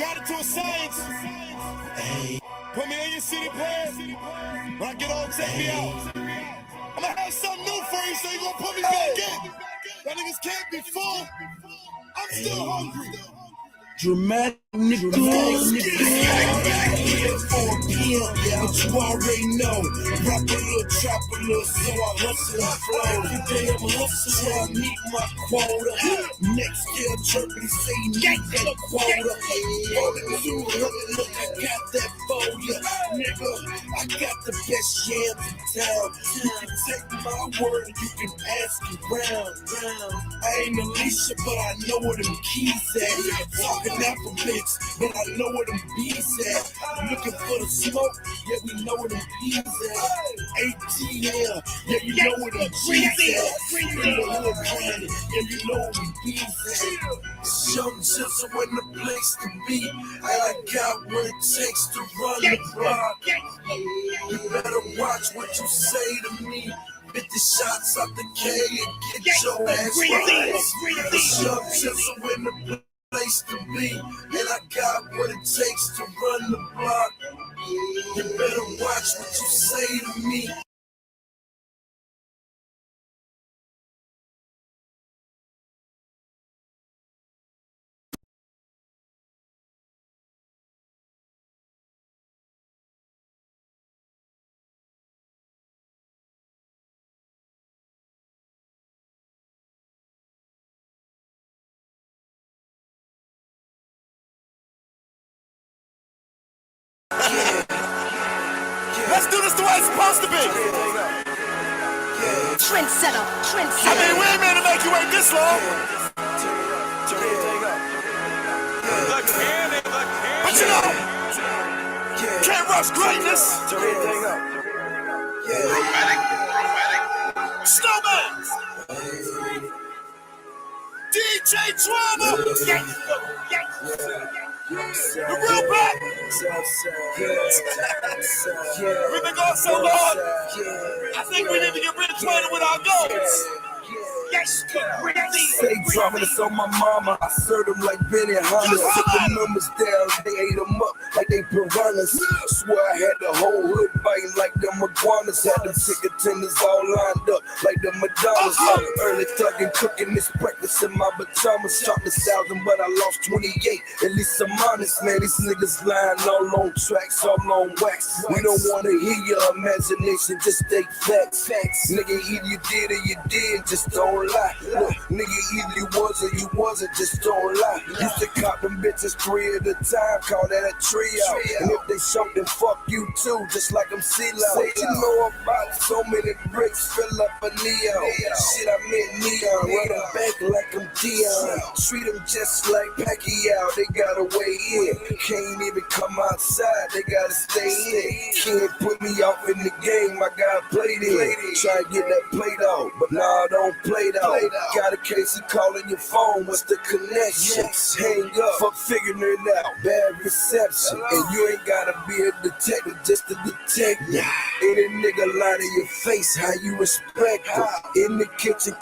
got it to a science. Hey. Put me on your city plan. When I get old, take me out. I'm gonna have something new for you, so you gonna put me back in. That niggas can't be full. I'm still hungry. Dramatic nigga, back here 4 p.m. But you already know, rock a little, drop a little, so I hustle and flow. Every day I'm hustling till I meet my quota. Next year, chirping, say need that quota. 200, look, I got that for ya. Nigga, I got the best yams in town. You can take my word, you can ask around. I ain't Alicia, but I know where them keys at. Talking alphabets, but I know where them bees at. Looking for the smoke, yeah, we know where them bees at. ATL, yeah, you know where them G's at. In the hood planet, yeah, you know where them bees at. Young just in the place to be, and I got what it takes to run the block. You better watch what you say to me. 50 shots out the K and get your ass right. Young just in the place to be, and I got what it takes to run the block. You better watch what you say to me. Let's do this the way it's supposed to be. Trendsetter. I mean, we ain't meant to make you wait this long. But you know, can't rush greatness. Snowman. DJ Drama. The real black. We've been going so long. I think we need to get rid of training with our goals. Say drama, it's on my mama. I served them like Benny Hanna. Took the numbers down, they ate them up like they piranhas. Swear I had the whole hood biting like them iguanas. Had them ticket tenders all lined up like the Madonnas. Early thugging, cooking this breakfast in my pajamas. Shot the 1,000, but I lost 28. At least I'm honest, man. These niggas lying all on tracks, all on wax. We don't want to hear your imagination, just take facts. Nigga, either you did or you did, just don't lie. Look, nigga, either you was or you wasn't, just don't lie. Used to cop them bitches 3 at a time, call that a trio. And if they show, then fuck you too, just like I'm CeeLo. What you know about so many bricks, fill up a Neo. Shit, I meant Neon, run them back like I'm Dion. Treat them just like Pacquiao, they gotta weigh in. Can't even come outside, they gotta stay in. Can't put me off in the game, I gotta play in. Try to get that plate off, but nah, don't play though. Got a case of calling your phone, what's the connection? Hang up, fuck figuring it out, bad reception. And you ain't gotta be a detective just to detect me. Any nigga lie to your face, how you respect him? In the kitchen,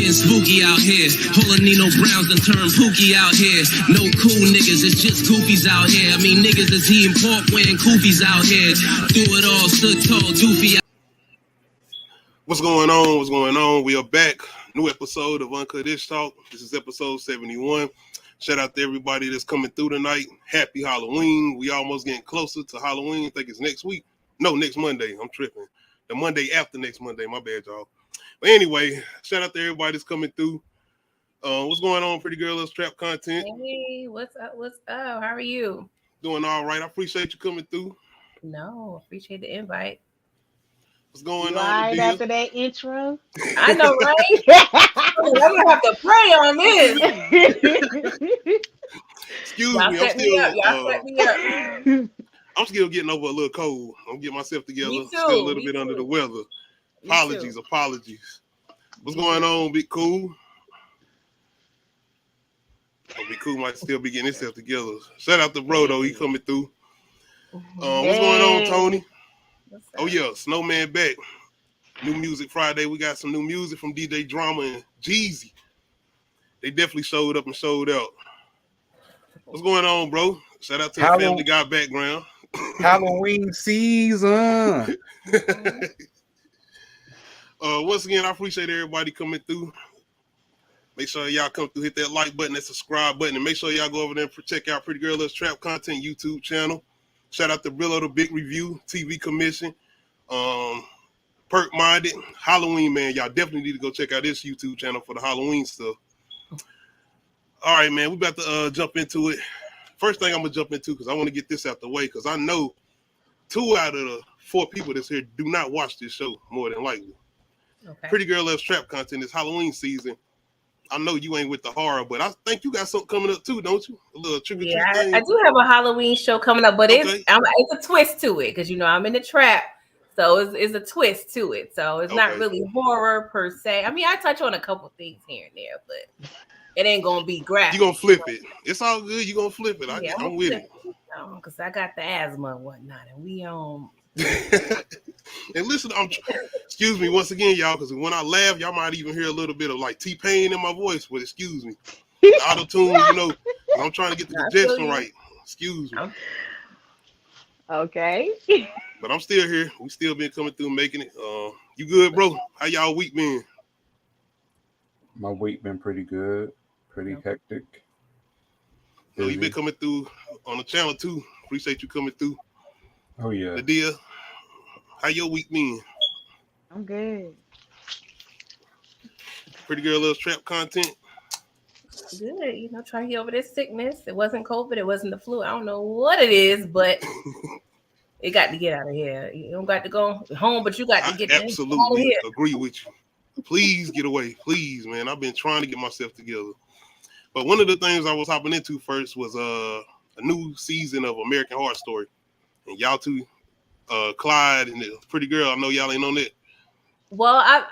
spooky out here. Nino Browns done turned pookie out here. No cool niggas, it's just goofies out here. I mean niggas is eating pork wearing koofies out here. Through it all, stood tall, doofy. What's going on? What's going on? We are back. New episode of Uncut Ishhh Talk. This is episode 71. Shout out to everybody that's coming through tonight. Happy Halloween. We almost getting closer to Halloween. I think it's next week. No, next Monday. I'm tripping. The Monday after next Monday. My bad, y'all. But anyway, shout out to everybody that's coming through. What's going on, pretty girl? Let's trap content. Hey, what's up? How are you? Doing all right. I appreciate you coming through. No, appreciate the invite. What's going on, Right dear? after that intro. I know, right? I'm gonna have to pray on this. Excuse Y'all me, set me up. Y'all set me up. I'm still getting over a little cold. I'm getting myself together. Me too. Still a little bit under the weather. Apologies. What's going on, Big Cool? Big Cool might still be getting himself together. Shout out to bro though, he coming through. What's going on, Tony? Oh yeah, Snowman back. New Music Friday. We got some new music from DJ Drama and JEEZY. They definitely showed up and showed out. What's going on, bro? Shout out to the Family Guy background. Halloween season. Once again, I appreciate everybody coming through. Make sure y'all come through, hit that like button, that subscribe button, and make sure y'all go over there and check out Pretty Girl Loves Trap Content YouTube channel. Shout out to Brillo, the Big Review, TV Commission, Perk Minded, Halloween, man. Y'all definitely need to go check out this YouTube channel for the Halloween stuff. All right, man, we about to jump into it. First thing I'm going to jump into, because I want to get this out the way, because I know 2 out of the 4 people that's here do not watch this show, more than likely. Okay. Pretty Girl Loves Trap Content. It's Halloween season. I know you ain't with the horror, but I think you got something coming up too, don't you? A little trick or treat thing. I do have a Halloween show coming up, but it's a twist to it, because, you know, I'm in the trap. So it's a twist to it. So it's not really horror per se. I mean, I touch on a couple things here and there, but it ain't gonna be graphic. You gonna flip it. It's all good. You gonna flip it. I'm with it. Because I got the asthma and whatnot, and we And listen, excuse me once again, y'all, because when I laugh, y'all might even hear a little bit of like T-Pain in my voice. But excuse me, auto-tune, you know, I'm trying to get the congestion right. Excuse me. Okay. But I'm still here. We still been coming through, making it. You good, bro? How y'all week been? My week been pretty good, pretty hectic. You been coming through on the channel too. Appreciate you coming through. Oh yeah. Nadia, how your week been? I'm good. Pretty Girl Loves Trap Content. Good, you know, trying to get over this sickness. It wasn't COVID, it wasn't the flu. I don't know what it is, but it got to get out of here. You don't got to go home, but you got to get out of here. Absolutely agree with you. Please get away, please, man. I've been trying to get myself together. But one of the things I was hopping into first was a new season of American Horror Story, and y'all two, Clyde and the Pretty Girl. I know y'all ain't on it. Well,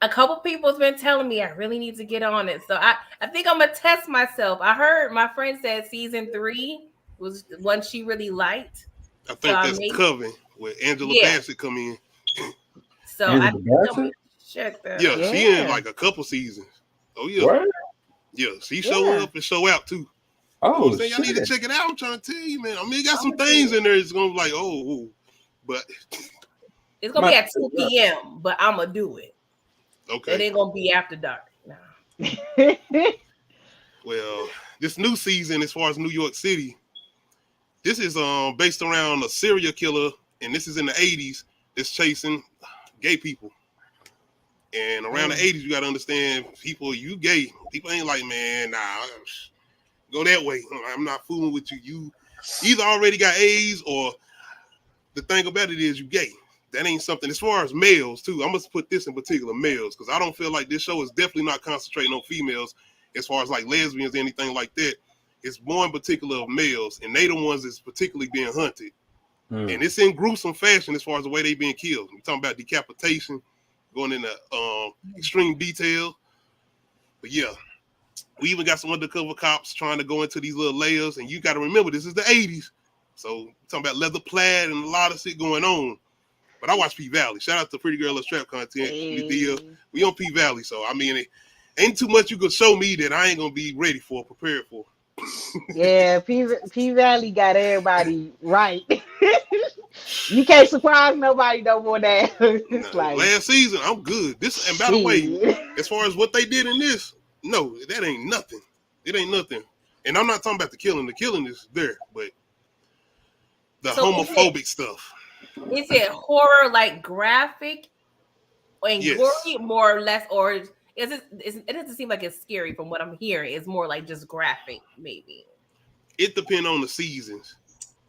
a couple people's been telling me I really need to get on it, so I think I'm gonna test myself. I heard my friend said season 3 was the one she really liked. I think that's Coven where Angela Bassett come in. So I think I'm gonna check that. Yeah, she in like a couple seasons. Oh yeah, what? Yeah, she show up and show out too. Oh, you know y'all need to check it out. I'm trying to tell you, man. I mean, it got some things in there. It's gonna be like, but it's gonna be at 2 p.m. But I'm gonna do it. Okay. It ain't gonna be after dark. No. Well, this new season, as far as New York City, this is based around a serial killer, and this is in the 80s. That's chasing gay people. And around the 80s, you got to understand, people, you gay. People ain't like, man, nah, go that way. I'm not fooling with you. You either already got AIDS, or the thing about it is you gay. That ain't something, as far as males, too. I'm going to put this in particular, males, because I don't feel like this show is definitely not concentrating on females as far as like lesbians or anything like that. It's more in particular of males, and they the ones that's particularly being hunted. And it's in gruesome fashion as far as the way they being killed. We're talking about decapitation, going into extreme detail. But yeah, we even got some undercover cops trying to go into these little layers, and you got to remember, this is the 80s. So talking about leather plaid and a lot of shit going on. But I watch P Valley. Shout out to Pretty Girl Loves Trap Content. We on P Valley, so I mean, it ain't too much you could show me that I ain't gonna be ready for, prepared for. Yeah, P Valley got everybody right. You can't surprise nobody no more now. Like, last season, I'm good. This, and by the way, as far as what they did in this, no, that ain't nothing. It ain't nothing. And I'm not talking about the killing. The killing is there, but the homophobic stuff. Is it horror, like graphic and gory, more or less, or is it? It doesn't seem like it's scary from what I'm hearing. It's more like just graphic, maybe. It depends on the seasons.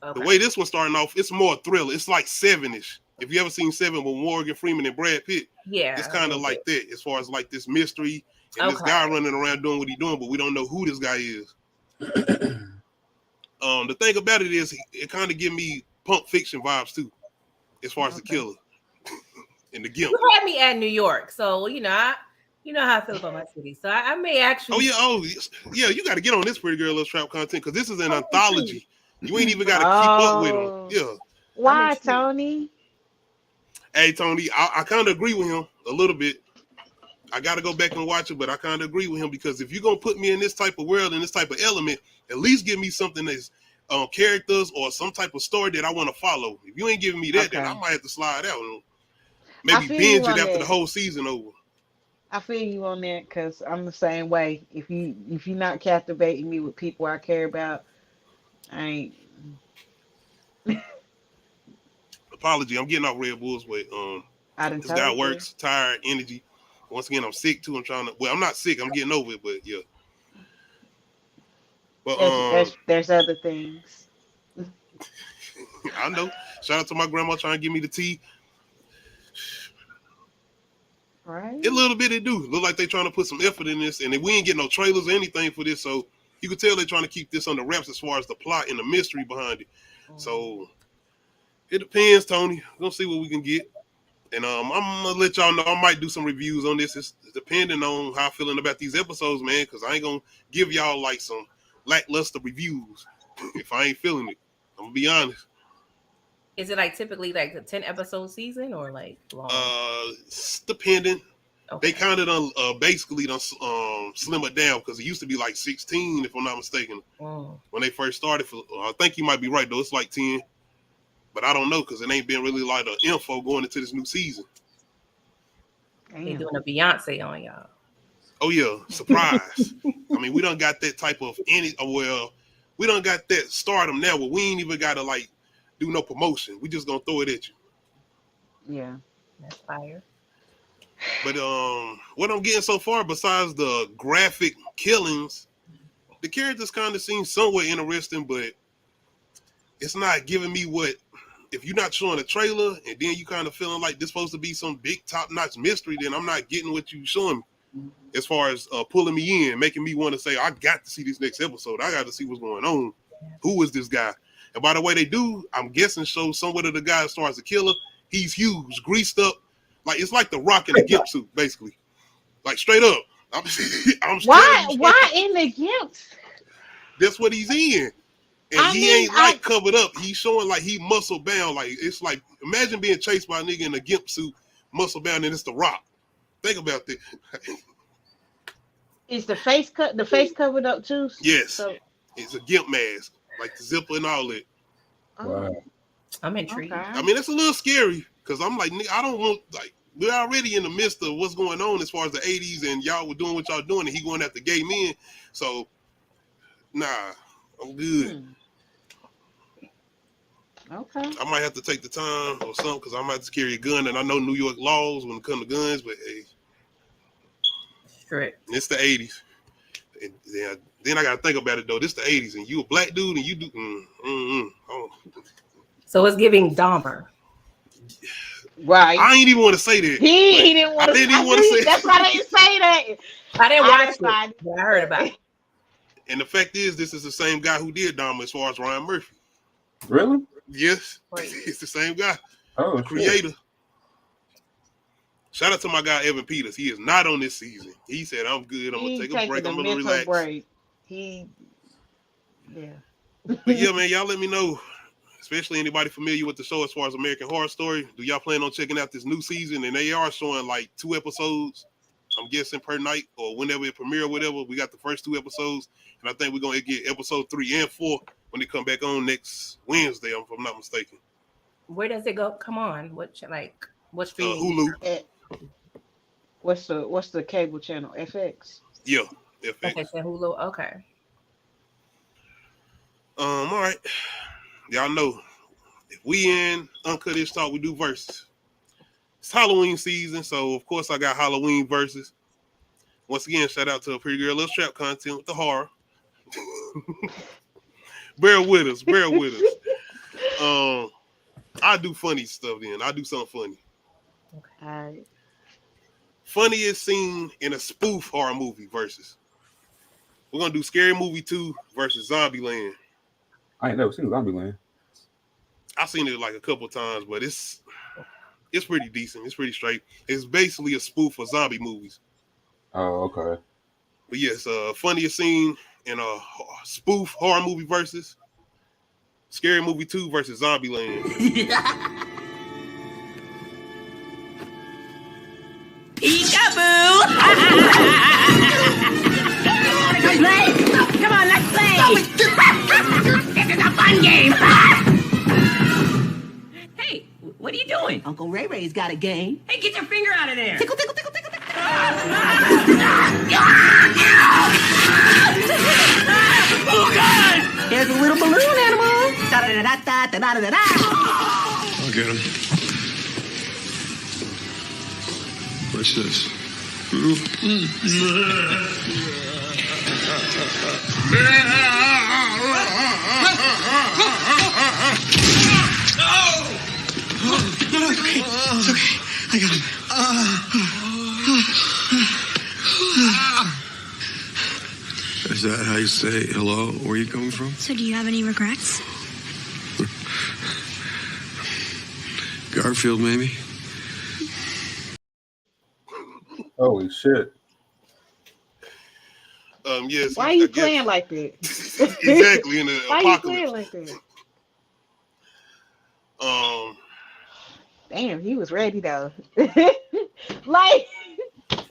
Okay. The way this one's starting off, it's more thriller. It's like Seven-ish. If you ever seen Seven with Morgan Freeman and Brad Pitt, yeah, it's kind of like that as far as like this mystery and this guy running around doing what he's doing, but we don't know who this guy is. The thing about it is, it kind of give me Pulp Fiction vibes too, as far as the killer and the gimp. You had me at New York, so you know how I feel about my city. So I may actually. Oh yeah. You got to get on this Pretty Girl Loves Trap content because this is an anthology. You ain't even got to keep up with them. Yeah. Why, Tony? Hey, Tony, I kind of agree with him a little bit. I got to go back and watch it, but I kind of agree with him because if you're going to put me in this type of world and this type of element, at least give me something that's characters or some type of story that I want to follow. If you ain't giving me that, then I might have to slide out and maybe binge it after the whole season over. I feel you on that because I'm the same way. If you're not captivating me with people I care about, I ain't. Apology, I'm getting off Red Bulls, but this guy works, tired, energy. Once again, I'm sick too. I'm not sick. I'm getting over it, but yeah. But there's other things. I know. Shout out to my grandma trying to give me the tea. Right. A little bit it do. Look like they trying to put some effort in this, and we ain't getting no trailers or anything for this, so you can tell they're trying to keep this under wraps as far as the plot and the mystery behind it. So it depends, Tony. We'll see what we can get. And I'm gonna let y'all know I might do some reviews on this. It's depending on how I'm feeling about these episodes, man, because I ain't gonna give y'all like some lackluster reviews if I ain't feeling it. I'm gonna be honest. Is it like typically like a 10 episode season or like long? It's dependent. Okay. They kind of basically slim it down because it used to be like 16, if I'm not mistaken, when they first started. I think you might be right though. It's like 10, but I don't know because it ain't been really like the info going into this new season. They doing a Beyonce on y'all. Oh yeah, surprise! I mean, we done got that type of we done got that stardom now where we ain't even gotta like do no promotion. We just gonna throw it at you. Yeah, that's fire. But what I'm getting so far, besides the graphic killings, the characters kind of seem somewhat interesting, but it's not giving me what. If you're not showing a trailer and then you kind of feeling like this supposed to be some big top-notch mystery, then I'm not getting what you showing me as far as pulling me in, making me want to say, I got to see this next episode. I got to see what's going on. Who is this guy? And by the way they do, I'm guessing show somewhat of the guy as far as the killer. He's huge, greased up. Like it's like the Rock in the gimp suit, basically. Like straight up. I'm why in the gimp? That's what he's in. And he ain't like covered up. He's showing like he muscle bound. Like it's like imagine being chased by a nigga in a gimp suit, muscle bound, and it's the Rock. Think about that. Is the face covered up too? Yes. So, it's a gimp mask, like the zipper and all that. Wow. I'm intrigued. Okay. I mean, it's a little scary because I'm like, I don't want like we're already in the midst of what's going on as far as the 80s, and y'all were doing what y'all doing, and he going after gay men. So, nah, I'm good. Okay. I might have to take the time or something because I might have to carry a gun, and I know New York laws when it comes to guns, but hey, strict. It's the 80s. And then I got to think about it though. This the 80s, and you a black dude, and you do. Oh. So it's giving Dahmer. Right. I ain't even want to say that. He didn't want to. I didn't even want to say. That's why I didn't say that. I didn't watch it, but I heard about it. And the fact is, this is the same guy who did Dahmer as far as Ryan Murphy. Really? Yes, it's the same guy. Oh, the creator. Shout out to my guy Evan Peters. He is not on this season. He said, "I'm good. I'm gonna take a break. I'm gonna relax." Break. But yeah, man, y'all let me know. Especially anybody familiar with the show as far as American Horror Story. Do y'all plan on checking out this new season? And they are showing like 2 episodes, I'm guessing, per night or whenever it premiere or whatever. We got the first 2 episodes, and I think we're gonna get episode 3 and 4 when they come back on next Wednesday, if I'm not mistaken. Where does it go? Come on, what streaming? Hulu. What's the cable channel? FX. Yeah, FX. Okay, so Hulu. Okay. All right. Y'all know if we in Uncut Ishhh Talk, we do verses. It's Halloween season, so of course I got Halloween verses. Once again, shout out to a Pretty Girl Loves Trap content with the horror. Bear with us. I do funny stuff then. I do something funny. Okay. Funniest scene in a spoof horror movie versus. We're gonna do Scary Movie 2 versus Zombieland. I ain't never seen Zombieland. I've seen it like a couple times, but it's pretty decent. It's pretty straight. It's basically a spoof of zombie movies. Oh, okay. But yes, funniest scene in a spoof horror movie versus Scary Movie 2 versus Zombieland. Peekaboo! Come on, let's play! This is a fun game! Hey, what are you doing? Uncle Ray Ray's got a game. Hey, get your finger out of there! Tickle, tickle, tickle, tickle, tickle! Oh, God! There's a little balloon animal! Da-da-da-da-da-da-da-da-da! I'll get him. What's this? Okay, it's okay. I got him. Is that how you say hello? Where are you coming from? So do you have any regrets? Garfield, maybe? Holy shit. Yes. Why are you playing like that? Exactly, in the Why apocalypse. you playing like that? Damn, he was ready though. Like,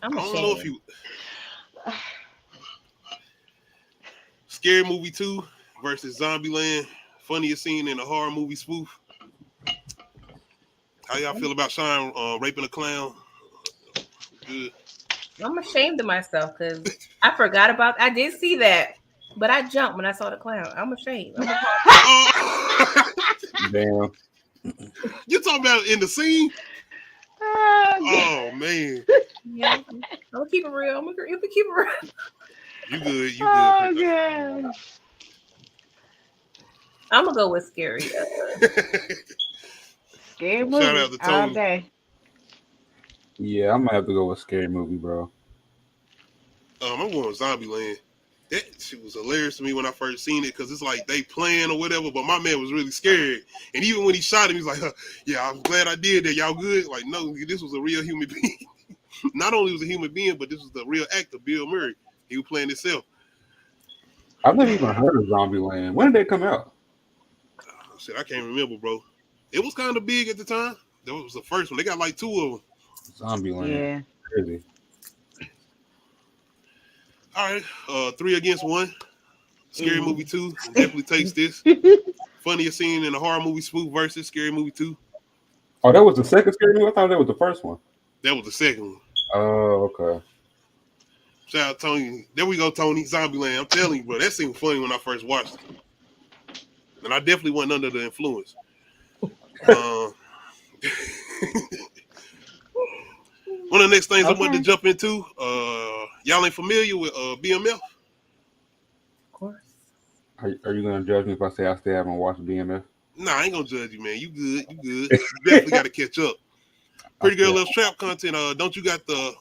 I'm I don't know if you Scary Movie 2 versus Zombieland. Funniest scene in a horror movie spoof. How y'all feel about Sean raping a clown? Good. I'm ashamed of myself because I forgot about. I did see that, but I jumped when I saw the clown. I'm ashamed. Damn. You talking about in the scene? Oh man. Yeah, I'm gonna keep it real. I'm gonna keep it real. You good? You good? oh god. I'm gonna go with scary. Scary Shout movie out to Tony. all day. Yeah, I'm gonna have to go with Scary Movie, bro. I'm going with Zombieland. That shit was hilarious to me when I first seen it because it's like they playing or whatever, but my man was really scared. And even when he shot him, he's like, "Yeah, I'm glad I did that. Y'all good?" Like, no, this was a real human being. Not only was a human being, but this was the real actor, Bill Murray. He was playing himself. I've never even heard of Zombieland. When did they come out? Shit, I can't remember, bro. It was kind of big at the time. That was the first one. They got like 2 of them. Zombieland. Yeah. Crazy. All right, 3 against 1. Scary Movie 2 definitely takes this. Funniest scene in a horror movie spoof versus Scary Movie 2. Oh, that was the second Scary Movie? I thought that was the first one. That was the second one. Oh, okay. Shout out Tony. There we go, Tony. Zombieland. I'm telling you, bro, that seemed funny when I first watched it. And I definitely wasn't under the influence. One of the next things I wanted to jump into, y'all ain't familiar with BMF? Of course. Are you gonna judge me if I say I still haven't watched BMF? Nah, I ain't gonna judge you, man. You good. You good. You definitely got to catch up. Pretty Girl Loves Trap content. Don't you got the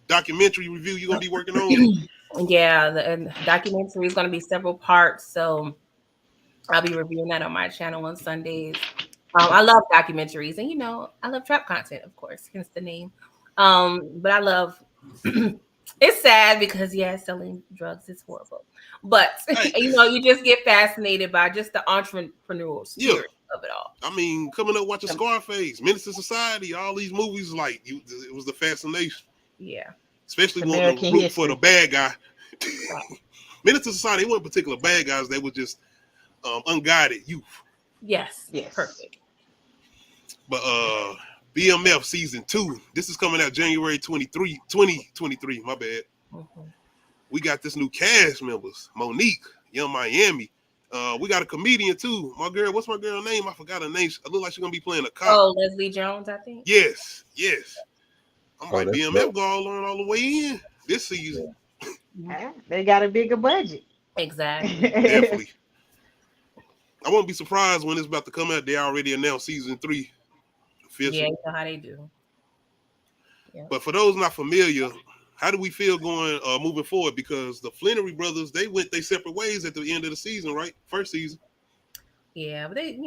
documentary review you're going to be working on? Yeah, the documentary is going to be several parts. So I'll be reviewing that on my channel on Sundays. I love documentaries. And, you know, I love trap content, of course, hence the name. But I love... It's sad because, yeah, selling drugs is horrible. But, you know, you just get fascinated by just the entrepreneurial spirit of it all. I mean, coming up watching Scarface, Menace to Society, all these movies, like, it was the fascination. Yeah. Especially when you root for the bad guy. Menace to Society, they weren't particular bad guys. They were just unguided youth. Yes. Perfect. But BMF season 2, this is coming out January 2023. My bad. Mm-hmm. We got this new cast members, Monique, Young Miami. We got a comedian too. My girl, what's my girl name? I forgot her name. It looks like she's gonna be playing a cop. Oh, Leslie Jones, I think. Yes. I'm like, BMF all the way in this season. Yeah, they got a bigger budget. Exactly. Definitely. I won't be surprised when it's about to come out. They already announced season 3. Official. Yeah, you know how they do. Yeah. But for those not familiar, how do we feel going moving forward? Because the Flannery brothers, they went their separate ways at the end of the season, right? First season. Yeah, but they,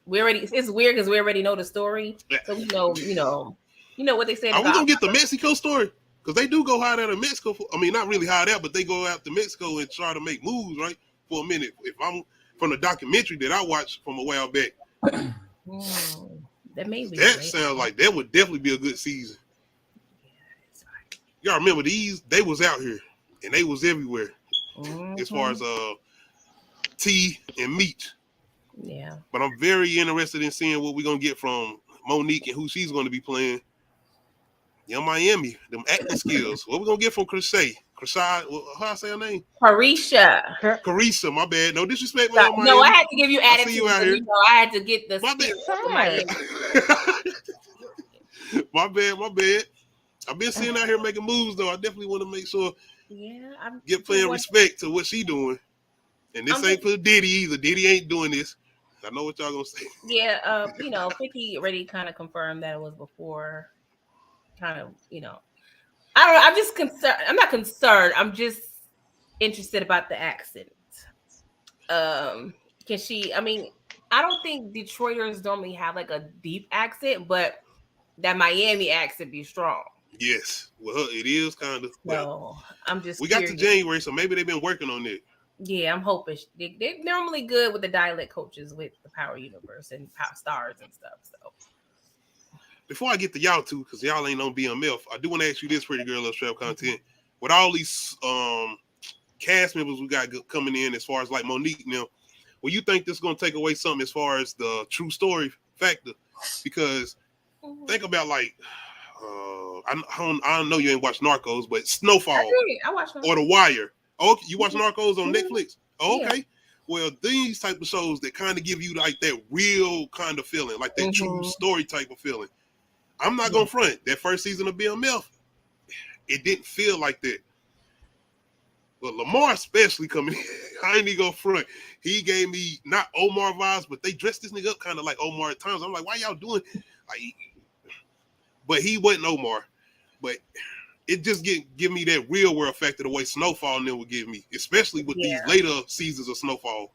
we already. It's weird because we already know the story, so we know, what they said. Are we gonna get the Mexico story? Because they do go hide out in Mexico. I mean, not really hide out, but they go out to Mexico and try to make moves, right? For a minute. If I'm from the documentary that I watched from a while back, that may be. That sounds like that would definitely be a good season. Y'all remember these? They was out here and they was everywhere as far as tea and meat. Yeah. But I'm very interested in seeing what we're gonna get from Monique and who she's gonna be playing. Young Miami, them acting skills. What we gonna get from Crissay? How I say her name? Carissa, my bad. No disrespect, my Miami. No, I had to give you attitude. I see you out here. I had to get the my bad. My bad. I've been seeing out here making moves though. I definitely want to make sure. Yeah, get paying respect to what she doing. And this ain't for Diddy either. Diddy ain't doing this. I know what y'all gonna say. Yeah, 50 already kind of confirmed that it was before. Kind of, I don't know. I'm just concerned. I'm not concerned. I'm just interested about the accent. Can she? I mean, I don't think Detroiters normally have like a deep accent, but that Miami accent be strong. Yes, well, it is kind of. So I'm just. We got to January, so maybe they've been working on it. Yeah, I'm hoping they're normally good with the dialect coaches with the Power Universe and Power Stars and stuff. So. Before I get to y'all two, because y'all ain't on BMF, I do want to ask you this, Pretty Girl Love Trap content. With all these cast members we got coming in, as far as like Monique now, well, you think this is going to take away something as far as the true story factor? Because think about like, I know you ain't watched Narcos, but Snowfall. I watched Narcos. Or The Wire. Oh, you watch Narcos on Netflix? Oh, okay. Yeah. Well, these type of shows that kind of give you like that real kind of feeling, like that true story type of feeling. I'm not gonna front. That first season of BMF, it didn't feel like that. But Lamar especially coming in, I ain't even gonna front. He gave me not Omar vibes, but they dressed this nigga up kind of like Omar at times. I'm like, why y'all doing? Like, but he wasn't Omar. But it just give me that real world factor the way Snowfall and them would give me, especially with these later seasons of Snowfall.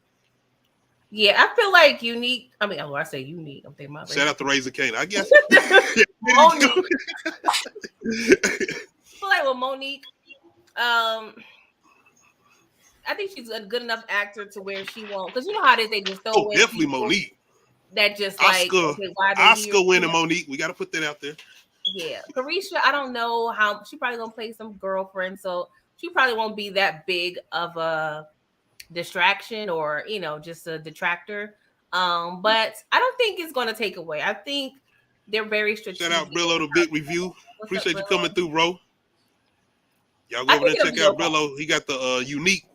Yeah, I feel like Unique. I mean, I say Unique. I'm thinking about shout out to Razor Kane, I guess. Monique. I feel like with Monique, I think she's a good enough actor to where she won't. Because you know how it is, they just throw in definitely Monique. That just like Oscar winning Monique. We got to put that out there. Yeah, Carisha. I don't know how she probably gonna play some girlfriend, so she probably won't be that big of a distraction or just a detractor. But I don't think it's gonna take away. I think they're very strategic. Shout out Brillo, the big review. Appreciate you coming through, bro. Y'all go over there and check out Brillo. He got the unique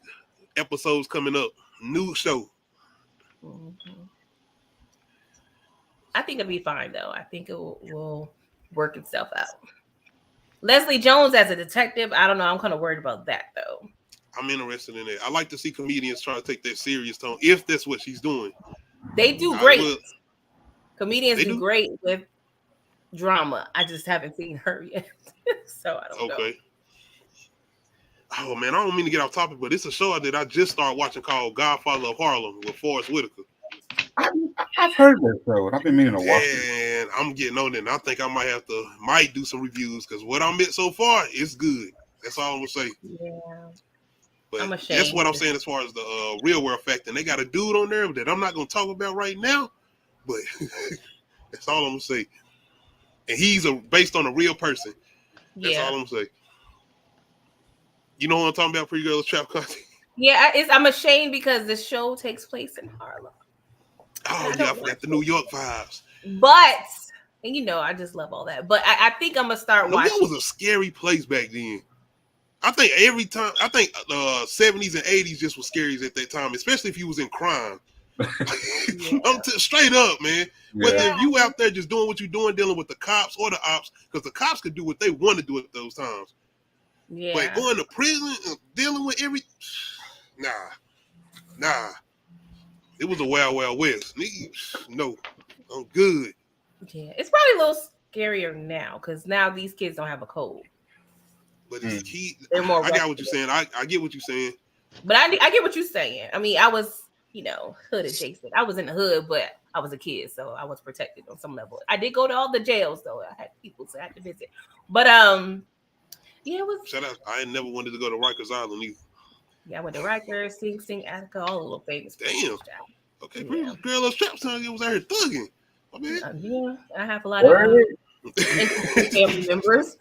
episodes coming up. New show. I think it'll be fine though. I think it will work itself out. Leslie Jones as a detective, I don't know. I'm kind of worried about that though. I'm interested in it. I like to see comedians try to take that serious tone if that's what she's doing. They do great. Comedians do great with drama. I just haven't seen her yet. So I don't know. Okay. Oh man, I don't mean to get off topic, but it's a show that I just started watching called Godfather of Harlem with Forrest Whitaker. I've heard that show, and I've been meaning to watch it. And I'm getting on it, and I think I might do some reviews because what I'm at so far is good. That's all I'm gonna say. Yeah. But that's what I'm saying as far as the real world fact. And they got a dude on there that I'm not gonna talk about right now, but that's all I'm gonna say. And he's based on a real person. That's all I'm gonna say. You know what I'm talking about, Pretty Girl Trap content? Yeah, I'm ashamed because the show takes place in Harlem. Oh, yeah, I forgot the New York vibes. But, and I just love all that. But I think I'm going to start watching. That was a scary place back then. I think the 70s and 80s just was scary at that time, especially if you was in crime. I'm straight up, man. Whether if you out there just doing what you're doing, dealing with the cops or the ops, because the cops could do what they want to do at those times. Yeah. But going to prison and dealing with nah. It It was a wild, wild west. No, I'm good. Yeah, it's probably a little scarier now because now these kids don't have a cold. But it's key. They're more. I got what you're saying. I get what you're saying. But I get what you're saying. I mean, I was, hood adjacent. I was in the hood, but I was a kid, so I was protected on some level. I did go to all the jails, though. I had people, so I had to visit. But yeah, it was. Shout out! I ain't never wanted to go to Rikers Island either. Yeah, I went to Rikers, Sing Sing, Attica, all the little famous. Damn. Okay, yeah. Girl, those straps on you was out here thugging. Yeah, I have a lot of family members.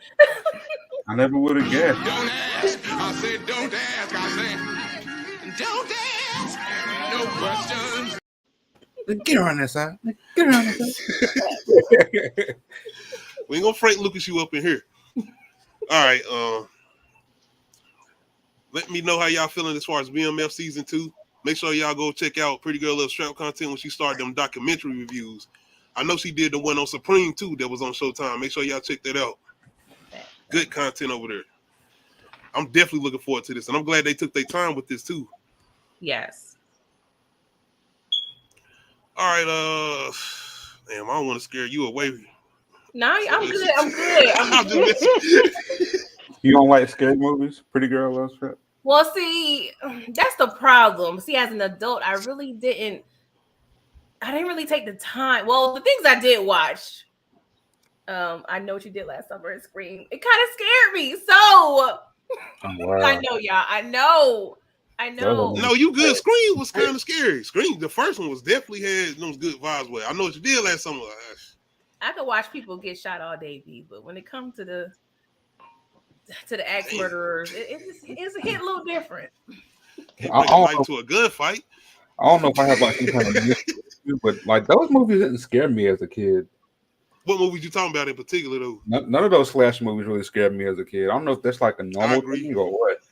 I never would have guessed. Don't ask. I said, don't ask. I said, don't ask. No questions. Get around that side. Get around that side. We ain't gonna Frank Lucas you up in here. All right. Let me know how y'all feeling as far as BMF season 2. Make sure y'all go check out Pretty Girl Little Strap content when she started them documentary reviews. I know she did the one on Supreme too that was on Showtime. Make sure y'all check that out. Good content over there. I'm definitely looking forward to this, and I'm glad they took their time with this too. Yes. All right. Damn, I don't want to scare you away. No, I'm good. I'm good. I'm good. You don't like scary movies? Pretty Girl Little Strap? Well, see, that's the problem. See, as an adult, I didn't really take the time. Well, the things I did watch, I Know What You Did Last Summer and Scream. It kind of scared me. So wow. I know, y'all. I know. No, you good. Scream was kind of scary. Scream, the first one was definitely had those good vibes with. I Know What You Did Last Summer. I could watch people get shot all day, but when it comes to the axe murderers, it's a hit a little different. Like to a gunfight. I don't know if I have like some kind of but like those movies didn't scare me as a kid. What movies you talking about in particular though? None of those slash movies really scared me as a kid. I don't know if that's like a normal thing or what.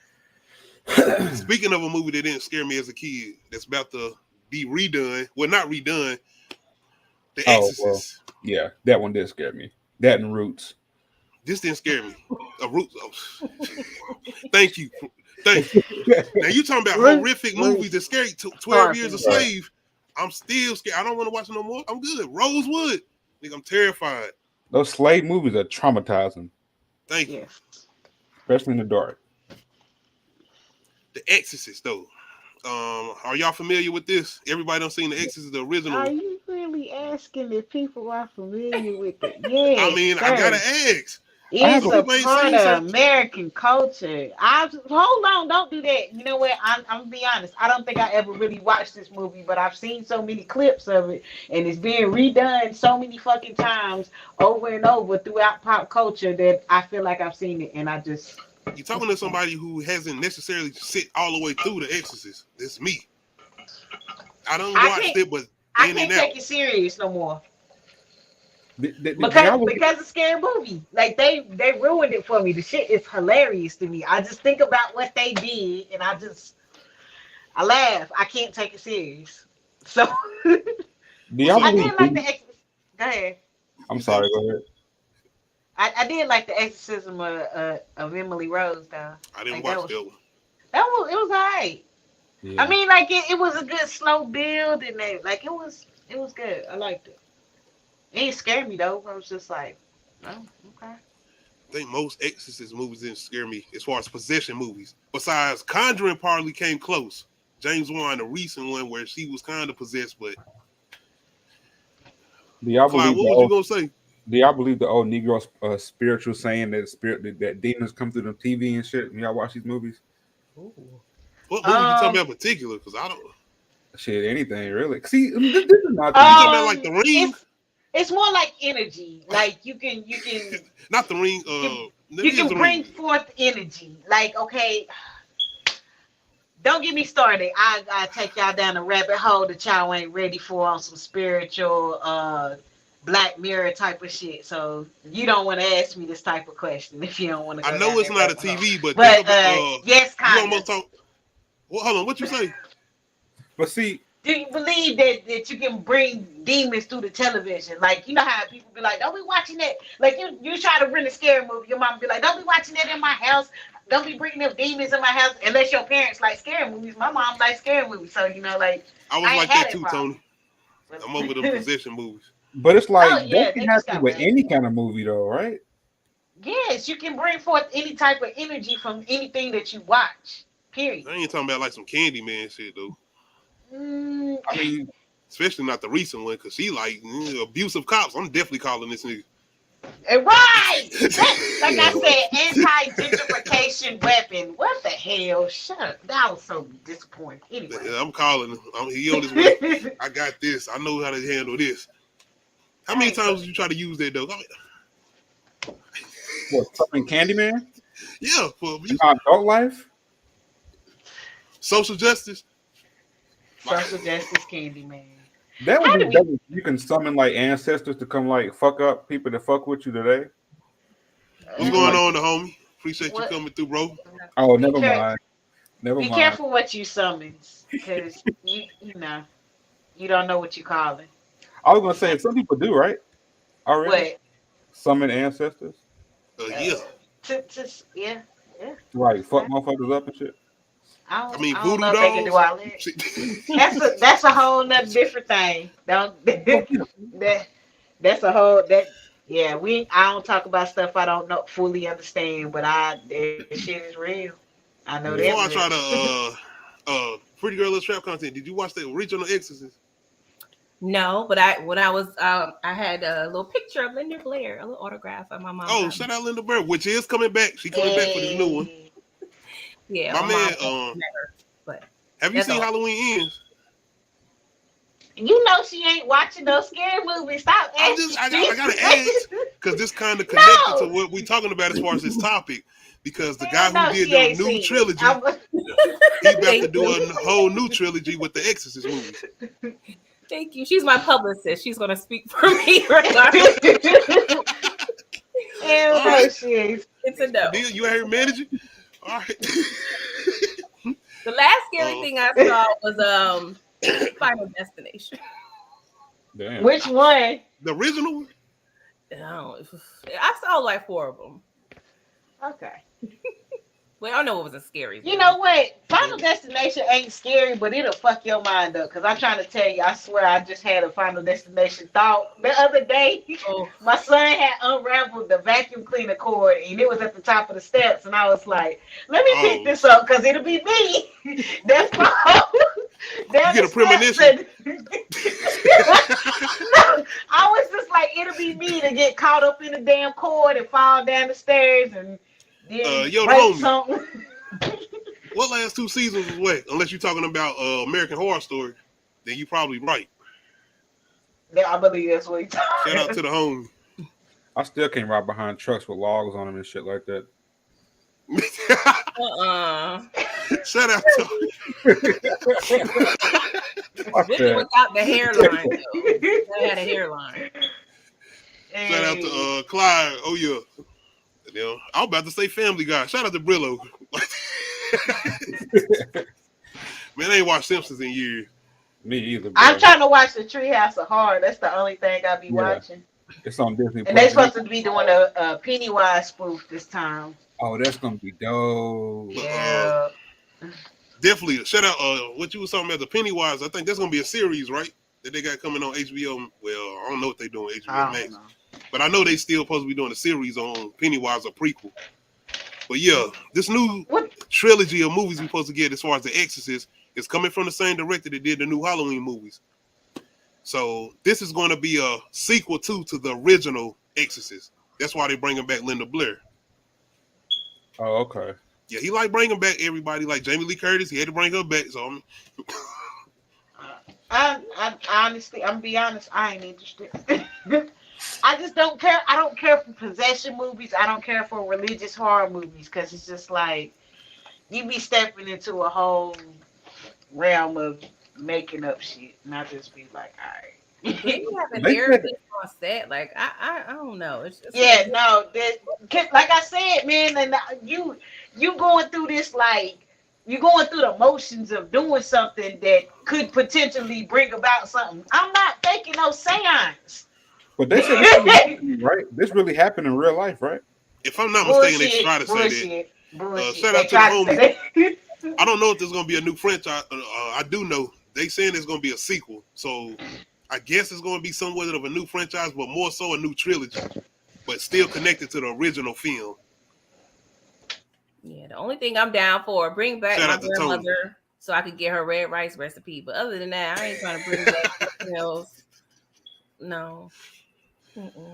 Speaking of a movie that didn't scare me as a kid, that's about to be redone. Well, not redone. The Exorcist. Well, yeah, that one did scare me. That and Roots. This didn't scare me. Roots. Oh. Thank you. Now you talking about horrific movies that scare you. 12 Years a Slave. I'm still scared. I don't want to watch no more. I'm good. Rosewood. I'm terrified. Those slave movies are traumatizing. Thank you. Especially in the dark. The Exorcist, though. Are y'all familiar with this? Everybody done seen The Exorcist, the original. Are you really asking if people are familiar with it? Yeah. I mean, I gotta ask. It's a part of American culture. Hold on, don't do that. You know what? I'm gonna be honest. I don't think I ever really watched this movie, but I've seen so many clips of it, and it's being redone so many fucking times over and over throughout pop culture that I feel like I've seen it, and I just. You're talking to somebody who hasn't necessarily sit all the way through The Exorcist. That's me. I don't watch it, but I can't take it serious no more. Because it's a scary movie. Like they ruined it for me. The shit is hilarious to me. I just think about what they did and I laugh. I can't take it serious. So I did like the Exorcism. Go ahead. I'm sorry, go ahead. I did like the Exorcism of Emily Rose though. I didn't watch that one. It was all right. Yeah. I mean, like it was a good slow build and it was good. I liked it. It didn't scare me though. I was just like, oh, okay. I think most Exorcist movies didn't scare me as far as possession movies. Besides, Conjuring probably came close. James Wan, the recent one where she was kind of possessed, but. What was you gonna say? Do y'all believe the old Negro spiritual saying that demons come through the TV and shit? When y'all watch these movies? Ooh. What movie you talking about in particular? Because I don't. Shit, anything really. See, this is not. You talking about like The Ring? It's more like energy. Like you can. Not The Ring. You can bring forth energy. Like okay. Don't get me started. I take y'all down a rabbit hole that y'all ain't ready for on some spiritual Black Mirror type of shit. So you don't want to ask me this type of question if you don't want to. I know it's not a TV, but yes, kind of. Well, hold on. What you say? But see, do you believe that you can bring demons through the television? Like you know how people be like, "Don't be watching that." Like you try to rent a scary movie, your mom be like, "Don't be watching that in my house." don't be bringing up demons in my house unless your parents like scary movies. My mom likes scary movies, so you know, like I was like that too, Tony. I'm over the possession movies. But it's like yeah, that can happen with any kind of movie, though, right? Yes, you can bring forth any type of energy from anything that you watch. Period. I ain't talking about like some Candyman shit though. I mean, especially not the recent one, because she like abusive cops. I'm definitely calling this nigga. Right! Like I said, anti-gentrification weapon. What the hell? Shut up. That was so disappointing. Anyway. I'm calling him. He on his way. I got this. I know how to handle this. How many times did you try to use that, though? What, fucking Candyman? Yeah. For adult life? Social justice? Social justice Candyman. That would be better. You can summon like ancestors to come like fuck up people that fuck with you today. What's going on, the homie? Appreciate you coming through, bro. Oh, never mind. Be careful what you summons, because you know you don't know what you're calling. I was gonna say some people do, right? Already. What? Summon ancestors. Yeah. Yeah. Right. Fuck motherfuckers up and shit. I mean, I don't know if they can do all that. That's a whole nother different thing. That's a whole yeah. I don't talk about stuff I don't know fully understand, but that shit is real. I know that. Before I try to Pretty Girl Little Trap content, did you watch the original Exorcist? No, but when I was I had a little picture of Linda Blair, a little autograph of my mom. Oh, shout out Linda Blair, which is coming back. She coming back for this new one. Yeah, my man. But have you seen Halloween Ends? You know she ain't watching those scary movies. Stop asking. I gotta ask because this kind of connected to what we talking about as far as this topic. Because the guy who did the new trilogy, he about to do a whole new trilogy with the Exorcist movies. Thank you. She's my publicist. She's gonna speak for me regardless. It's a no. You out here managing? All right. The last scary thing I saw was Final Destination. Damn. Which one? The original one? No, I saw like 4 of them. Okay. Well, I know it was a scary You know what? Final Destination ain't scary, but it'll fuck your mind up. Because I'm trying to tell you, I swear I just had a Final Destination thought. The other day, my son had unraveled the vacuum cleaner cord, and it was at the top of the steps. And I was like, let me pick this up, because it'll be me. That's my you get a premonition. I was just like, it'll be me to get caught up in the damn cord and fall down the stairs and break something. What last 2 seasons was what? Unless you're talking about American Horror Story, then you probably right. Yeah, I believe that's what he's talking. Shout out to the homie. I still can't ride behind trucks with logs on them and shit like that. Shout out to without the hairline though. I had a hairline. Shout out to Clyde. Oh yeah. You know, I'm about to say Family Guy. Shout out to Brillo. Man, I ain't watched Simpsons in years. Me either. Bro. I'm trying to watch the Treehouse of Horror. That's the only thing I be watching. It's on Disney. And they're supposed to be doing a Pennywise spoof this time. Oh, that's gonna be dope. Yeah. Definitely. Shout out what you was talking about, the Pennywise. I think that's gonna be a series, right? That they got coming on HBO. Well, I don't know what they doing on HBO Max. But I know they still supposed to be doing a series on Pennywise, a prequel. But yeah, this new trilogy of movies we're supposed to get as far as The Exorcist is coming from the same director that did the new Halloween movies. So this is going to be a sequel to the original Exorcist. That's why they bringing back Linda Blair. Oh, okay. Yeah, he like bringing back everybody, like Jamie Lee Curtis. He had to bring her back. So I honestly, I'm gonna be honest, I ain't interested. I just don't care. I don't care for possession movies. I don't care for religious horror movies because it's just like you be stepping into a whole realm of making up shit, and I just be like, all right. You have an therapist on set, like I don't know. It's just like I said, man, and you going through this like. You're going through the motions of doing something that could potentially bring about something. I'm not faking no seance. But they said this really happened, right? This really happened in real life, right? If I'm not mistaken, they try to say that. Shout out to the homie. I don't know if there's gonna be a new franchise. I do know they saying there's gonna be a sequel, so I guess it's gonna be somewhat of a new franchise, but more so a new trilogy, but still connected to the original film. Yeah, the only thing I'm down for, bring back Shout my out to grandmother so I could get her red rice recipe. But other than that, I ain't trying to bring back something else. No.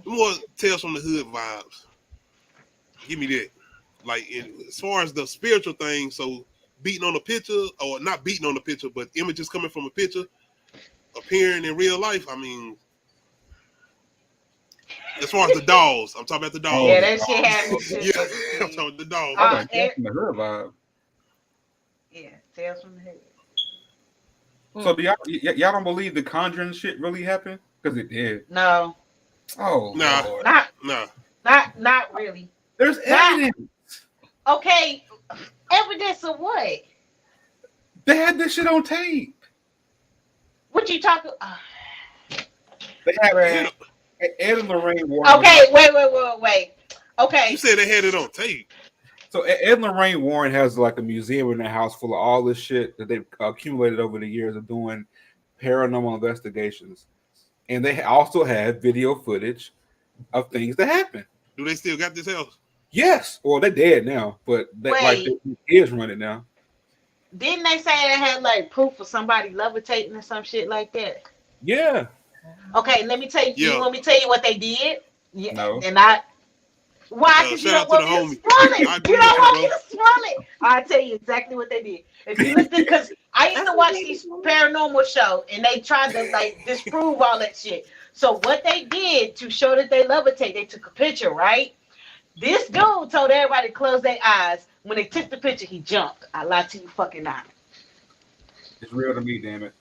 More Tales from the Hood vibes. Give me that. Like, as far as the spiritual thing, so beating on a picture, or not beating on the picture, but images coming from a picture appearing in real life. I mean, as far as the dolls, I'm talking about the dolls. Yeah, that shit happened. Yeah, I'm talking about the dolls. Tales from the Hood vibe. Yeah, Tales from the Hood. So do y'all don't believe the Conjuring shit really happened? Because it did. No. Oh, nah. Not really. There's evidence. Okay, evidence of what? They had this shit on tape. What you talking? They had Ed and Lorraine Warren. Okay, wait. Okay. You said they had it on tape. So Ed and Lorraine Warren has like a museum in their house full of all this shit that they've accumulated over the years of doing paranormal investigations. And they also have video footage of things that happen. Do they still got this house? Yes. Well, they're dead now, but their kids run it now. Didn't they say they had like proof of somebody levitating or some shit like that? Yeah. Okay, let me tell you. Yeah. You want me to tell you what they did? Yeah. No. And why? Because you don't want me to spoil it. You don't want me to spoil it. I'll tell you exactly what they did. If you listen, because I used to watch these paranormal shows, and they tried to like disprove all that shit. So what they did to show that they levitate, they took a picture, right? This dude told everybody to close their eyes. When they took the picture, he jumped. I lied to you fucking not. It's real to me, damn it.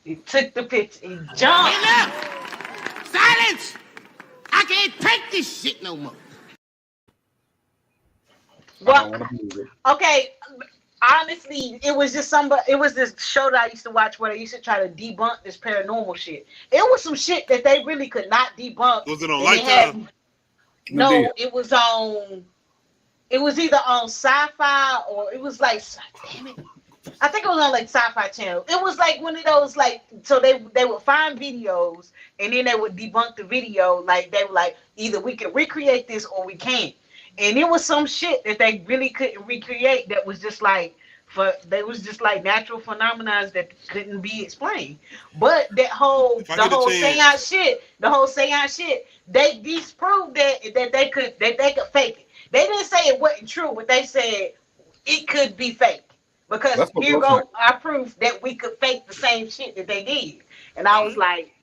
He took the picture. He jumped. Enough! Silence! I can't take this shit no more. Well, okay. Honestly, it was just it was this show that I used to watch where they used to try to debunk this paranormal shit. It was some shit that they really could not debunk. Was it on Lifetime? No, it was on. It was either on Sci-Fi or it was like, damn it. I think it was on like Sci-Fi Channel. It was like one of those like, so they would find videos and then they would debunk the video. Like they were like, either we can recreate this or we can't. And it was some shit that they really couldn't recreate. That was just like natural phenomena that couldn't be explained. But the whole seance shit, they disproved that they could fake it. They didn't say it wasn't true, but they said it could be fake. Because here go our proof that we could fake the same shit that they did. And I was like,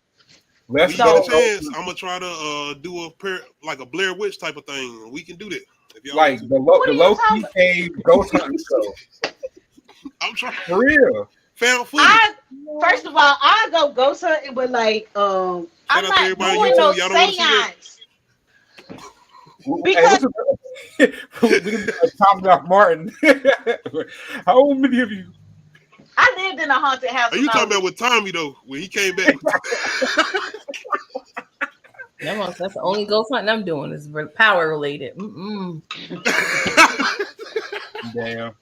when you get a chance, I'm gonna try to do a Blair Witch type of thing. We can do that. Like the low key cave ghost hunting show. I'm trying for real. Found footage. First of all, I go ghost hunting, but like I'm not doing no seance. Because we can Tommy off Martin. How many of you? I lived in a haunted house. Are you talking about with Tommy though? When he came back. That's the only ghost hunting I'm doing is power related. Damn.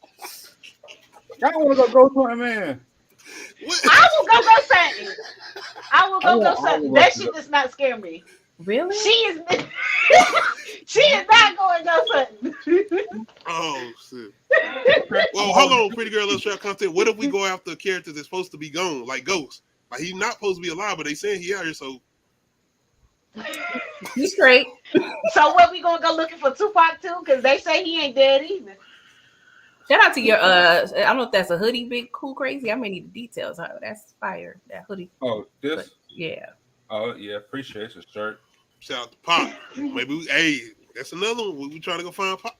I want to go ghost hunting, man. I will go ghost hunting. I will go ghost hunting. That shit does not scare me. Really? She is not going ghost hunting. Oh shit. Well, hold on, pretty girl. Let's try content. What if we go after a character that's supposed to be gone, like Ghost? Like he's not supposed to be alive, but they saying he out here, so he's straight. So what, we gonna go looking for Tupac too? Because they say he ain't dead either. Shout out to your I don't know if that's a hoodie, big cool crazy. I may need the details. That's fire. That hoodie. Oh, this? But, yeah. Oh yeah, appreciate your shirt. Shout out to Pop. Maybe that's another one. We trying to go find Pop.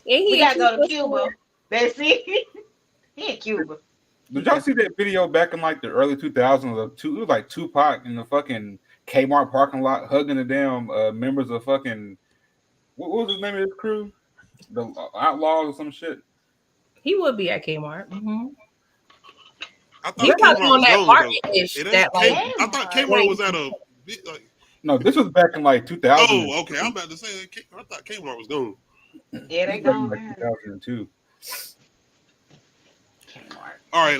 Yeah, we gotta go to Cuba. That's it. He in Cuba. Did y'all see that video back in like the early 2000s of it was like Tupac in the fucking Kmart parking lot hugging the damn members of fucking what was his name of his crew? The Outlaws or some shit. He would be at Kmart. Mm-hmm. I thought Kmart was at a no, this was back in like 2000. Oh, okay. I'm about to say I thought Kmart was gone. Yeah, they gone now. 2002. All right,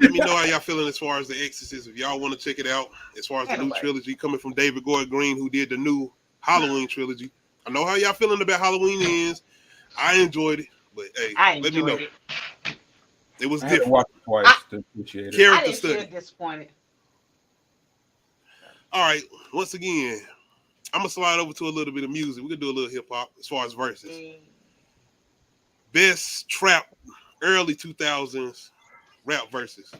let me know how y'all feeling as far as the Exorcist. If y'all want to check it out, as far as the new trilogy coming from David Gordon Green, who did the new Halloween trilogy. I know how y'all feeling about Halloween Ends. I enjoyed it, but hey, let me know. It was different. Watch it twice to appreciate it. I didn't feel disappointed. All right, once again, I'm gonna slide over to a little bit of music. We can do a little hip hop as far as verses. Best trap early 2000s rap verses.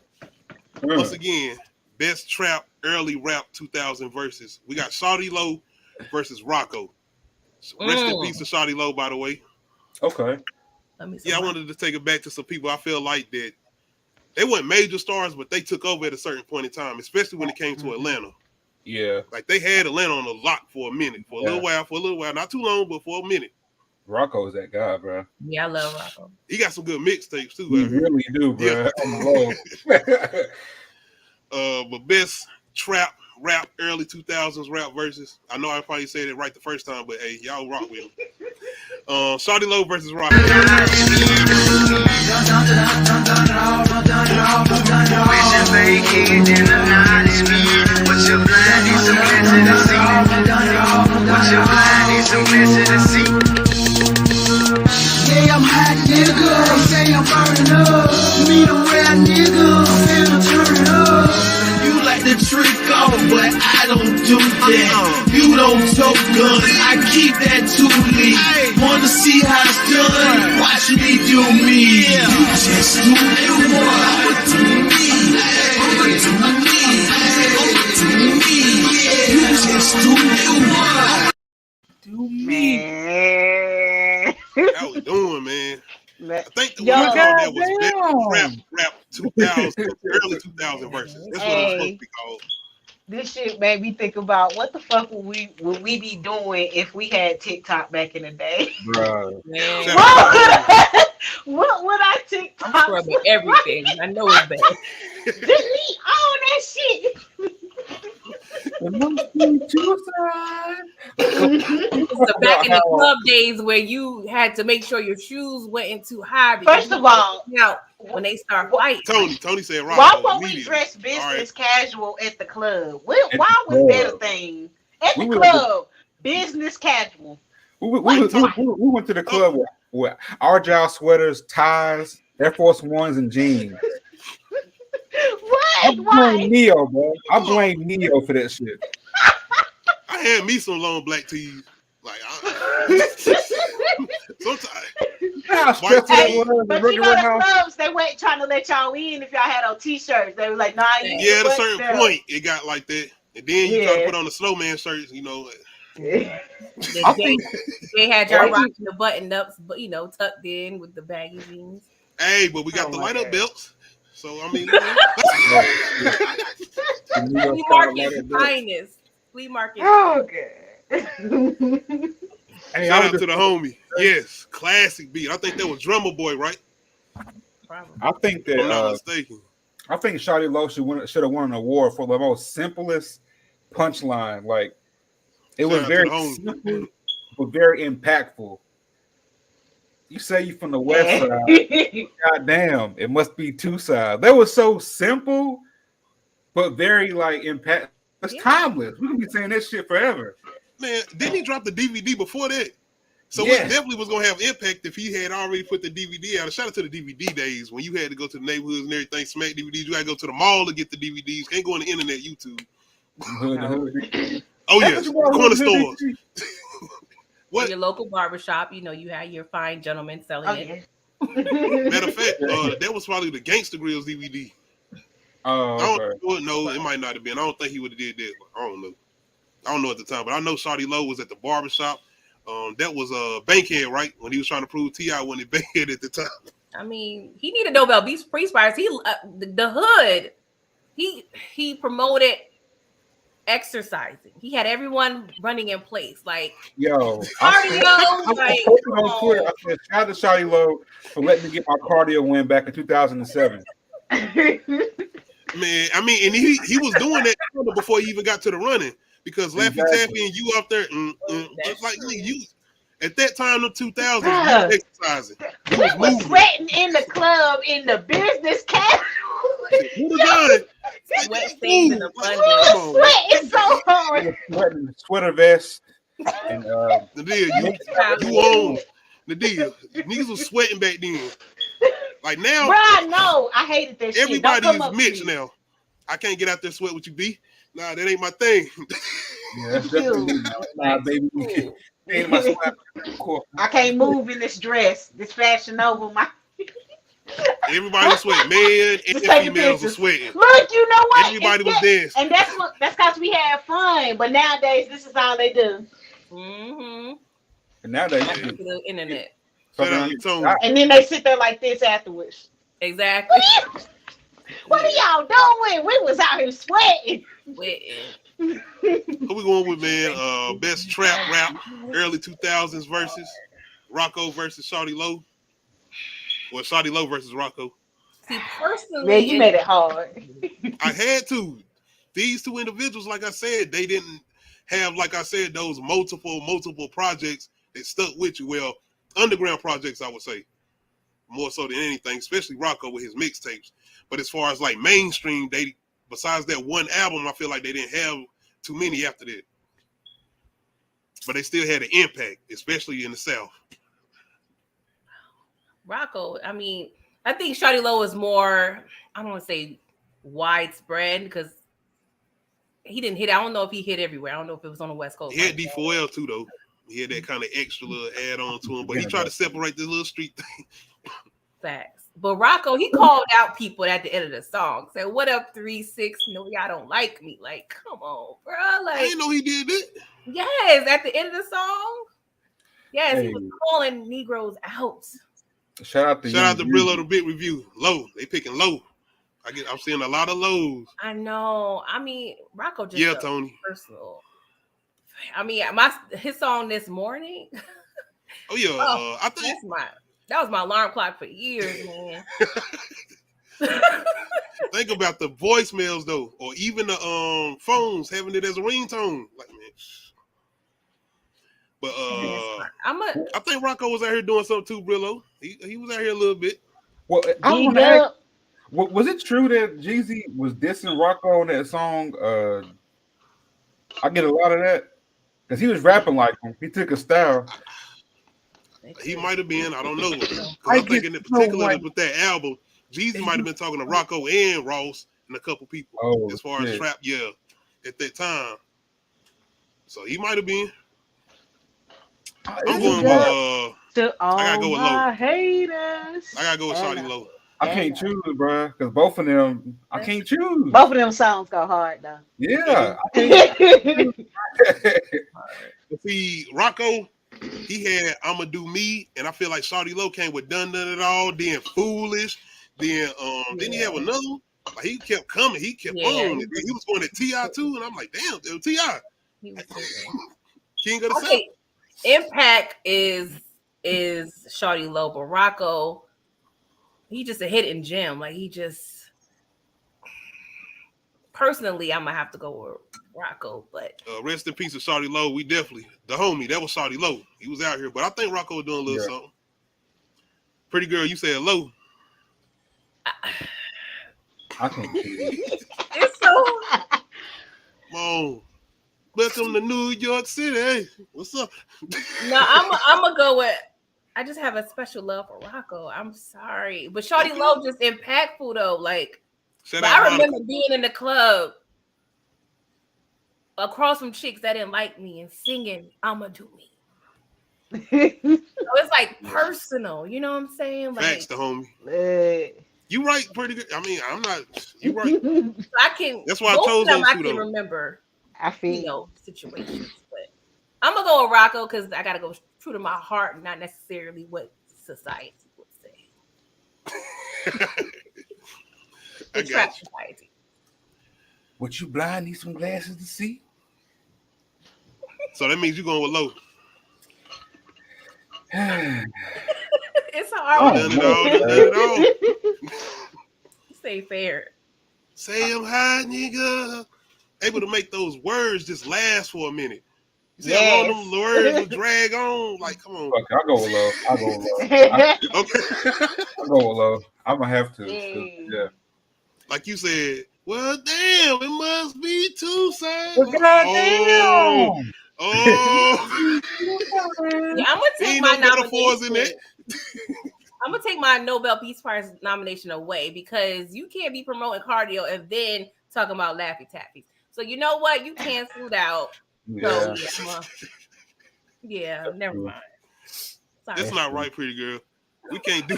Once again, best trap early rap 2000 verses. We got Shawty Low versus Rocco. Rest in peace to Shawty Low, by the way. Okay. Yeah, I wanted to take it back to some people I feel like that they weren't major stars, but they took over at a certain point in time, especially when it came to Atlanta. Yeah. Like they had Atlanta on the lock for a minute, for a little while, not too long, but for a minute. Rocco is that guy, bro. Yeah, I love Rocco. He got some good mixtapes too. He really do, bro. Yeah. But best trap rap early 2000s rap versus. I know I probably said it right the first time, but hey, y'all rock with him. Shawty Low versus Rocco. Yeah, I'm hot, nigga. They say I'm burning up. Me the real nigga, I'm finna turn it up. You like to trick off, but I don't do that. You don't tote guns, I keep that toolie. Wanna see how it's done? Watch me do me. You just do it, I'ma do me. I'ma do me. I'ma do me. You just do it, do me. How we doing, man? I think the Yo, one that was rap 2000, early 2000 verses. That's what it was supposed to be called. This shit made me think about what the fuck would we be doing if we had TikTok back in the day? Bro. What would I TikTok? I'm scrubbing everything. I know it's bad. Delete all that shit. So back in the club days where you had to make sure your shoes weren't too high. First of all, when they start fighting, Tony said, why won't we dress business casual at the club? Why was that a thing? At the club, business casual. We went to the club with Argyle sweaters, ties, Air Force Ones, and jeans. What? I blame Neo, bro. I blame Neo for that shit. I had me some long black tees. Like, sometimes. But you know the clubs, they weren't trying to let y'all in if y'all had on t-shirts. They were like, nah. Yeah, at a certain point, it got like that. And then you try to put on the snowman shirts, you know. They had y'all rocking the button-ups, but tucked in with the baggy jeans. Hey, but we got the light-up belts. So, I mean, flea market finest. Flea market. Oh, good. Hey, shout out to the homie. Yes, classic beat. I think that was Drummer Boy, right? Probably. I think that. If I'm not mistaken. I think Shawty Low should have won an award for the most simplest punchline. Like, it was very simple, but very impactful. You say you from the West Side. God damn, it must be two sides. That was so simple, but very like impact. It's timeless. We're gonna be saying that shit forever. Man, didn't he drop the DVD before that? So it definitely was gonna have impact if he had already put the DVD out. Shout out to the DVD days when you had to go to the neighborhoods and everything, smack DVDs. You had to go to the mall to get the DVDs. Can't go on the internet, YouTube. Oh yes, corner stores. What? Your local barbershop, you had your fine gentleman selling it. Matter of fact, that was probably the Gangsta Grills DVD. Oh, no, it might not have been. I don't think he would have did that. I don't know. I don't know at the time, but I know Shawty Low was at the barbershop. That was Bankhead, right? When he was trying to prove T.I. wasn't Bankhead at the time. I mean, he needed Nobel Peace Prize. He the hood. He promoted exercising. He had everyone running in place. Like, yo, cardio. I said, shout out to Shawty Low for letting me get my cardio win back in 2007. Man, I mean, and he was doing that before he even got to the running because Laffy Taffy and you up there, it's like you At that time, the 2000s, Bruh. we was exercising. We was sweating in the club in the business casual. Who the gun? Sweat stains in We abundance. was sweating so hard. Sweater vest and Nadia, you own. Nadia, niggas was sweating back then. Like now, Bruh, no, I hated that shit. everybody Don't is come up Mitch to me. now. I can't get out there sweat with you, B. Nah, that ain't my thing. yeah, that's definitely nah, baby. Ain't my slap. I can't move in this dress. This Fashion Nova. Everybody was sweating. Man and Just taking females were pictures. sweating. Look, you know what? Everybody was dancing. And that's because we had fun. But nowadays, this is all they do. Mm-hmm. And now they The internet. And then they sit there like this afterwards. Exactly. What are y'all doing? We was out here sweating. Who we going with, man? Best trap rap, early 2000s versus Rocco versus Shawty Low. Well, Shawty Low versus Rocco. See, personally, man, you made it hard. I had to. These two individuals, like I said, they didn't have, like I said, those multiple projects that stuck with you. Well, underground projects, I would say, more so than anything, especially Rocco with his mixtapes. But as far as like mainstream, they besides that one album, I feel like they didn't have too many after that. But they still had an impact, especially in the South. Rocco, I mean, I think Shawty Low is more, I don't want to say widespread because he didn't hit. I don't know if he hit everywhere. I don't know if it was on the West Coast. He had D4L too, though. He had that kind of extra little add on to him, but he tried to separate this little street thing. Facts. But Rocco, he called out people at the end of the song. Said, "What up, 3-6? No, y'all don't like me." Like, come on, bro. Like, I didn't know he did that. Yes, at the end of the song. Yes, Hey. he was calling Negroes out. Shout out to Brillo the Big Review. Low. They picking low. I'm seeing a lot of lows. I know. I mean, Rocco just Yeah, Tony. personal. I mean, his song This Morning. Oh yeah. I think that was my alarm clock for years, man. Think about the voicemails though, or even the phones having it as a ringtone. Like, man. But I think Rocco was out here doing something too, Brillo. He was out here a little bit. Well, I want to ask, was it true that JEEZY was dissing Rocco on that song? I get a lot of that because he was rapping like him. He took a style. He might have been. I don't know. I'm thinking in particular with that album, JEEZY might have been talking to Rocco and Ross and a couple people as far as trap, at that time. So he might have been. I'm going with I gotta go with Low. Haters. I gotta go with Shawty Low. I can't choose, bro, because both of them, I can't choose. Both of them songs go hard though. Yeah. See, Rocco, he had I'ma Do Me, and I feel like Shawty Low came with Done It All, then Foolish, then didn't he have another one? Like, he kept coming, he kept on. And he was going to T.I. too, and I'm like, damn, it was T.I. King of the South. Impact is Shawty Low, but Rocco, he just a hidden gem. Like, he just personally, I'm gonna have to go with Rocco. But rest in peace of Shawty Low. We definitely the homie. That was Shawty Low. He was out here, but I think Rocco was doing a little something. Pretty girl, you said Low. I can't. It's so. Come on. Welcome to New York City. What's up? No, I'm gonna go with. I just have a special love for Rocco. I'm sorry, but Shawty Low just impactful though. Like, I remember being in the club across from chicks that didn't like me and singing "I'ma Do Me." So it's like personal, you know what I'm saying? Like, Facts, the homie. You right, pretty good. I mean, I'm not. You right. I can. That's why I chose those two. I can remember. I feel situations, but I'm gonna go with Rocco because I gotta go true to my heart, not necessarily what society would say. I got you. Society. What, you blind? Need some glasses to see? So that means you're going with Low. It's hard. Done it all. Stay fair. Say I'm high, nigga. Able to make those words just last for a minute. See how long them words will drag on? Like, come on. Fuck, I'll go with low. Okay. I'll go with low. I'm gonna have to. Yeah. Like you said, well, damn, it must be two sides. Well, goddamn. Oh. Yeah, I'm gonna take my nomination. I'm gonna take my Nobel Peace Prize nomination away because you can't be promoting cardio and then talking about Laffy Taffies. So you know what? You canceled out. Yeah. So yeah, never mind. Sorry. That's not right, pretty girl. We can't do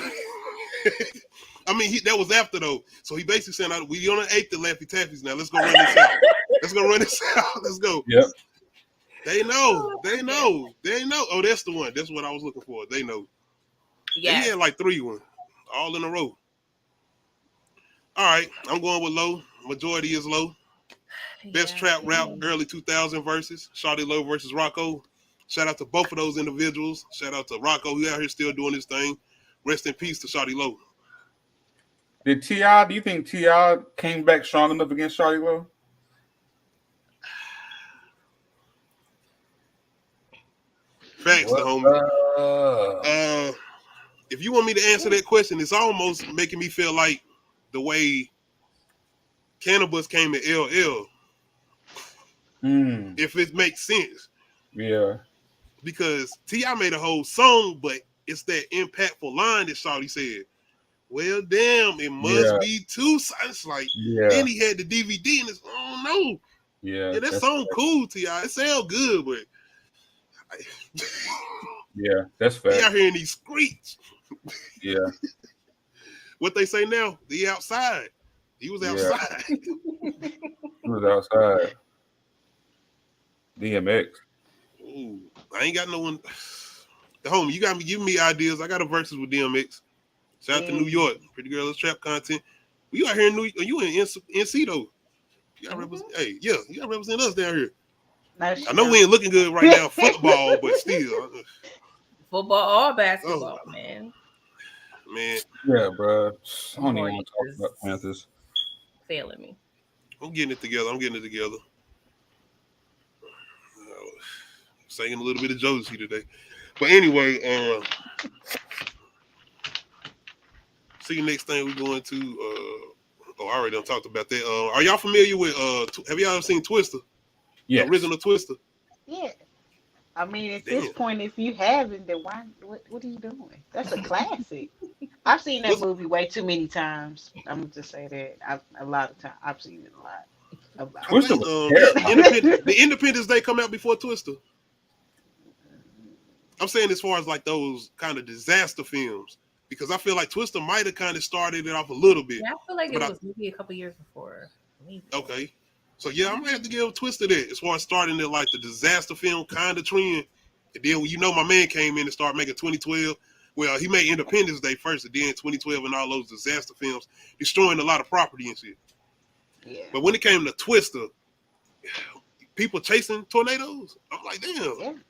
it. I mean, that was after though. So he basically said, "We on the 8th to Laffy Taffies now. Let's go run this out. Let's go." Yep. They know. Oh, that's the one. That's what I was looking for. They know. Yeah. He had like 3 all in a row. All right, I'm going with low. Majority is low. Best trap rap early 2000 versus Shawty Low versus Rocco. Shout out to both of those individuals. Shout out to Rocco, who out here still doing his thing. Rest in peace to Shawty Low. Did T.I., do you think T.I. came back strong enough against Shawty Low? Facts, the homie. If you want me to answer that question, it's almost making me feel like the way Cannabis came to LL. If it makes sense. Yeah. Because T.I. made a whole song, but it's that impactful line that Shawty said. Well, damn, it must be two sides. Like, then he had the DVD and it's, oh no. Yeah, that song cool, T.I. It sounds good, but yeah, that's fair. He out here in these streets. Yeah. What they say now? He outside. He was outside. He was outside. DMX. Ooh, I ain't got no one. The homie, you got me giving me ideas. I got a versus with DMX. Shout out to New York. Pretty Girl, Let's Trap content. You out here in you in NC though. You gotta represent. Hey, yeah, you gotta represent us down here. I know we ain't looking good right now, football, but still. Football or basketball, man. Yeah, bro. I don't even want to talk about Panthers. Failing me. I'm getting it together. Singing a little bit of Josie today. But anyway, see, next thing we're going to, I already done talked about that. Are y'all familiar with, have y'all ever seen Twister? Yeah. Original Twister? Yeah. I mean, at this point, if you haven't, then why? What are you doing? That's a classic. I've seen that movie way too many times. I'm gonna just say that a lot of times. I've seen it a lot. Twister the Independence Day come out before Twister. I'm saying as far as like those kind of disaster films, because I feel like Twister might have kind of started it off a little bit. Yeah, I feel like it was maybe a couple years before. Maybe. Okay. So yeah, I'm gonna have to give Twister that as far as starting it like the disaster film kind of trend. And then my man came in and started making 2012. Well, he made Independence Day first, and then 2012 and all those disaster films, destroying a lot of property and shit. Yeah. But when it came to Twister, people chasing tornadoes, I'm like, damn,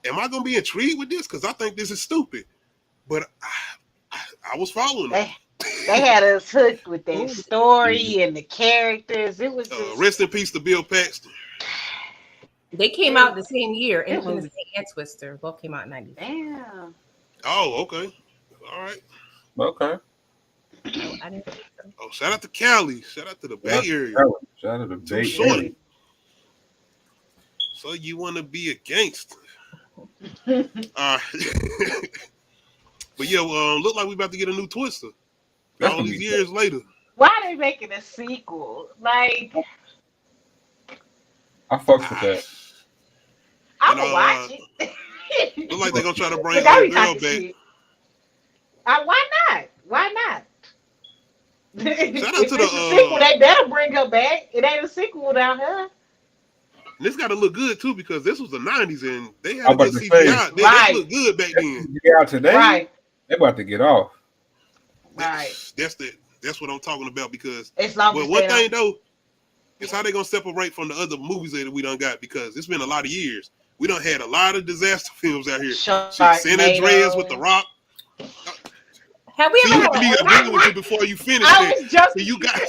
am I gonna be intrigued with this? Because I think this is stupid. But I was following them. They had us hooked with their story and the characters. It was just... rest in peace to Bill Paxton. They came out the same year. Independence Day and Twister both came out in 90. Damn. Oh, okay. All right. Okay. I didn't think so. Oh, shout out to Cali. Shout out to the Bay Area. Shout out to the Bay Area. So you want to be a gangster? But yeah, look like we about to get a new Twister. That's all these years later. Why are they making a sequel? Like, I fucks with that. I'm gonna watch it. Look like they're gonna try to bring the girl back. Why not? Why not? Shout out to the sequel. They better bring her back. It ain't a sequel without her. And this got to look good too because this was the 90s and they had a good CGI. They looked good back then. Yeah, today, right? They about to get off. Right. That's what I'm talking about because. It's long well, one thing though is how they gonna separate from the other movies that we done got because it's been a lot of years. We done had a lot of disaster films out here. San Andreas with The Rock. Have we See, ever you had have to be agreeing with you before you finish I that. was just, See, you got.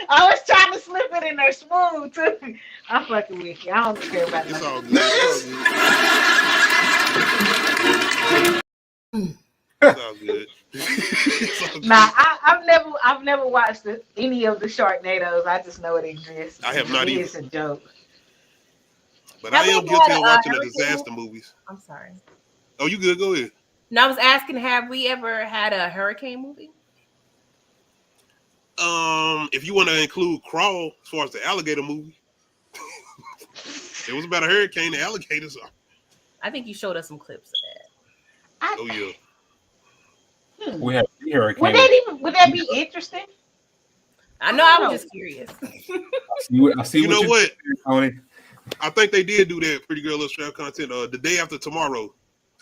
I was trying to slip it in there smooth too. I'm fucking with you. I don't care about It's nothing. all good. It's all good. It's all good. Nah, I've never watched any of the Sharknadoes. I just know it exists. I have not either. It's a joke. But Have I we am ever guilty had of a watching the hurricane disaster movie? movies. I'm sorry. Oh, you good? Go ahead. No, I was asking, have we ever had a hurricane movie? If you want to include Crawl as far as the alligator movie, it was about a hurricane. The alligators are. I think you showed us some clips of that. Oh yeah. We have hurricane. Would that be interesting? I know. I was just curious. I see You know what? Doing, Tony. I think they did do that. Pretty Girl Illustrated content. The day after tomorrow.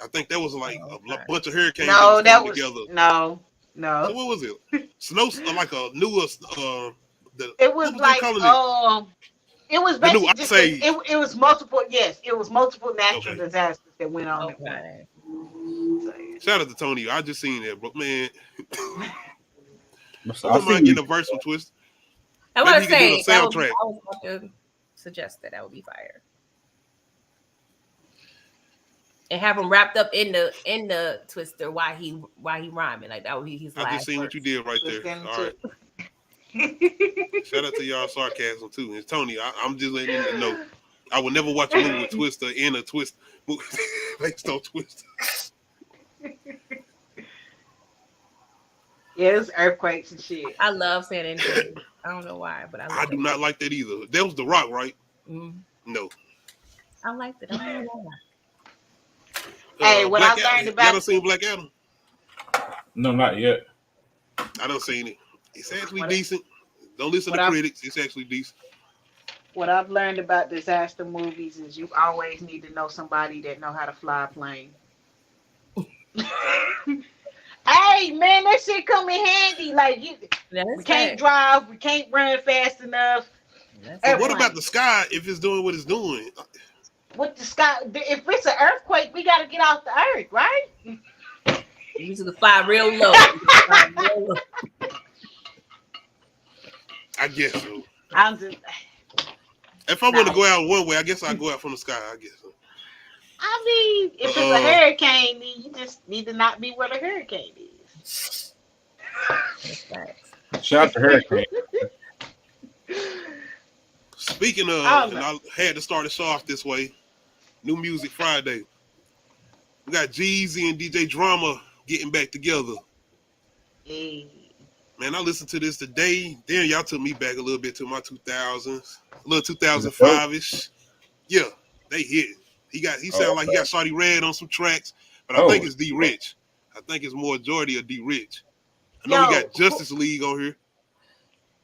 I think that was like a bunch of hurricanes. No, that was together. No. So what was it? Snow, like a newest. It was like it was basically just it was multiple. Yes, it was multiple natural disasters that went on. Okay. Shout out to Tony. I just seen that, bro. Man, I I might get a verse from Twist. I want Maybe to he say can do the soundtrack. I was about to suggest that would be fire. And have him wrapped up in the Twister while he rhyming, like that would be his last. I just seen what you did right there. All right. Shout out to y'all sarcasm too. And Tony, I'm just letting you know. I would never watch a movie with Twister in a twist movie based on Twister. Yeah, it was earthquakes and shit. I love San Andreas. I don't know why, but I do not like that either. That was The Rock, right? Mm-hmm. No. I liked it. I don't know why. Hey, what Black I learned Adam. about Y'all done seen Black Adam? No, not yet. I done seen it. It's actually decent. Don't listen to critics. It's actually decent. What I've learned about disaster movies is you always need to know somebody that know how to fly a plane. Hey man, that shit come in handy. Like we can't drive, we can't run fast enough. What about the sky if it's doing what it's doing? What the sky? If it's an earthquake, we got to get off the earth, right? You just fly real low. I guess so. I'm just. If I want to go out one way, I guess I'll go out from the sky. I guess so. I mean, if it's a hurricane, then you just need to not be where the hurricane is. Shout out to hurricane. Speaking of, and I had to start the show off this way. New Music Friday. We got JEEZY and DJ Drama getting back together. Hey. Man, I listened to this today. Then y'all took me back a little bit to my 2000s, a little 2005-ish. Yeah, they hit. He sounded like he got Shawty Red on some tracks, but I think it's D Rich. I think it's more majority of D Rich. I know he got Justice League on here.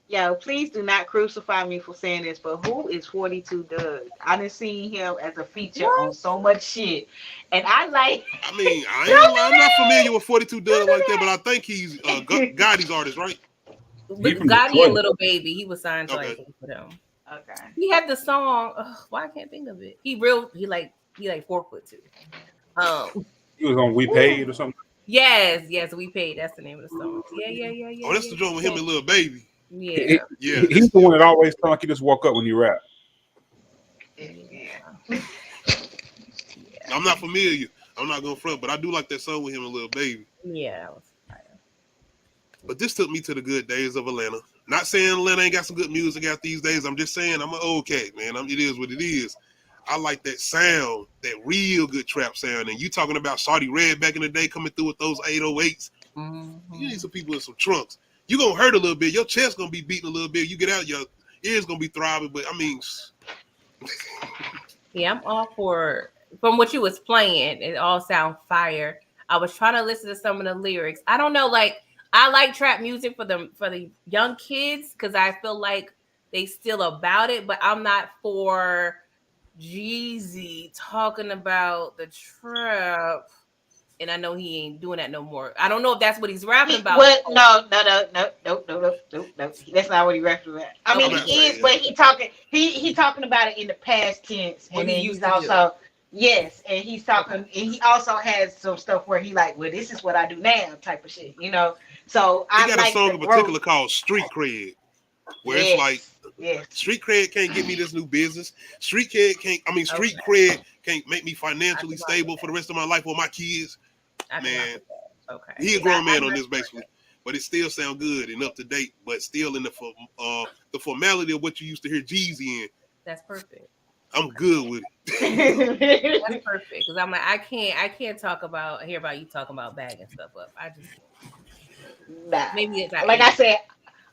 Yo, please do not crucify me for saying this, but who is 42 Doug? I done seen him as a feature on so much shit, and I like. I mean, I'm not familiar with 42 Doug like that, but I think he's Gotti's artist, right? Gotti and Little Baby, he was signed to like for them. Okay. He had the song. Why I can't think of it. He like 4'2". He was on We Paid or something. Yes, We Paid. That's the name of the song. Yeah. Oh, that's the joint with him and Lil Baby. Yeah. He's the one that always sounds like he just walk up when you rap. Yeah. I'm not familiar. I'm not going to front, but I do like that song with him and Lil Baby. Yeah, that was fire. But this took me to the good days of Atlanta. Not saying Atlanta ain't got some good music out these days. I'm just saying I'm an old cat, man. It is what it is. I like that sound, that real good trap sound. And you talking about Shawty Red back in the day coming through with those 808s. Mm-hmm. You need some people in some trunks. You're going to hurt a little bit. Your chest going to be beating a little bit. You get out, your ears going to be throbbing. But, I mean. Yeah, I'm all for, from what you was playing, it all sound fire. I was trying to listen to some of the lyrics. I don't know, like, I like trap music for the young kids because I feel like they still about it. But I'm not for JEEZY talking about the trap. And I know he ain't doing that no more. I don't know if that's what he's rapping about. What? No. That's not what he rapping about. He is, but he talking about it in the past tense. And then he's also, Yes, and he's talking, and he also has some stuff where he like, well, this is what I do now, type of shit, you know. So He I got like a song the in particular growth. called Street Cred, where it's like, street cred can't get me this new business. Street cred can't make me financially stable for the rest of my life with my kids. Man, he a grown man on this basically, but it still sound good and up to date, but still in the formality of what you used to hear JEEZY in. That's perfect. I'm good with it. That's perfect because I'm like I can't hear about you talking about bagging stuff up. I just maybe it's like I said,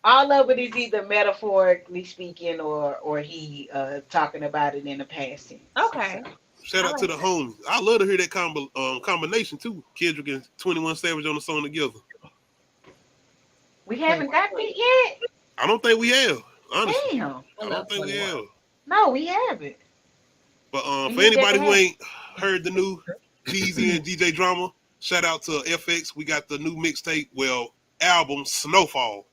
all of it is either metaphorically speaking or he talking about it in the past tense. Okay. Shout out to the homies. I love to hear that combination too. Kendrick and 21 Savage on the song together. We haven't got it yet. I don't think we have. Honestly, damn. I don't think we have. No, we haven't. But for anybody who ain't heard the new JEEZY and DJ Drama, shout out to FX. We got the new mixtape, album Snowfall.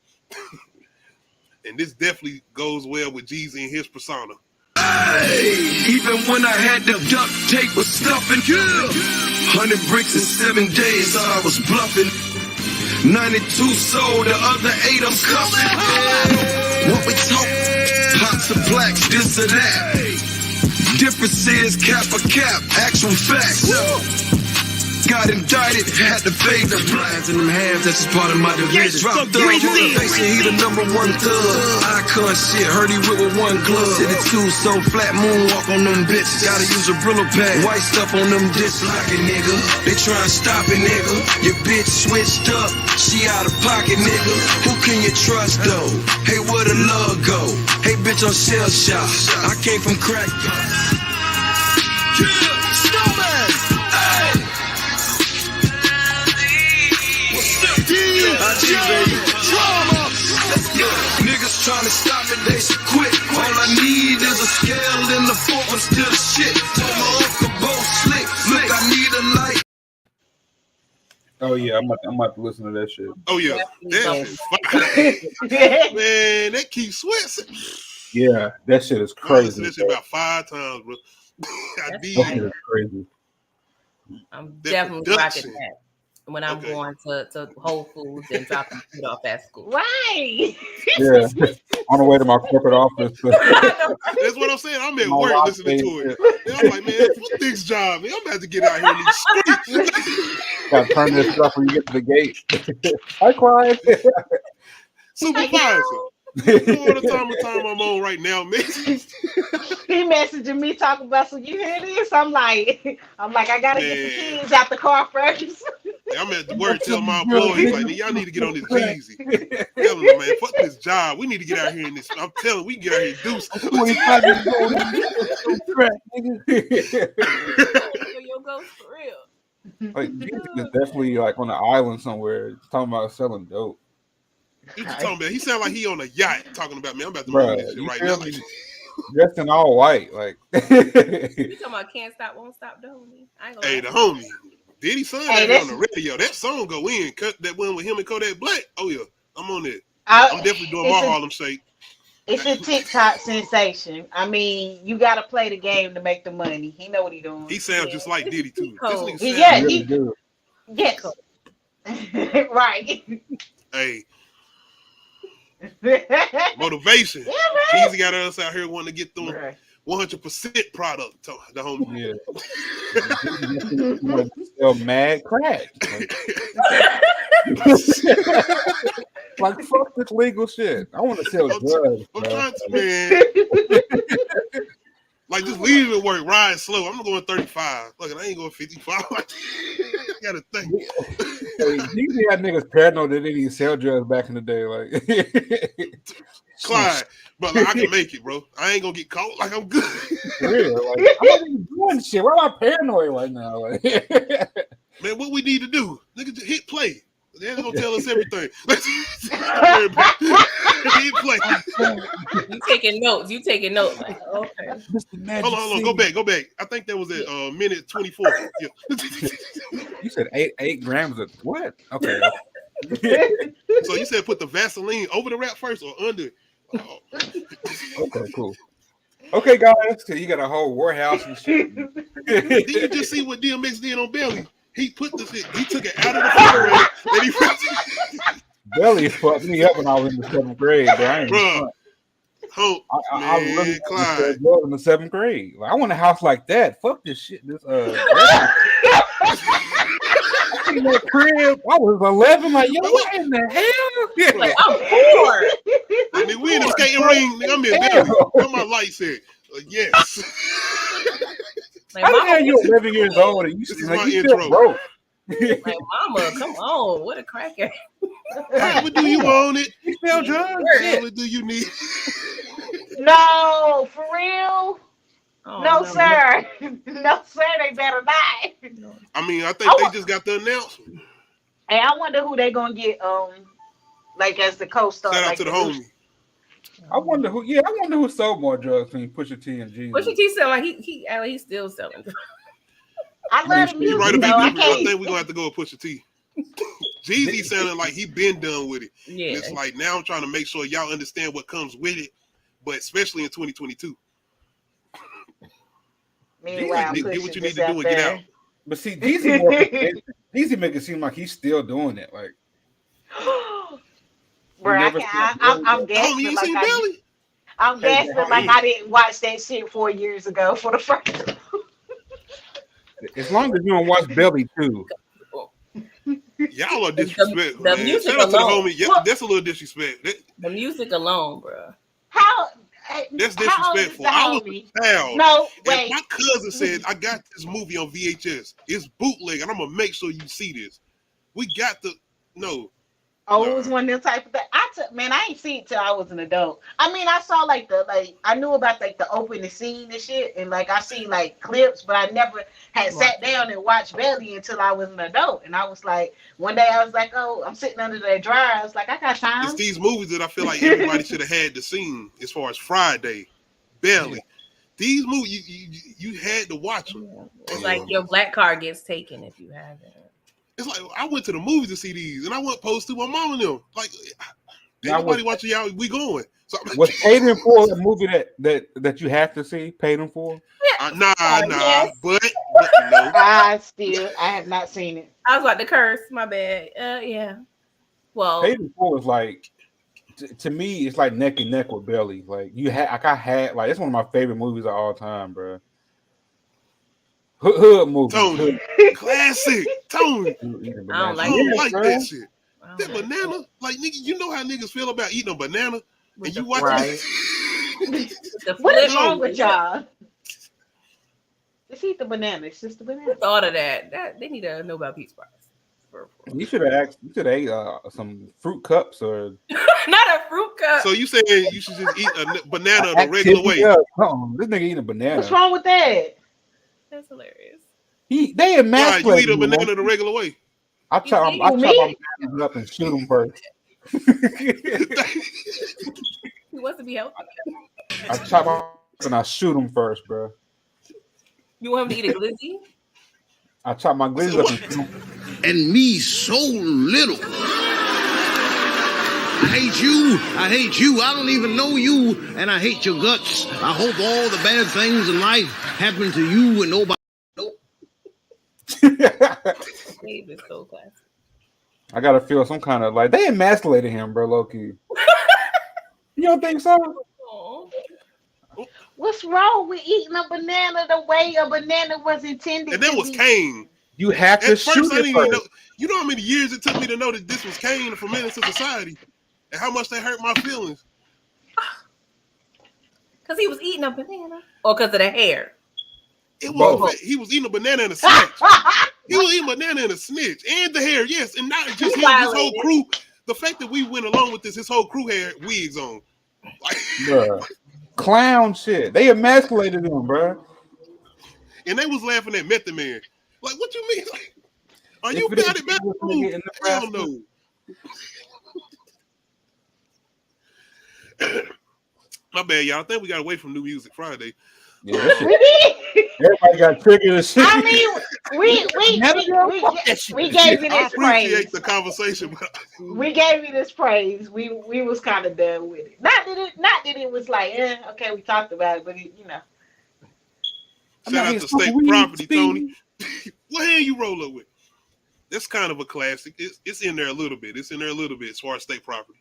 And this definitely goes well with JEEZY and his persona. Hey, even when I had the duct tape was stuffing, 100 bricks in 7 days, thought I was bluffing. 92 sold, the other 8 I'm cuffing. What we talk, pots of blacks, this or that. Difference is cap for cap, actual facts. Got indicted, had to fade the blacks in them hands, that's just part of my division. Drop thug motivation, he the #1 thug. Icon shit, heard he with one glove. City 2, so flat, moonwalk on them bitches. Gotta use a Brillo pad, white stuff on them discs. Like it, nigga, they try and stop it, nigga. Your bitch switched up, she out of pocket, nigga. Who can you trust, though? Hey, where the love go? Hey, bitch on shell shop, I came from crack. Snowman! Hey! Niggas trying to stop it, they should quit. All I need is a scale and the fork, I'm still shit. Told my uncle both slick. Look, I need a light. Oh yeah, I'm about to listen to that shit. Oh yeah, that's fire. Man, that keeps sweating. Yeah, that shit is crazy. I listened to that shit about 5 times, bro. I did. That shit is crazy. I'm definitely rocking that when I'm going to Whole Foods and dropping food off at school. Right. Yeah, on the way to my corporate office. That's what I'm saying. I'm at work listening to it. And I'm like, man, fuck this job, man. I'm about to get out here in these streets. Got to turn this stuff when you get to the gate. Hi, Clyde. Supervisor. You know what the time I'm on right now, man. He messaging me talking about, so you hear this? I'm like, I gotta get the kids out the car first. I'm at the work telling my employees, like, y'all need to get on this JEEZY. Tell them, man, fuck this job. We need to get out here in this. I'm telling, we can get out here and do something. Like, JEEZY is definitely like on an island somewhere. It's talking about selling dope. What you talking about? He sound like he on a yacht talking about me. I'm about to move this shit right now. Dressed in all white, like. You talking about Can't Stop, Won't Stop, the homie? Hey, the homie. Diddy son that on the radio. That song go in. Cut that one with him and Kodak Black. Oh yeah, I'm on it. I'm definitely doing my Harlem Shake. It's a TikTok sensation. I mean, you got to play the game to make the money. He know what he doing. He sounds just like Diddy too. Yes. Right. Hey. Motivation. Yeah, JEEZY got us out here wanting to get them 100% product. The homie. Yeah. Sell mad crack. Like fuck this legal shit. I want to sell drugs. I'm trying to, man. Like just leaving work, riding slow. I'm going 35. Look, I ain't going 55. I gotta think. JEEZY had niggas paranoid that they didn't sell drugs back in the day. Like Clyde, but like, I can make it, bro. I ain't gonna get caught. Like I'm good. For real, like, I'm not even doing shit. Why am I paranoid right now? Like, man, what we need to do? Nigga, just hit play. They're gonna tell us everything. Hit play. You taking notes? Like, okay. Hold on. Go back. I think that was at minute 24. Yeah. You said 8 grams of what? Okay. So you said put the Vaseline over the wrap first or under it? Oh. Okay, cool. Okay, guys, so you got a whole warehouse and shit. Did you just see what DMX did on Belly? He put the shit, he took it out of the refrigerator and he Belly fucked me up when I was in the 7th grade, bro. I ain't bro. Oh, I man, really Clyde. in the 7th grade. Like, I want a house like that. Fuck this shit. This in that crib. I was 11. Like, yo, what in the hell? Yeah. Like, I'm poor. I mean, we in the skating ring. Nigga, I'm in Belly. What my light said? Yes. Like, How the hell mama, you 11 years old and you This is like, my you intro. still broke? like, mama, come on. What a cracker. How do you want it? You sell drugs? How do you need? No, for real. Oh, No, sir. No, sir. They better not. I mean, I think they just got the announcement. Hey, I wonder who they gonna get. Like as the co-star. Shout out like to the homie. I wonder who. Yeah, I wonder who sold more drugs between Pusha T and JEEZY. Pusha T sound like he's still selling. I love the You music right though. about I that. I can't. think we're gonna have to go with Pusha T. JEEZY sounding like he been done with it. Yeah. It's like now I'm trying to make sure y'all understand what comes with it, but especially in 2022. Meanwhile, Get what you Pusha need just to do out and get there. out. But see, JEEZY make it seem like he's still doing it. Like, Bro, I'm Homie, guessing you like seen Belly? I'm guessing like I didn't watch that shit 4 years ago for the first time. as long as you don't watch Belly too. Y'all are disrespectful, the man. music Shout out to the alone. homie. Yeah, that's a little disrespect. The music alone, bro. How? That's How old is disrespectful. the I was homie? a child. No, And wait. my cousin said, I got this movie on VHS. It's bootleg, and I'm going to make sure you see this. We got the... No. Oh, it was one of them type of things. I ain't seen it till I was an adult. I mean, I saw I knew about like the opening scene and shit, and like I seen like clips, but I never had sat down and watched Belly until I was an adult. And I was like, one day I was like, oh, I'm sitting under that dryer. I was like, I got time. It's these movies that I feel like everybody should have had to seen as far as Friday, Belly. These movies, you had to watch them. It's like your black card gets taken if you haven't. It's like I went to the movies to see these, and I went post to my mom and them. Like, ain't nobody watching y'all. We going. So was Paid in Full a movie that you have to see? Paid in Full? Nah. Yes. But no. I have not seen it. I was about to curse. My bad. Yeah. Well, Paid in Full is like, to me, it's like neck and neck with Belly. Like it's one of my favorite movies of all time, bro. Hood movie. Tony. Classic. Tony. I don't I like don't that. like that shit. I That don't like banana, like nigga, you know how niggas feel about eating a banana, and you watch Right. it. What is wrong with y'all? Just eat the banana. It's just the banana. Who thought of that? They need to know about Peach Pies. You should have ate some fruit cups or Not a fruit cup. So you saying you should just eat a banana the regular way? This nigga eating a banana. What's wrong with that? That's hilarious. They Right, emasculate you eat a him, banana man. the regular way. I chop my bananas up and shoot them first. He wants to be healthy. I chop them up and I shoot them first, bro. You want him to eat a glizzy? I chop my glizzy up and shoot them. And me so little. I hate you. I hate you. I don't even know you. And I hate your guts. I hope all the bad things in life happen to you and nobody. Dave is so classic. I gotta feel some kind of like they emasculated him, bro, low key. You don't think so? What's wrong with eating a banana the way a banana was intended? And that was Kane. You have to At shoot first, I it didn't even know. first. You know how many years it took me to know that this was Kane from Menace to Society, and how much that hurt my feelings. Because he was eating a banana, or because of the hair. It was he was eating a banana and a snitch. He was eating a banana and a snitch, and the hair, yes, and not just him. His whole crew. The fact that we went along with this, his whole crew had wigs on. Like, Bruh. Clown shit. They emasculated him, bro. And they was laughing at Method Man. Like, what you mean? Like, are you If it got it back? is- Hell no. My bad, y'all. I think we got away from New Music Friday. Yeah, that shit. Everybody got triggered and shit. I mean, we gave you I this appreciate praise. the conversation, but We gave you this praise. We was kind of done with it. Not that it was like, okay, we talked about it, but it, you know. shout out to State Property, Tony. What hand you roll up with? That's kind of a classic. It's in there a little bit. It's in there a little bit as far as State Property.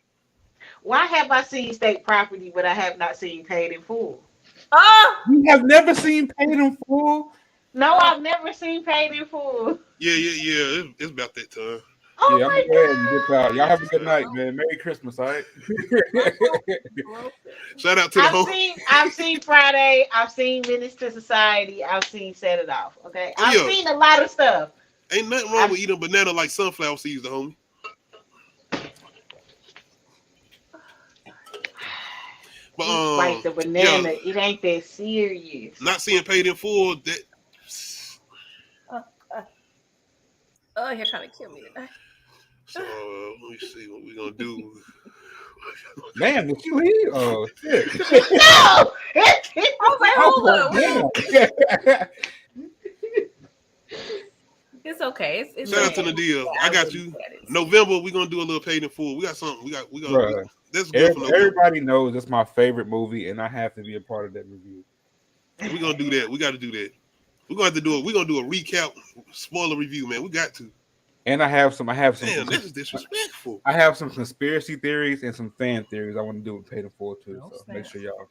Why have I seen State Property, but I have not seen Paid in Full? Oh, You have never seen Paid in Full? No, I've never seen Paid in Full. Yeah. It's about that time. Oh Yeah, I'm my gonna go ahead and God. dip out. Y'all have a good night, man. Merry Christmas, all right? Shout out to the whole. I've seen Friday. I've seen Menace to Society. I've seen Set It Off. Okay, I've seen a lot of stuff. Ain't nothing wrong with eating banana like sunflower seeds, the homie. But Like the banana, it ain't that serious. not seeing Paid in Full. That oh, you're trying to kill me tonight. so let me see what we're gonna do. Man, did you leave? Oh, shit. No! I was like, hold up. Damn. It's okay. It's Shout out to Nadia. I got you. November, we're gonna do a little Paid in Full. We got something. We gonna. Bruh. That's good for November. Everybody knows it's my favorite movie, and I have to be a part of that review. We're gonna do that. We got to do that. We're gonna have to do it. We're gonna do a recap, spoiler review, man. We got to. And I have some. Damn, this is disrespectful. I have some conspiracy theories and some fan theories I want to do with Paid in Full too. So make sure y'all.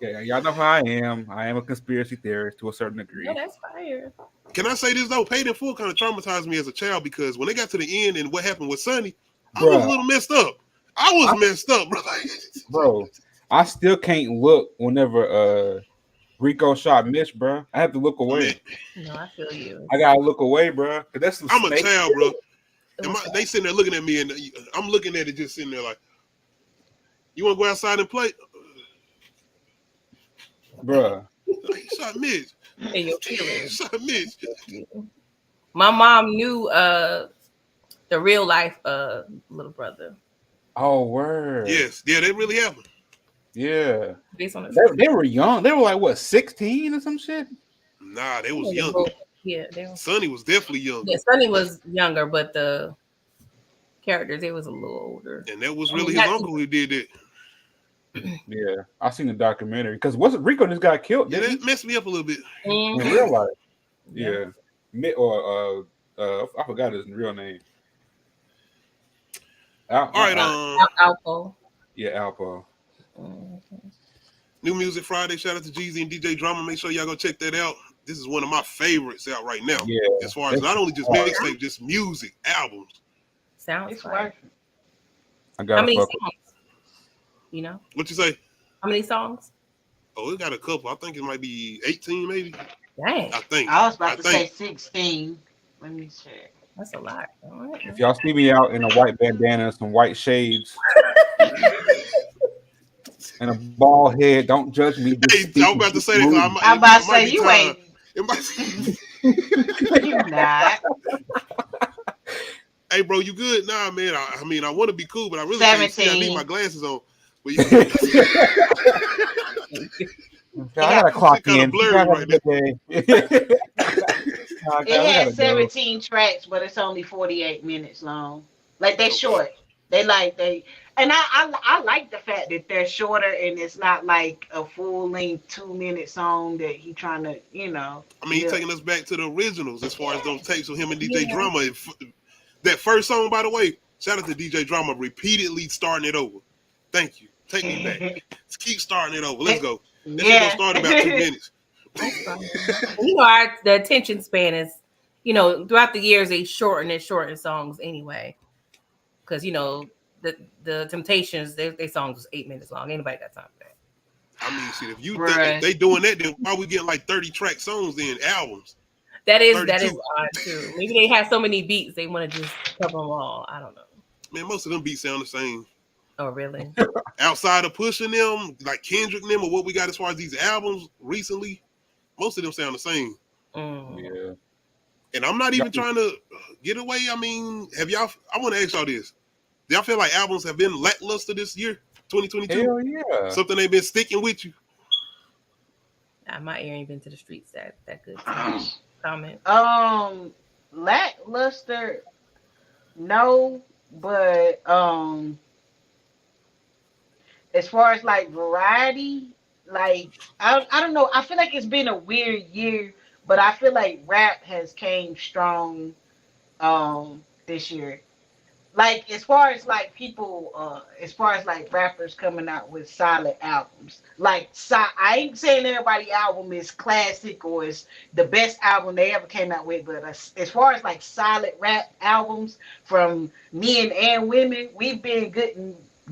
Yeah, y'all know how I am. I am a conspiracy theorist to a certain degree. No, that's fire. Can I say this though? Paid in Full kind of traumatized me as a child because when they got to the end and what happened with Sonny, I was a little messed up. I was messed up, bro. Bro, I still can't look whenever Rico shot Mitch, bro. I have to look away. No, I feel you. I gotta look away, bro. That's some I'm a snake child, shit. bro. They sitting there looking at me, and I'm looking at it, just sitting there like, "You want to go outside and play, Bro?" He shot Mitch. And your feelings. Shot Mitch. My mom knew the real life little brother. Oh, word. Yes, yeah, that really happened. Yeah. Based on the They were young. They were like what, 16 or some shit? Nah, they was younger. Yeah, they were. Sonny was definitely younger. Yeah, Sonny was younger, but the characters, they was a little older. And that was really his uncle who did that. Yeah, I seen the documentary because wasn't Rico just got killed? Yeah, Didn't that messed me up a little bit. he? In real life. Yeah. I forgot his real name. All right, Alpo. Yeah, Alpo. New Music Friday. Shout out to JEEZY and DJ Drama. Make sure y'all go check that out. This is one of my favorites out right now. Yeah. As far as not only just mixtape, just music, albums. Sounds fire. I got how many songs? You know? What you say? How many songs? Oh, it got a couple. I think it might be 18, maybe. Dang. I think. I was about to say 16. Let me check. That's a lot. If y'all see me out in a white bandana and some white shades and a bald head, don't judge me. Hey, I was about to say that. I'm about to say you ain't. You not. Hey, bro, you good? Nah, man. I mean, I want to be cool, but I really 17. can't see. I need my glasses on. But I gotta clock kind in. of blurry right now. It has 17 tracks, but it's only 48 minutes long. Like they're short. And I like the fact that they're shorter and it's not like a full length 2-minute song that he trying to, you know. I mean, he's taking us back to the originals as far as those tapes of him and DJ Drama. That first song, by the way, shout out to DJ Drama repeatedly starting it over. Thank you. Take me back. Let's keep starting it over. Let's go. This is gonna start about 2 minutes. You know, the attention span is, you know, throughout the years they shorten songs anyway. Because you know the Temptations, their songs was 8 minutes long. Anybody got time for that? I mean, shit, if you think if they doing that, then why we getting like 30 track songs in albums? That is 32. odd too. Maybe they have so many beats they want to just cover them all. I don't know. Man, most of them beats sound the same. Oh, really? Outside of pushing them, like Kendrick and them, or what we got as far as these albums recently, most of them sound the same. Yeah. And I'm not even trying to get away. I mean, I want to ask y'all this. Do y'all feel like albums have been lackluster this year, 2022? Hell yeah. Something ain't been sticking with you? My ear ain't been to the streets that good. Comment. Lackluster, no, but as far as like variety, like I don't know. I feel like it's been a weird year, but I feel like rap has came strong this year. Like as far as like people, as far as like rappers coming out with solid albums. Like I ain't saying everybody album is classic or is the best album they ever came out with, but as far as like solid rap albums from men and women, we've been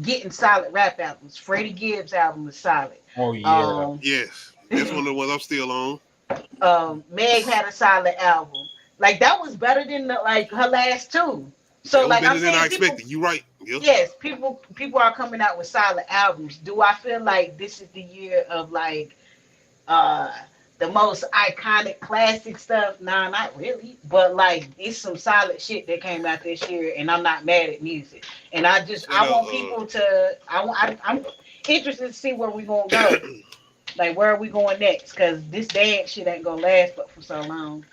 getting solid rap albums. Freddie Gibbs' album is solid. Oh yeah. Yes, that's one of the ones I'm still on. Meg had a solid album. Like that was better than her last two. So that was like better I'm than saying, I expected. You right. Yep. Yes, people are coming out with solid albums. Do I feel like this is the year of like the most iconic classic stuff? Nah, not really. But like it's some solid shit that came out this year, and I'm not mad at music. And I want people to. I'm interested to see where we gonna go. Like where are we going next? Because this dance shit ain't gonna last but for so long.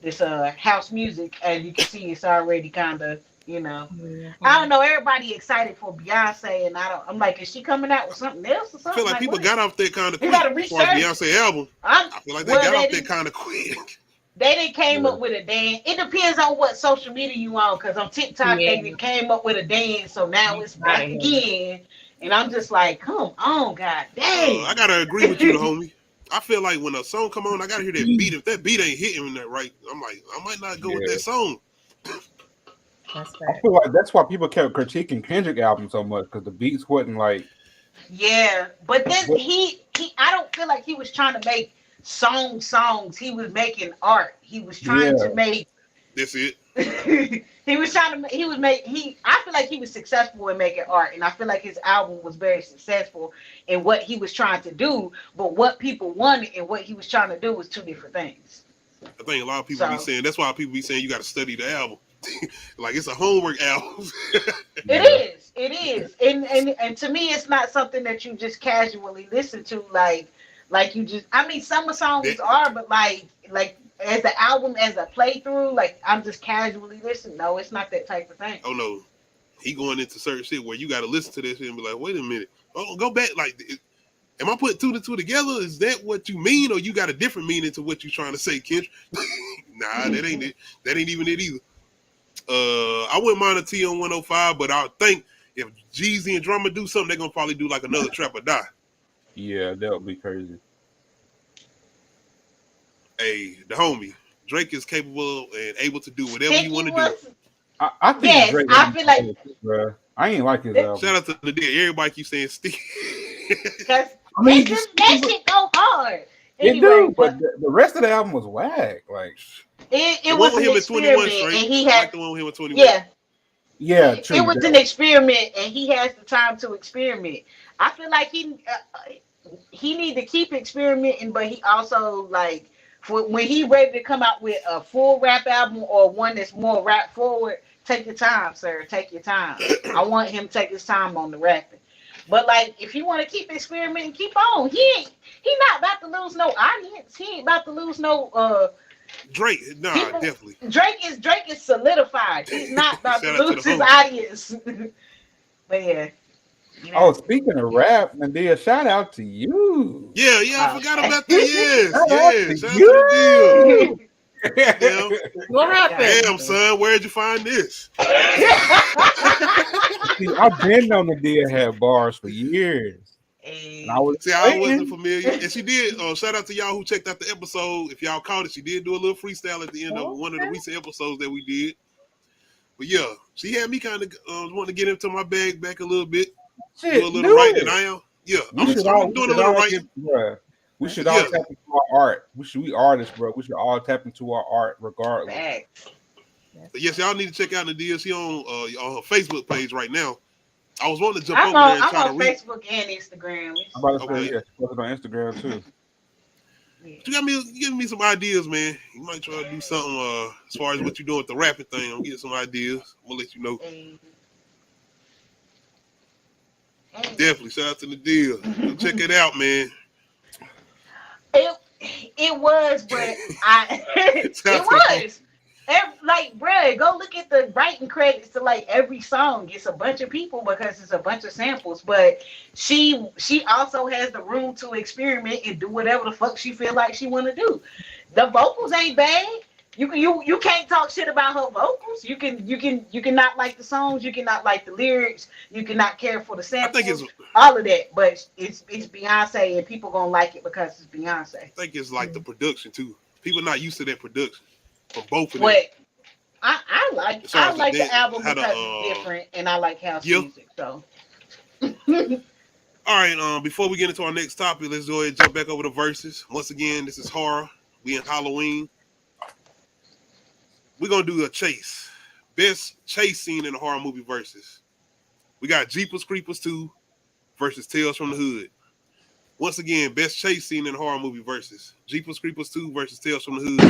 This house music, as you can see, it's already kind of, I don't know. Everybody excited for Beyonce, and I'm like, is she coming out with something else or something? I feel like people got off that kind of quick. As far as Beyonce album, I feel like they got off that kind of quick. They didn't came up with a dance. It depends on what social media you on, because on TikTok they came up with a dance, so now it's back again. And I'm just like, come on, god dang. I gotta agree with you, homie. I feel like when a song come on, I gotta hear that beat. If that beat ain't hitting that right, I'm like, I might not go with that song. That's right. I feel like that's why people kept critiquing Kendrick album so much, because the beats wasn't like. Yeah, but then he I don't feel like he was trying to make songs. He was making art. He was trying to make. That's it. I feel like he was successful in making art, and I feel like his album was very successful in what he was trying to do, but what people wanted and what he was trying to do was two different things. I think a lot of people be saying, that's why people be saying you got to study the album. Like it's a homework album. It is. And to me it's not something that you just casually listen to, like you just, I mean, some songs are, but like as the album, as a playthrough, like I'm just casually listening. No, it's not that type of thing. Oh no, he going into certain shit where you got to listen to this and be like, wait a minute, go back. Like, am I putting two to two together? Is that what you mean, or you got a different meaning to what you trying to say, Kendrick? Nah, that ain't it. That ain't even it either. I wouldn't mind a T on 105, but I think if JEEZY and Drama do something, they're gonna probably do like another Trap or Die. Yeah, that would be crazy. Hey, the homie Drake is capable and able to do whatever you want to do. I think Drake. I feel like, bro, I ain't like his album. Shout out to the deal. Everybody keeps saying Steve. Because that shit go hard. Anyway, it do, but the rest of the album was whack. Like it was an experiment, and he had like the one with him at 21. Yeah, true. It was an experiment, and he has the time to experiment. I feel like he need to keep experimenting, but he also like. When he ready to come out with a full rap album or one that's more rap forward, take your time, sir. Take your time. I want him to take his time on the rapping. But like, if you want to keep experimenting, keep on. He not about to lose no audience. He ain't about to lose no Drake. Nah, people, definitely. Drake is solidified. He's not about to lose his audience. But yeah. You know. Oh, speaking of rap, Nadia, shout out to you. Yeah, I forgot about that. Shout out to the deal. What happened? Damn, son, where'd you find this? See, I've been on Nadia had bars for years. And I wasn't familiar. And she did. Shout out to y'all who checked out the episode. If y'all caught it, she did do a little freestyle at the end of one of the recent episodes that we did. But yeah, she had me kind of wanting to get into my bag back a little bit. Shit, do a little right than I am. Yeah, I'm doing a little right. We should all tap into our art. We artists, bro. We should all tap into our art regardless. But yes, y'all need to check out Nadia. She on her Facebook page right now. I was wanting to jump over there and try to read. I'm on Facebook and Instagram. I'm about to say, yeah, she's on Instagram too. You got me giving me some ideas, man. You might try to do something as far as what you're doing with the rapping thing. I'm getting some ideas. I'm gonna let you know. Definitely, shout out to the deal. Check it out, man. It was, but it was. Like, bruh, go look at the writing credits to like every song. It's a bunch of people because it's a bunch of samples. But she also has the room to experiment and do whatever the fuck she feel like she want to do. The vocals ain't bad. You can't talk shit about her vocals. You can not like the songs. You cannot like the lyrics. You cannot care for the samples. I think it's all of that. But it's Beyonce, and people gonna like it because it's Beyonce. I think it's like the production too. People not used to that production. For both of them. I like the album because it's different, and I like house music. So, all right. Before we get into our next topic, let's go ahead and jump back over to verses. Once again, this is horror. We in Halloween. We're gonna do a chase. Best chase scene in a horror movie versus. We got Jeepers Creepers 2 versus Tales from the Hood. Once again, best chase scene in a horror movie versus Jeepers Creepers 2 versus Tales from the Hood.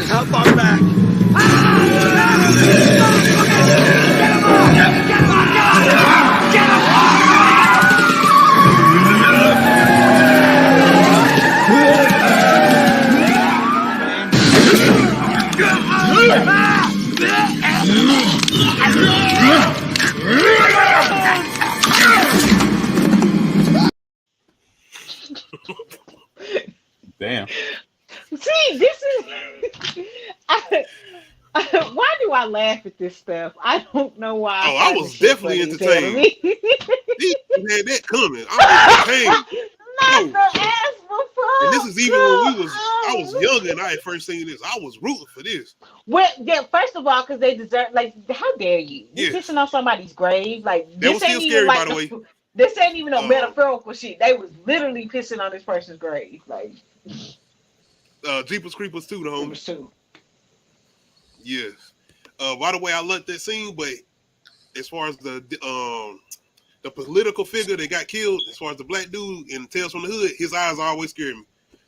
How far back? Damn. See, this is why do I laugh at this stuff? I don't know why. Oh, I was definitely entertained. He had that coming. I was entertained. Not the ass before. And this is even when I was young and I had first seen this. I was rooting for this. Well, yeah, first of all, because they deserve, like, how dare you? You're pissing on somebody's grave. Like, that this was ain't still even scary, like by the way. This ain't even no metaphorical shit. They was literally pissing on this person's grave. Like, Jeepers Creepers 2, the homie. 2. Yes. By the way, I loved that scene, but as far as the political figure that got killed, as far as the black dude in Tales from the Hood, his eyes always scared me.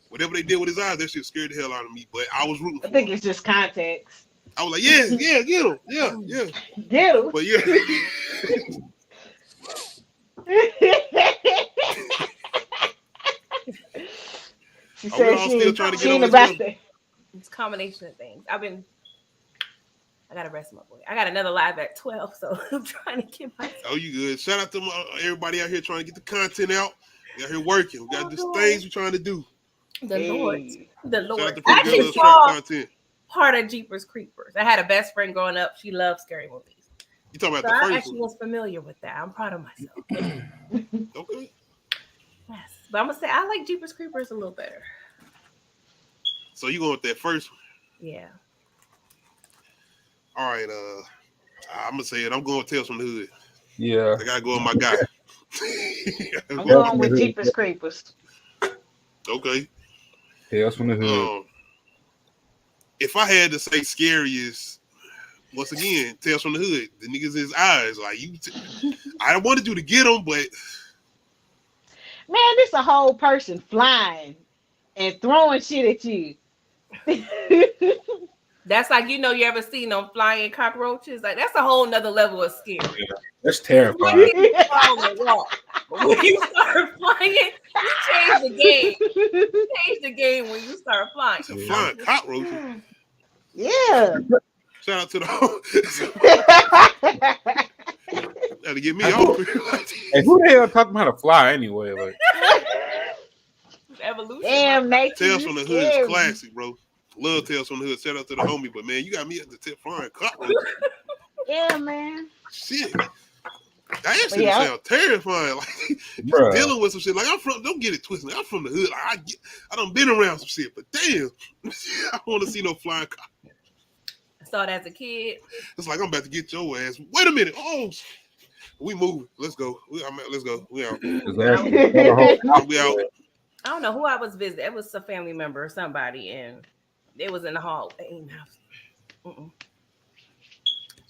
Whatever they did with his eyes, that shit scared the hell out of me. But I was rooting for him. It's just context. I was like, yeah, get him. Yeah. Get him. But yeah. She said still trying to get on about that. It's a combination of things. I gotta rest my boy. I got another live at 12, so I'm trying to get my. Oh, you good? Shout out to everybody out here trying to get the content out. We out here working. We got these things we're trying to do. The Lord. I actually saw part of Jeepers Creepers. I had a best friend growing up. She loved scary movies. You talking about so the first I actually one? was familiar with that. I'm proud of myself. Okay. Yes, but I'm gonna say I like Jeepers Creepers a little better. So you going with that first one? Yeah. All right. I'm gonna say it. I'm going with Tales from the Hood. Yeah. I gotta go with my guy. I'm going with Jeepers Creepers. Okay. Tales from the Hood. If I had to say scariest, once again, Tales from the Hood. The niggas in his eyes, like I wanted you to get them, but man, this a whole person flying and throwing shit at you. That's like, you ever seen them flying cockroaches? Like, that's a whole nother level of scary. Yeah, that's terrifying. When you start flying, you change the game. You change the game when you start flying. Flying cockroaches. Yeah. Shout out to the Had to get me off. Hey, who the hell talking about how to fly anyway? Like evolution. Damn, nature. Tales from the Hood is classic, bro. Love Tales from the Hood. Shout out to the homie, but man, you got me at the tip flying cockroach. Yeah, man. Shit. That shit sound terrifying. Like dealing with some shit. Like don't get it twisted. I'm from the hood. Like, I done been around some shit, but damn, I don't want to see no flying cockroach. Saw it as a kid. It's like I'm about to get your ass. Wait a minute. Oh, we moving. Let's go. Let's go. We out. Exactly. We out. I don't know who I was visiting. It was a family member or somebody, and it was in the hall.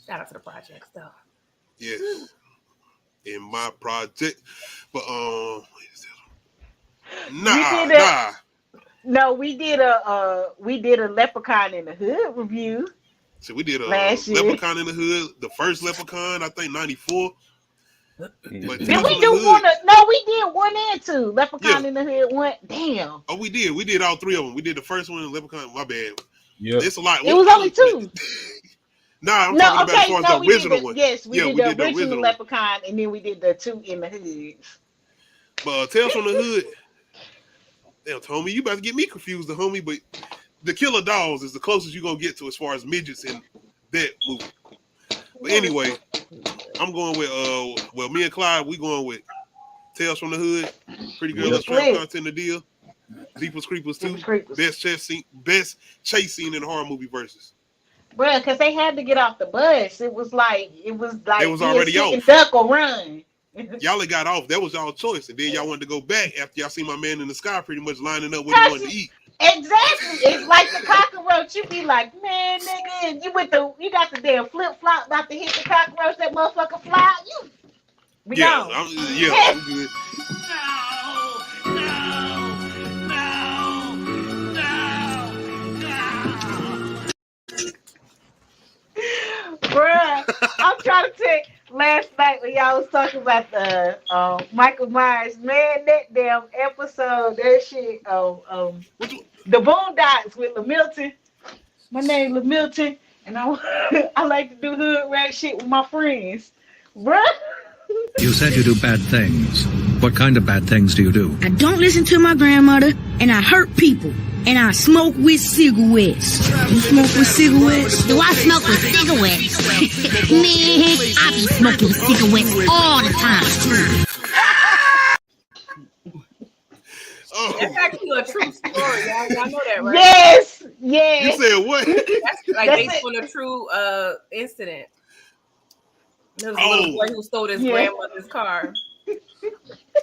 Shout out to the projects, though. Yes, in my project, but nah. No, we did a Leprechaun in the Hood review. So we did a Leprechaun in the Hood, the first Leprechaun, I think 94. But did we do one? No, we did 1 and 2. Leprechaun in the Hood 1. Damn. Oh, we did. We did all 3 of them. We did the first one, Leprechaun. My bad. Yeah, it's a lot. It was only 2. I'm talking about as far as the original one. Yes, we did the original Leprechaun, and then we did the 2 in the Hood. But Tales from the Hood. Damn, homie, you about to get me confused, the homie. But the Killer Dolls is the closest you're gonna get to as far as midgets in that movie. But anyway, I'm going with me and Clyde, we going with Tales from the Hood, Pretty Girl Let's Trap Content the Deal, Deepest Creepers 2, best chase scene in the horror movie versus. Bruh, because they had to get off the bus. It was like it was already off. Duck or run. Y'all got off. That was y'all choice, and then y'all wanted to go back after y'all see my man in the sky pretty much lining up what he wanted to eat. Exactly. It's like the cockroach. You be like, man, nigga, you got the damn flip flop about to hit the cockroach. That motherfucker fly. I'm good. Bruh, I'm trying to tell you, last night when y'all was talking about the Michael Myers, man, that damn episode, that shit, the Boondocks with LaMilton. My name LaMilton, and I like to do hood rat shit with my friends. Bruh. You said you do bad things. What kind of bad things do you do? I don't listen to my grandmother, and I hurt people. And I smoke with cigarettes. You smoke with cigarettes? Do I smoke with cigarettes? Man, I be smoking cigarettes all the time. That's actually a true story. Y'all know that, right? Yes, yes. You said what? That's like based on a true incident. There was a little boy who stole his grandmother's car.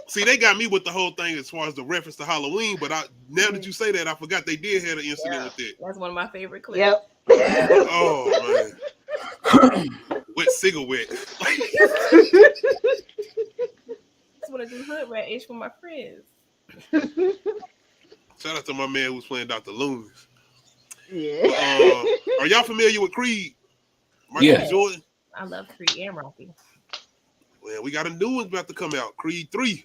See, they got me with the whole thing as far as the reference to Halloween, but now that you say that, I forgot they did have an incident with it. That's one of my favorite clips. Yep. Oh, man. Wet cigarette. I just want to do hood rat ish with my friends. Shout out to my man who's playing Dr. Loomis. Yeah. Are y'all familiar with Creed? Michael B. Jordan? I love Creed and Rocky. Well, we got a new one about to come out, Creed 3.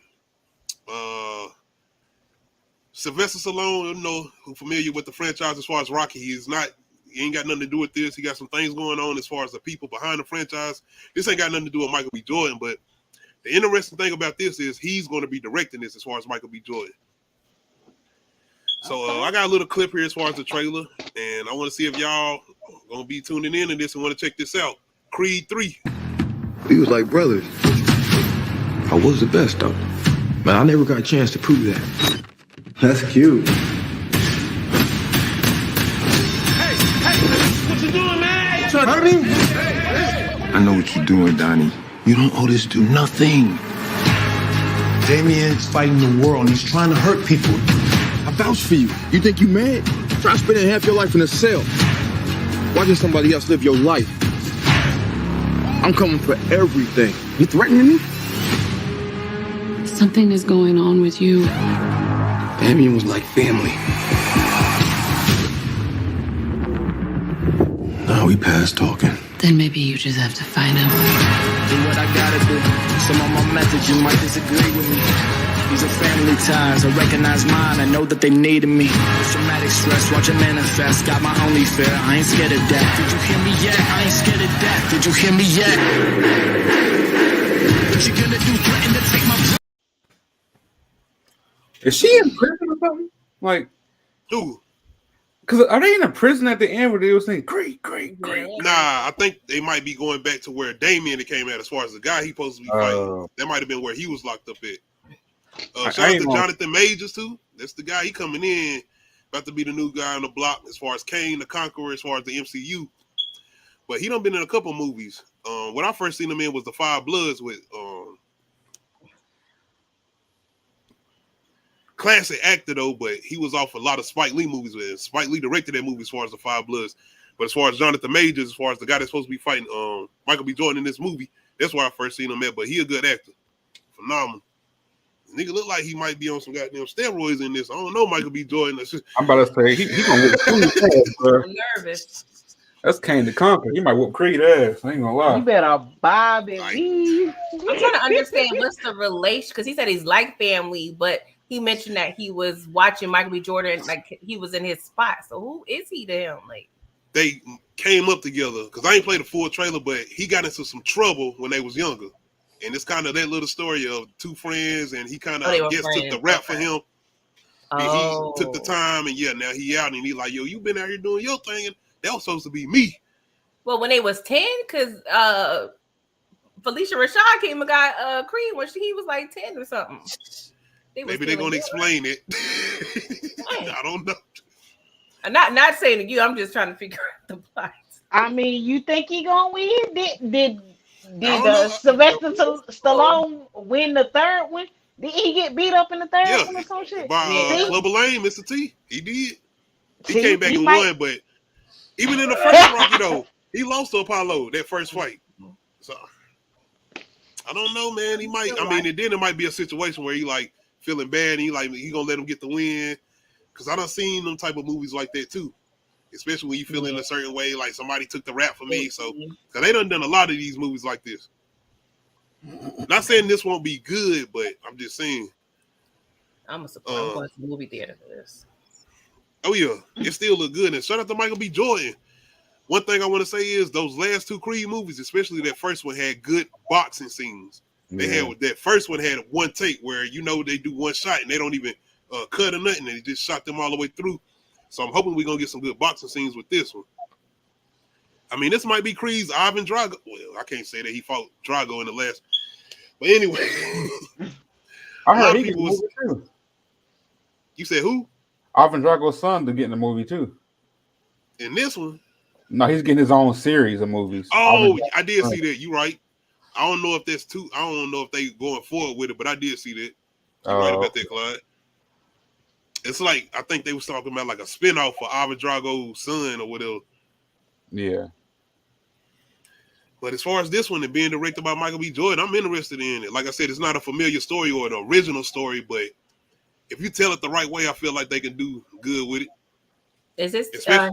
Sylvester Stallone, you know, who familiar with the franchise as far as Rocky, he ain't got nothing to do with this. He got some things going on as far as the people behind the franchise. This ain't got nothing to do with Michael B. Jordan, but the interesting thing about this is he's going to be directing this as far as Michael B. Jordan. So I got a little clip here as far as the trailer, and I want to see if y'all going to be tuning in to this and want to check this out. Creed 3. We was like brothers. I was the best though. Man, I never got a chance to prove that. That's cute. Hey, what you doing, man? Trying to hurt me? I know what you're doing, Donnie. You don't owe this dude nothing. Damien's fighting the world and he's trying to hurt people. I vouch for you. You think you mad? Try spending half your life in a cell. Watching somebody else live your life. I'm coming for everything. You threatening me? Something is going on with you. Damien was like family. Now we past talking. Then maybe you just have to find him. Do what I gotta do. Some of my methods you might disagree with me. These are family ties. I recognize mine. I know that they needed me. It's traumatic stress. Watch it manifest. Got my only fear. I ain't scared of death. Did you hear me yet? I ain't scared of death. Did you hear me yet? What you gonna do? Threaten to take my. Is she in prison or something? Like, who? Because are they in a prison at the end where they were saying great? Nah, I think they might be going back to where Damien came at as far as the guy he supposed to be fighting. That might have been where he was locked up at. Shout out to Jonathan Majors too. That's the guy. He coming in, about to be the new guy on the block as far as Kane the Conqueror, as far as the MCU. but he done been in a couple movies. When I first seen him in was The Five Bloods with classic actor though, but he was off a lot of Spike Lee movies with. Spike Lee directed that movie as far as The Five Bloods. But as far as Jonathan Majors, as far as the guy that's supposed to be fighting Michael B. Jordan in this movie, that's where I first seen him at. But he a good actor. Phenomenal. Nigga look like he might be on some goddamn steroids in this. I don't know Michael B. Jordan. I'm about to say he gonna whoop Creed ass, bro. I'm nervous. That's Kane the Conquer. He might whoop Creed ass. I ain't gonna lie. You better bob and weave. I'm trying to understand what's the relation, because he said he's like family, but he mentioned that he was watching Michael B. Jordan, like he was in his spot. So who is he to him? Like, they came up together because I ain't played the full trailer, but he got into some trouble when they was younger. And it's kind of that little story of two friends, and he kind of took the rap for him. Oh. He took the time, and yeah, now he out, and he like, yo, you been out here doing your thing, and that was supposed to be me. Well, when they was 10, because Felicia Rashad came and got Creed when he was like 10 or something. Maybe they're gonna explain it. I don't know. I'm not saying to you. I'm just trying to figure out the plot. I mean, you think he gonna win? Did Sylvester Stallone win the third one? Did he get beat up in the third one or some shit? By Clubber Lane, Mr. T. He did. He came back and won, but even in the first Rocky though, he lost to Apollo that first fight. So I don't know, man. He might. I mean, and then it might be a situation where he like feeling bad, and he gonna let him get the win. Because I done seen them type of movies like that too. Especially when you feel in a certain way, like somebody took the rap for me. So, because they done a lot of these movies like this. Not saying this won't be good, but I'm just saying. I'm going to the movie theater for this. Oh yeah, it still look good. And shout out to Michael B. Jordan. One thing I want to say is those last two Creed movies, especially that first one, had good boxing scenes. They had that first one had one take where they do one shot and they don't even cut or nothing, and they just shot them all the way through. So I'm hoping we're gonna get some good boxing scenes with this one. I mean, this might be Creed's Ivan Drago. Well, I can't say that he fought Drago in the last. But anyway, I heard he was too. You said who? Ivan Drago's son to get in the movie too. In this one? No, he's getting his own series of movies. Oh, I did see that. You right. I don't know if that's too. I don't know if they going forward with it, but I did see that. You're right about that, Clyde. It's like I think they was talking about like a spinoff for Ivan Drago's son or whatever. Yeah. But as far as this one and being directed by Michael B. Jordan, I'm interested in it. Like I said, it's not a familiar story or an original story, but if you tell it the right way, I feel like they can do good with it. Is this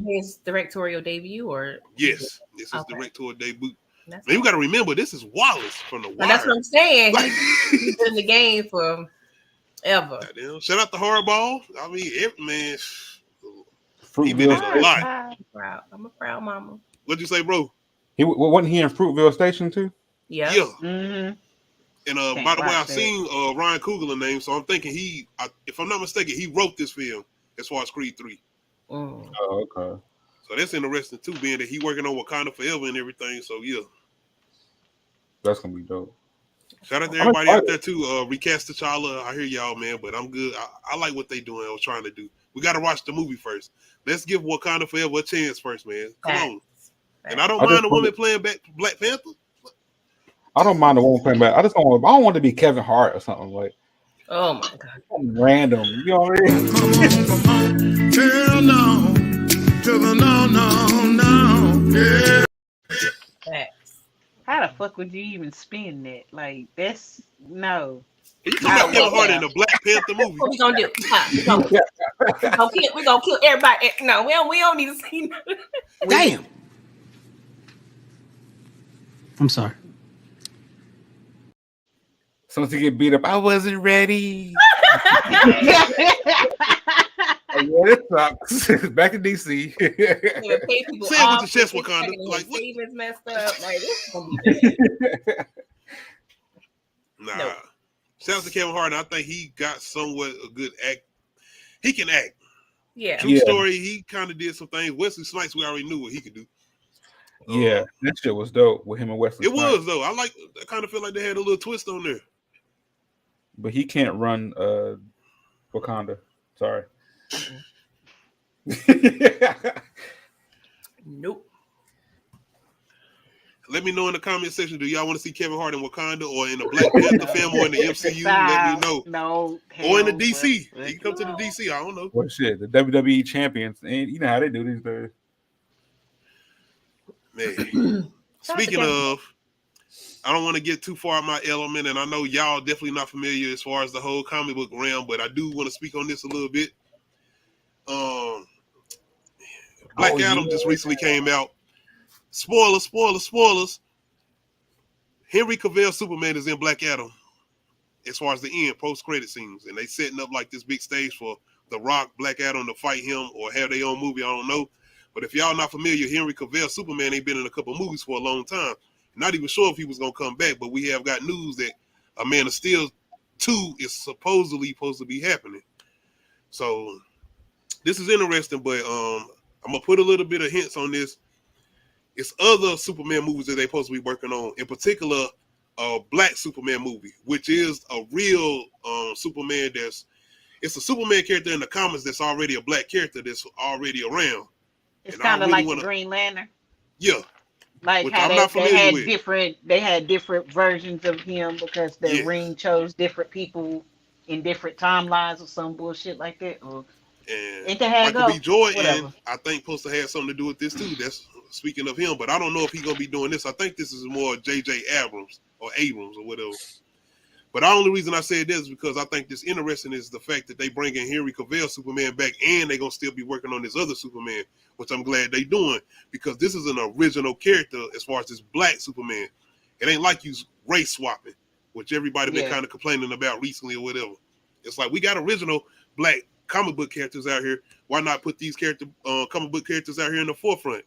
his directorial debut or? Yes, this is directorial debut. Man, you got to remember, this is Wallace from The Wire. That's what I'm saying. He's been in the game for ever. Shout out to Hardball. I mean, man, he been in a lot. I'm a proud mama. What'd you say, bro? Wasn't he in Fruitvale Station too? Yeah. Mm-hmm. And by the way, I've seen Ryan Coogler's name, so I'm thinking if I'm not mistaken, he wrote this film as far as Creed 3. Oh, okay. So that's interesting too, being that he working on Wakanda Forever and everything. So yeah, that's gonna be dope. Shout out to everybody out there too. Recast T'Challa. I hear y'all, man, but I'm good. I like what they doing or trying to do. We got to watch the movie first. Let's give Wakanda Forever a chance first, man. Come on. And I don't mind a woman playing Black Panther. I don't mind a woman playing back. I don't want it to be Kevin Hart or something like. Oh my god. Random. You know what I mean? Come on. Girl, no. No. Yeah. How the fuck would you even spin that? Like, that's no. You talking about Kevin Hart in the Black Panther movie? What we gonna do? We're gonna kill everybody. No, we don't need to see nothing. Damn. I'm sorry. Someone to get beat up. I wasn't ready. Yeah, it sucks. Back in DC. Say it with the chest, Wakanda. Like what? Stevens messed up. Like this gonna be bad. Nah. Nope. Shout out to Kevin Hart. I think he got somewhat a good act. He can act. Yeah. True story. He kind of did some things. Wesley Snipes, we already knew what he could do. Yeah, that shit was dope with him and Wesley. It was though. I kind of feel like they had a little twist on there. But he can't run Wakanda. Sorry. Nope. Let me know in the comment section. Do y'all want to see Kevin Hart in Wakanda or in the Black Panther film or in the MCU? Let me know. No. Or in the DC. He can come to the DC. I don't know. What shit? The WWE champions. And you know how they do these days. Man. Speaking of, I don't want to get too far out my element, and I know y'all definitely not familiar as far as the whole comic book realm, but I do want to speak on this a little bit. Black Adam just recently came out. Spoilers. Henry Cavill Superman is in Black Adam as far as the end, post-credit scenes. And they setting up like this big stage for The Rock, Black Adam to fight him or have their own movie. I don't know. But if y'all not familiar, Henry Cavill Superman ain't been in a couple movies for a long time. Not even sure if he was going to come back, but we have got news that A Man of Steel 2 is supposedly supposed to be happening. So this is interesting, but I'm going to put a little bit of hints on this. It's other Superman movies that they're supposed to be working on, in particular, a Black Superman movie, which is a real Superman it's a Superman character in the comics that's already a black character that's already around. It's kind of like the Green Lantern. Yeah. Like how they had different versions of him because the ring chose different people in different timelines or some bullshit like that. Or and Michael B. Jordan, I think, supposed to have something to do with this too. That's speaking of him, but I don't know if he's gonna be doing this. I think this is more J.J. Abrams or whatever. But the only reason I said this is because I think this interesting is the fact that they bring in Henry Cavill Superman back, and they're gonna still be working on this other Superman, which I'm glad they doing, because this is an original character as far as this Black Superman. It ain't like you race swapping, which everybody been kind of complaining about recently or whatever. It's like we got original Black comic book characters out here. Why not put these comic book characters out here in the forefront?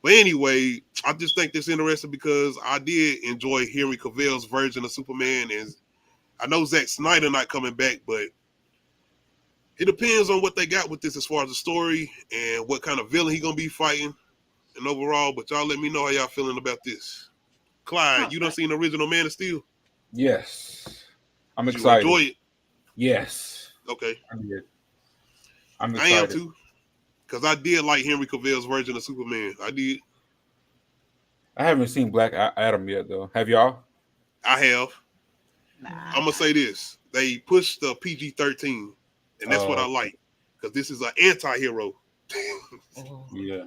But anyway, I just think this interesting because I did enjoy Henry Cavill's version of Superman, and I know Zack Snyder not coming back, but it depends on what they got with this as far as the story and what kind of villain he gonna be fighting and overall. But y'all let me know how y'all feeling about this. Clyde, you done seen the original Man of Steel? Yes. I'm excited. You enjoy it? Yes. Okay. I'm excited. I am too. Because I did like Henry Cavill's version of Superman. I did. I haven't seen Black Adam yet, though. Have y'all? I have. I'm going to say this. They pushed the PG-13, and that's what I like. Because this is an anti-hero. Yeah.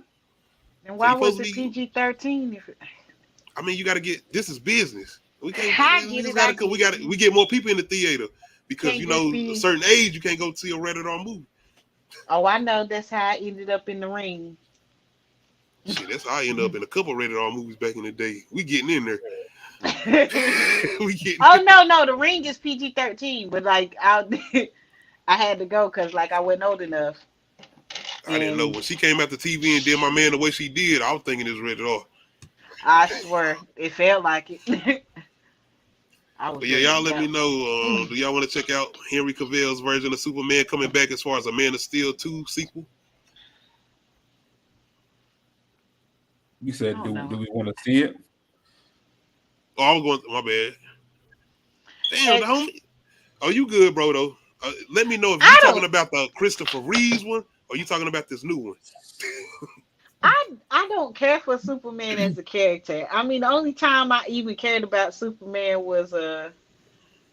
And why was it PG-13? I mean, you got to get... This is business. We can't... We get more people in the theater. Because, a certain age, you can't go see a rated R movie. Oh, I know. That's how I ended up in the ring. Shit, that's how I ended up in a couple rated R movies back in the day. We getting in there. No. The Ring is PG-13, but like I had to go because like I wasn't old enough. I didn't know when she came out the TV and did my man the way she did. I was thinking it was rated R. I swear, it felt like it. But yeah, y'all let me know. Do y'all want to check out Henry Cavill's version of Superman coming back as far as a Man of Steel 2 sequel? You said, do we want to see it? Oh, I was going. My bad. Damn, the homie. Oh, you good, bro? Though. Let me know if you're talking about the Christopher Reeves one, or you talking about this new one. I don't care for Superman as a character. I mean, the only time I even cared about Superman was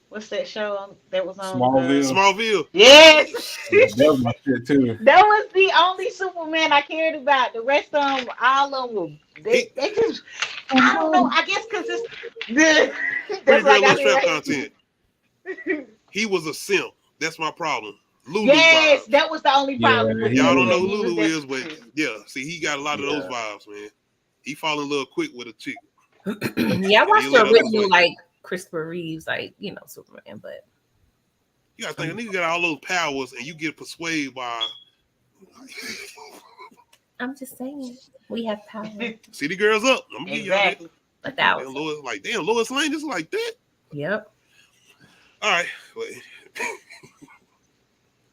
what's that show that was on? Smallville. Yes. That was my shit too. That was the only Superman I cared about. The rest of them, all of them, they just, I don't know. I guess because it's that's like content. He was a simp. That's my problem. Lulu yes, vibes. That was the only problem. Yeah, y'all don't know who Lulu is, but yeah, see, he got a lot of those vibes, man. He fall in love quick with a chick. Yeah, I watched the original, like Christopher Reeves, like Superman, but you gotta think a nigga got all those powers, and you get persuaded by. I'm just saying, we have power. City girls up. I'm gonna exactly. Get y'all that. Damn, Lois Lane just like that. Yep. All right, wait.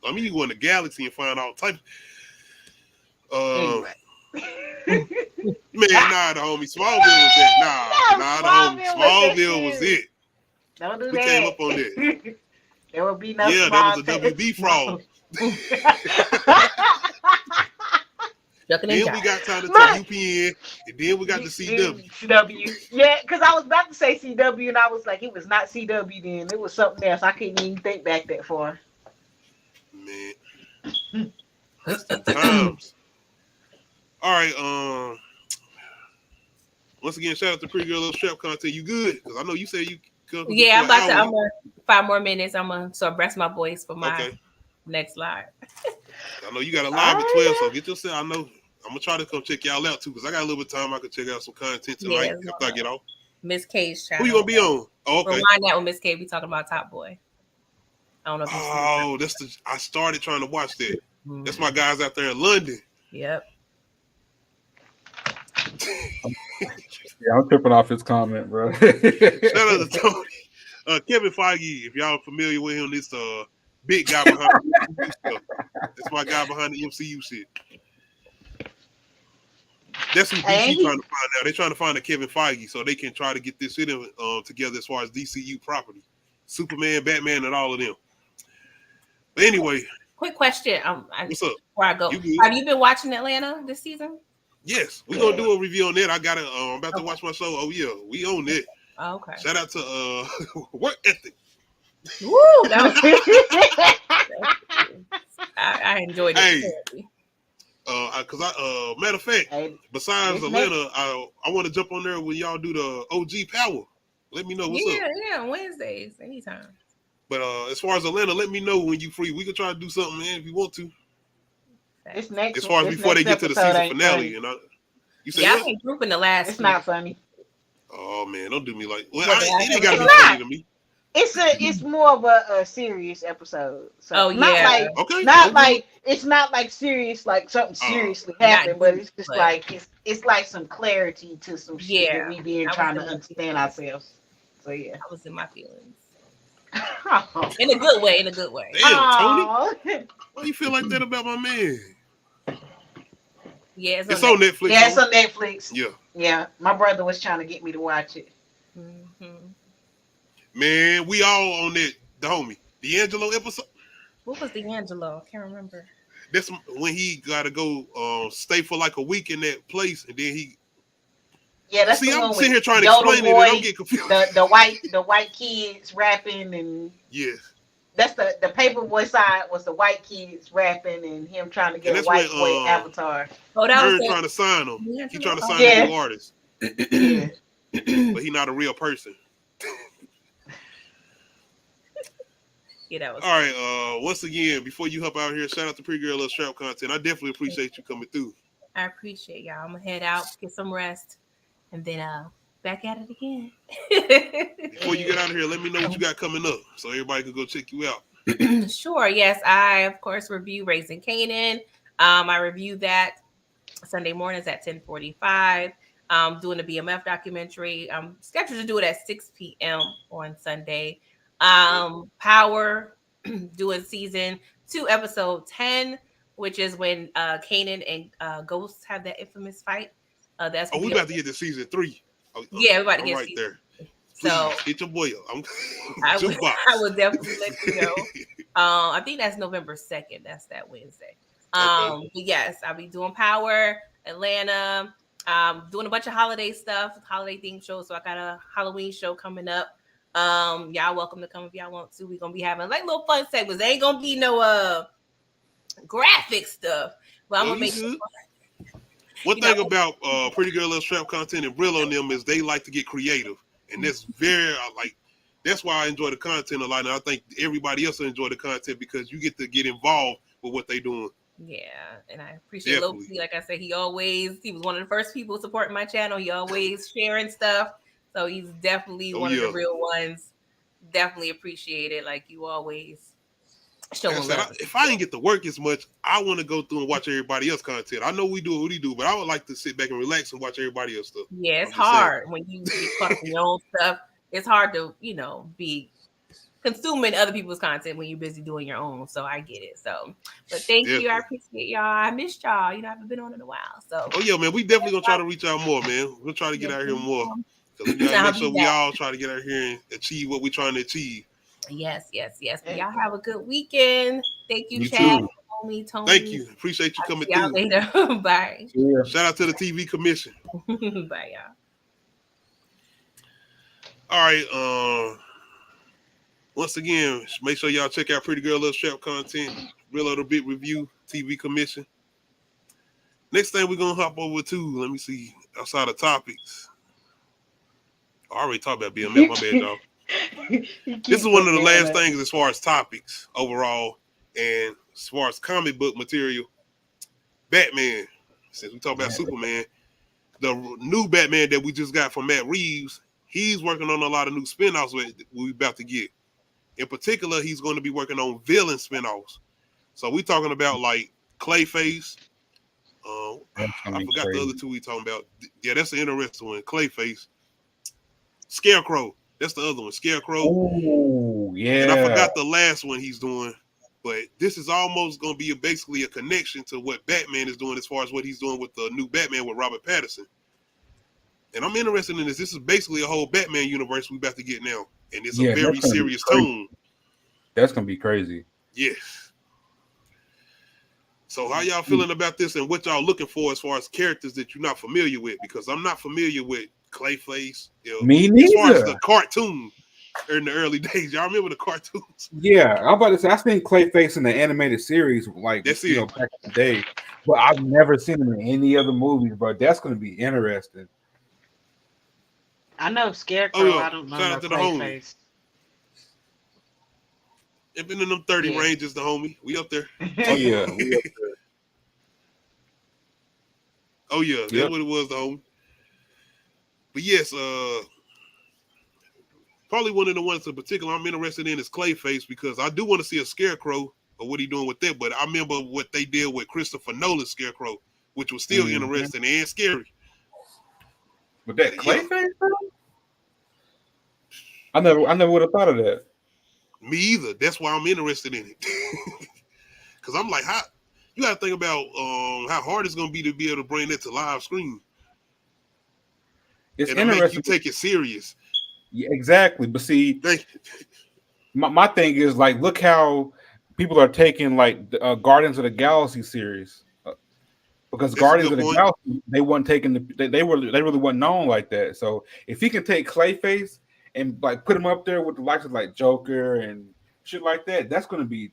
I mean, you go in the galaxy and find all types. Man, the homie. Smallville was it. Smallville was it. Don't do that. We came up on that. There will be no that was a WB fraud. Ducking and Then jiving. we got time to talk UPN, and then we got the CW. CW. Yeah, because I was about to say CW, and I was like, it was not CW then. It was something else. I couldn't even think back that far. Man. It's the times. All right, once again, shout out to Pretty Girl Little Strap content. You good? Because I know you said you Yeah, I'm about to. I'm gonna 5 more minutes. I'm gonna rest my voice for my next live. I know you got a live at 12, so get yourself. I know I'm gonna try to come check y'all out too, because I got a little bit of time. I could check out some content tonight after I get off. Miss K's channel. Who you gonna be on? Oh, okay. Rewind that with Miss K. We talking about Top Boy. I don't know. If that's the. I started trying to watch that. That's my guys out there in London. Yep. Yeah, I'm tripping off his comment, bro. Shout out to Tony. Kevin Feige, if y'all familiar with him, this big guy behind the MCU stuff. That's my guy behind the MCU shit. That's who DC trying to find out. They're trying to find a Kevin Feige so they can try to get this shit together as far as DCU property. Superman, Batman, and all of them. But anyway. Quick question. What's up? Before I go, have you been watching Atlanta this season? Yes, we're gonna do a review on that. I got it. I'm about to watch my show. Oh yeah, we own it. Oh, okay. Shout out to Work Ethic. Woo! I enjoyed it. Because matter of fact, besides Atlanta, I want to jump on there when y'all do the OG Power. Let me know what's up. Yeah, Wednesdays, anytime. But as far as Atlanta, let me know when you free. We can try to do something, man, if you want to. This next, as far as before they get to the season finale, you said I've been grouping the last. It's not funny. Oh man, don't do me like. Well, it ain't gotta be funny to me. It's more of a serious episode. So it's not like serious, like something seriously happened, but it's just like it's like some clarity to some shit that we been trying to understand ourselves. So yeah, I was in my feelings. In a good way. Damn, Tony. Why you feel like that about my man? Yeah, it's on Netflix. Yeah, it's on Netflix. Yeah. My brother was trying to get me to watch it. Man, we all on that. The homie, D'Angelo episode. What was D'Angelo? I can't remember. That's when he got to go stay for like a week in that place, and then he. Yeah, that's see. The I'm one sitting here trying to Yoda explain Boy, it, and I don't get confused. The white kids rapping and. Yes. That's the Paperboy side was the white kids rapping and him trying to get a white boy avatar. Oh, that was trying to sign him. He trying to sign a new artist. But he not a real person. Yeah, that was all right. Once again, before you hop out here, shout out to Pretty Girl Little Strap content. I definitely appreciate you coming through. I appreciate y'all. I'm gonna head out, get some rest, and then back at it again. Before you get out of here, let me know what you got coming up so everybody can go check you out. Sure. Yes, I of course review Raising Kanan. I reviewed that Sunday mornings at 10:45. Doing a BMF documentary. I'm scheduled to do it at 6 p.m. on Sunday. Power, doing season 2, episode 10, which is when Kanan and Ghost have that infamous fight. That's we about to get to season 3. Yeah, we're about to get right there. Please, so get your boy up. I will definitely let you know. I think that's November 2nd. That's that Wednesday. But yes, I'll be doing Power, Atlanta, doing a bunch of holiday stuff, holiday themed shows. So I got a Halloween show coming up. Y'all welcome to come if y'all want to. We're gonna be having like little fun segments. There ain't gonna be no graphic stuff, but I'm gonna make it fun. One thing about Pretty Girl Little Strap content and Real on them is they like to get creative, and that's very that's why I enjoy the content a lot, and I think everybody else will enjoy the content because you get to get involved with what they doing. Yeah, and I appreciate Loki. Like I said, he was one of the first people supporting my channel. He always sharing stuff, so he's definitely one of the real ones. Definitely appreciate it. Like you always. If I didn't get to work as much, I want to go through and watch everybody else content. I know we do what we do, but I would like to sit back and relax and watch everybody else stuff. Yeah, it's hard when you get caught up in your own stuff. It's hard to, be consuming other people's content when you're busy doing your own. So I get it. So, but thank you. I appreciate y'all. I missed y'all. I haven't been on in a while. So. Oh yeah, man. We definitely gonna try to reach out more, man. We'll try to get out here more. So we gotta make sure we all try to get out here and achieve what we're trying to achieve. Yes. But y'all have a good weekend. Thank you, you Chad. too. Tony. Thank you. Appreciate you coming Y'all through. later. Bye. Yeah. Shout out to the TV commission. Bye, y'all. All right. Once again, make sure y'all check out Pretty Girl Love Trap content, Real Little Bit Review, TV commission. Next thing we're gonna hop over to, let me see, outside of topics. I already talked about BMF, my bad, y'all. This is one of the last things as far as topics overall, and as far as comic book material. Batman, since we talk about Superman, the new Batman that we just got from Matt Reeves, he's working on a lot of new spinoffs we're about to get. In particular, he's going to be working on villain spinoffs. So we're talking about like Clayface. I forgot the other two we talking about. Yeah, that's the interesting one. Clayface. Scarecrow. That's the other one. Scarecrow. Oh, yeah. And I forgot the last one he's doing. But this is almost going to be basically a connection to what Batman is doing as far as what he's doing with the new Batman with Robert Pattinson. And I'm interested in this. This is basically a whole Batman universe we about to get now. And it's a very serious tone. That's going to be crazy. Yes. So how y'all feeling about this and what y'all looking for as far as characters that you're not familiar with? Because I'm not familiar with Clayface. Me neither. As far as the cartoon in the early days. Y'all remember the cartoons? Yeah, I'm about to say, I've seen Clayface in the animated series, like, back in the day. But I've never seen him in any other movies, bro. That's going to be interesting. I know Scarecrow. I don't know. Shout out to the homie. If in them 30 ranges, the homie. We up there. Oh, yeah. We up there. Oh, yeah. That's what it was, the homie. But yes, probably one of the ones in particular I'm interested in is Clayface, because I do want to see a Scarecrow or what he doing with that. But I remember what they did with Christopher Nolan's Scarecrow, which was still interesting and scary. With that Clayface, bro? I never would have thought of that. Me either. That's why I'm interested in it. Because I'm like, how you got to think about how hard it's going to be able to bring that to live screen. It's and interesting. Make you take it serious. Yeah, exactly. But see, my thing is, like, look how people are taking like the Guardians of the Galaxy series. Because Guardians of the Galaxy, they weren't taking they really weren't known like that. So if he can take Clayface and like put him up there with the likes of like Joker and shit like that, that's gonna be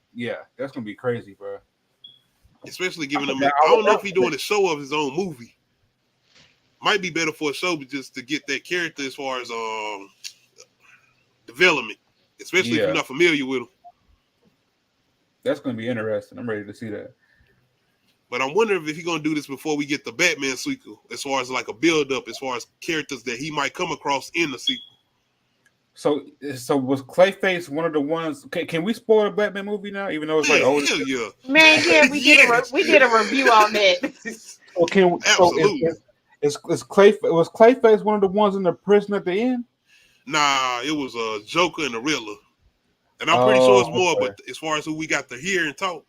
crazy, bro. Especially giving him, I don't know if he's doing a show of his own movie. Might be better for a show, but just to get that character as far as development, especially if you're not familiar with him. That's gonna be interesting. I'm ready to see that. But I'm wondering if he's gonna do this before we get the Batman sequel, as far as like a build up, as far as characters that he might come across in the sequel. So was Clayface one of the ones? Can we spoil a Batman movie now, even though it's like old? Hell yeah, man, yeah, we did a review on that. Okay, absolutely. Was Clayface one of the ones in the prison at the end? Nah, it was Joker and the Riddler, and I'm pretty sure it's more. Okay. But as far as who we got to hear and talk,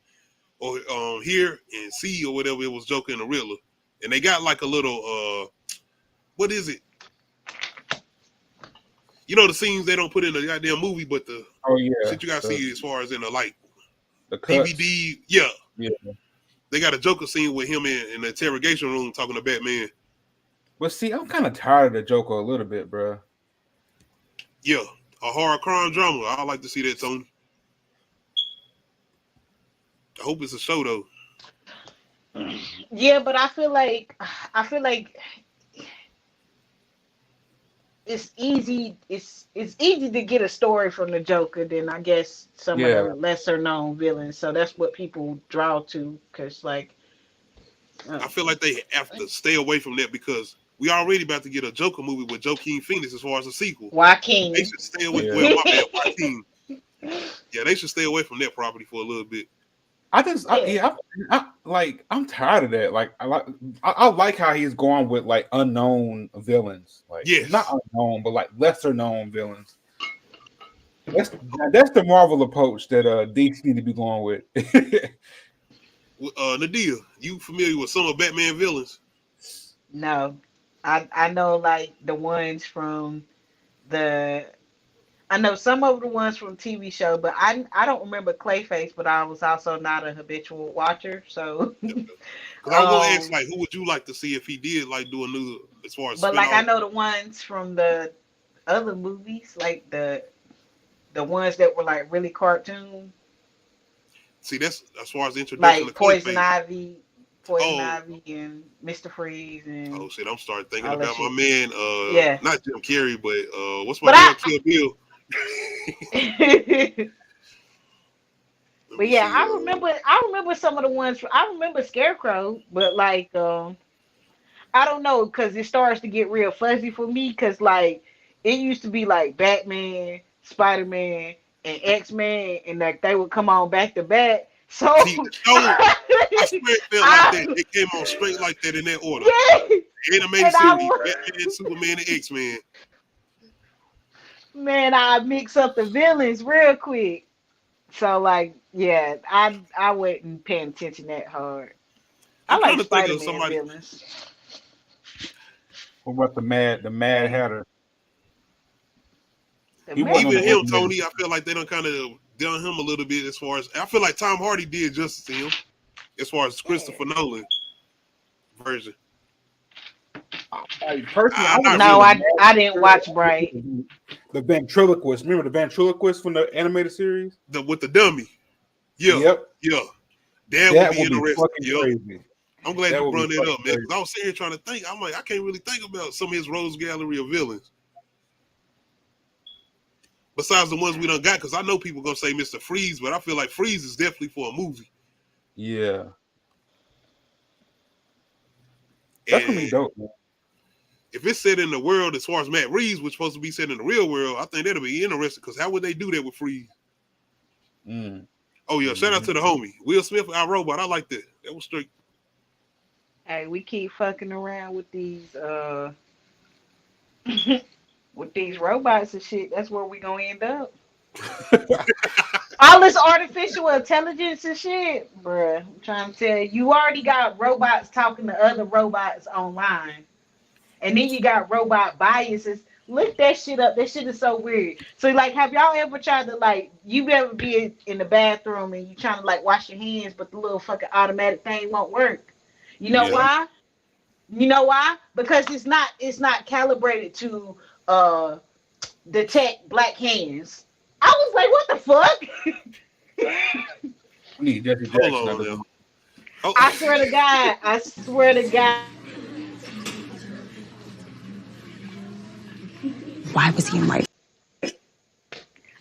or hear and see or whatever, it was Joker and the Riddler, and they got like a little what is it? You know the scenes they don't put in the goddamn movie, but the shit you gotta see as far as in the like the cuts. DVD, yeah. They got a Joker scene with him in the interrogation room talking to Batman. But see, I'm kind of tired of the Joker a little bit, bro. Yeah, a horror crime drama. I like to see that, Tony. I hope it's a show though. Yeah, but I feel like it's easy. It's easy to get a story from the Joker than I guess some of the lesser known villains. So that's what people draw to, because like I feel like they have to stay away from that, because we already about to get a Joker movie with Joaquin Phoenix as far as a sequel. Joaquin. They should stay away. Well, my bad, Joaquin. Yeah, they should stay away from that property for a little bit. I'm tired of that. Like, I like how he's going with like unknown villains. Like, not unknown, but like lesser known villains. That's the Marvel approach that DC need to be going with. Nadia, you familiar with some of Batman villains? No, I know like the ones from the I know some of the ones from TV show, but I don't remember Clayface. But I was also not a habitual watcher, so. Because I was gonna ask, like, who would you like to see if he did like do a new as far as But spinoff? like I know the ones from the other movies, like the ones that were like really cartoon. See, that's as far as the introduction Like to Poison Clayface. Ivy, and Mr. Freeze, and Oh shit, I'm starting thinking all that about my shit. man. Yeah. Not Jim Carrey, but what's my man? Kill Bill. But yeah, I remember some of the ones. I remember Scarecrow, but like I don't know, because it starts to get real fuzzy for me, because like it used to be like Batman, Spider-Man, and X-Men, and like they would come on back to back. So I swear it felt like that. It came on straight like that in that order. Yeah. Animated series, Batman, Superman, and X-Men. Man, I mix up the villains real quick. So like, yeah, I wasn't paying attention that hard. I I'm like trying to think of Spider-Man somebody. villains. What about the Mad Hatter? Even him, Tony, I feel like they done kind of done him a little bit as far as I feel like Tom Hardy did justice to him as far as Christopher Nolan version. Personally, I didn't watch Bright. The ventriloquist. Remember the ventriloquist from the animated series? With the dummy. Yeah. Yep. Yeah. That would be interesting. Crazy. I'm glad you brought that up, man. Crazy. Because I was sitting here trying to think. I'm like, I can't really think about some of his rogues gallery of villains. Besides the ones we done got, because I know people gonna say Mr. Freeze, but I feel like Freeze is definitely for a movie. Yeah. That's gonna be dope, man. If it's set in the world as far as Matt Reeves was supposed to be set in the real world, I think that'll be interesting, because how would they do that with Freeze? Oh yeah, shout out to the homie. Will Smith, our robot. I like that. That was straight. Hey, we keep fucking around with these with these robots and shit. That's where we gonna end up. All this artificial intelligence and shit, bruh. I'm trying to tell you, you already got robots talking to other robots online. And then you got robot biases. Look that shit up. That shit is so weird. So, like, have y'all ever tried to, like, you ever be in the bathroom and you trying to, like, wash your hands, but the little fucking automatic thing won't work? You know why? You know why? Because it's not calibrated to detect black hands. I was like, what the fuck? We need Jesse Jackson. Hold on, oh. I swear to God. Why was he in my?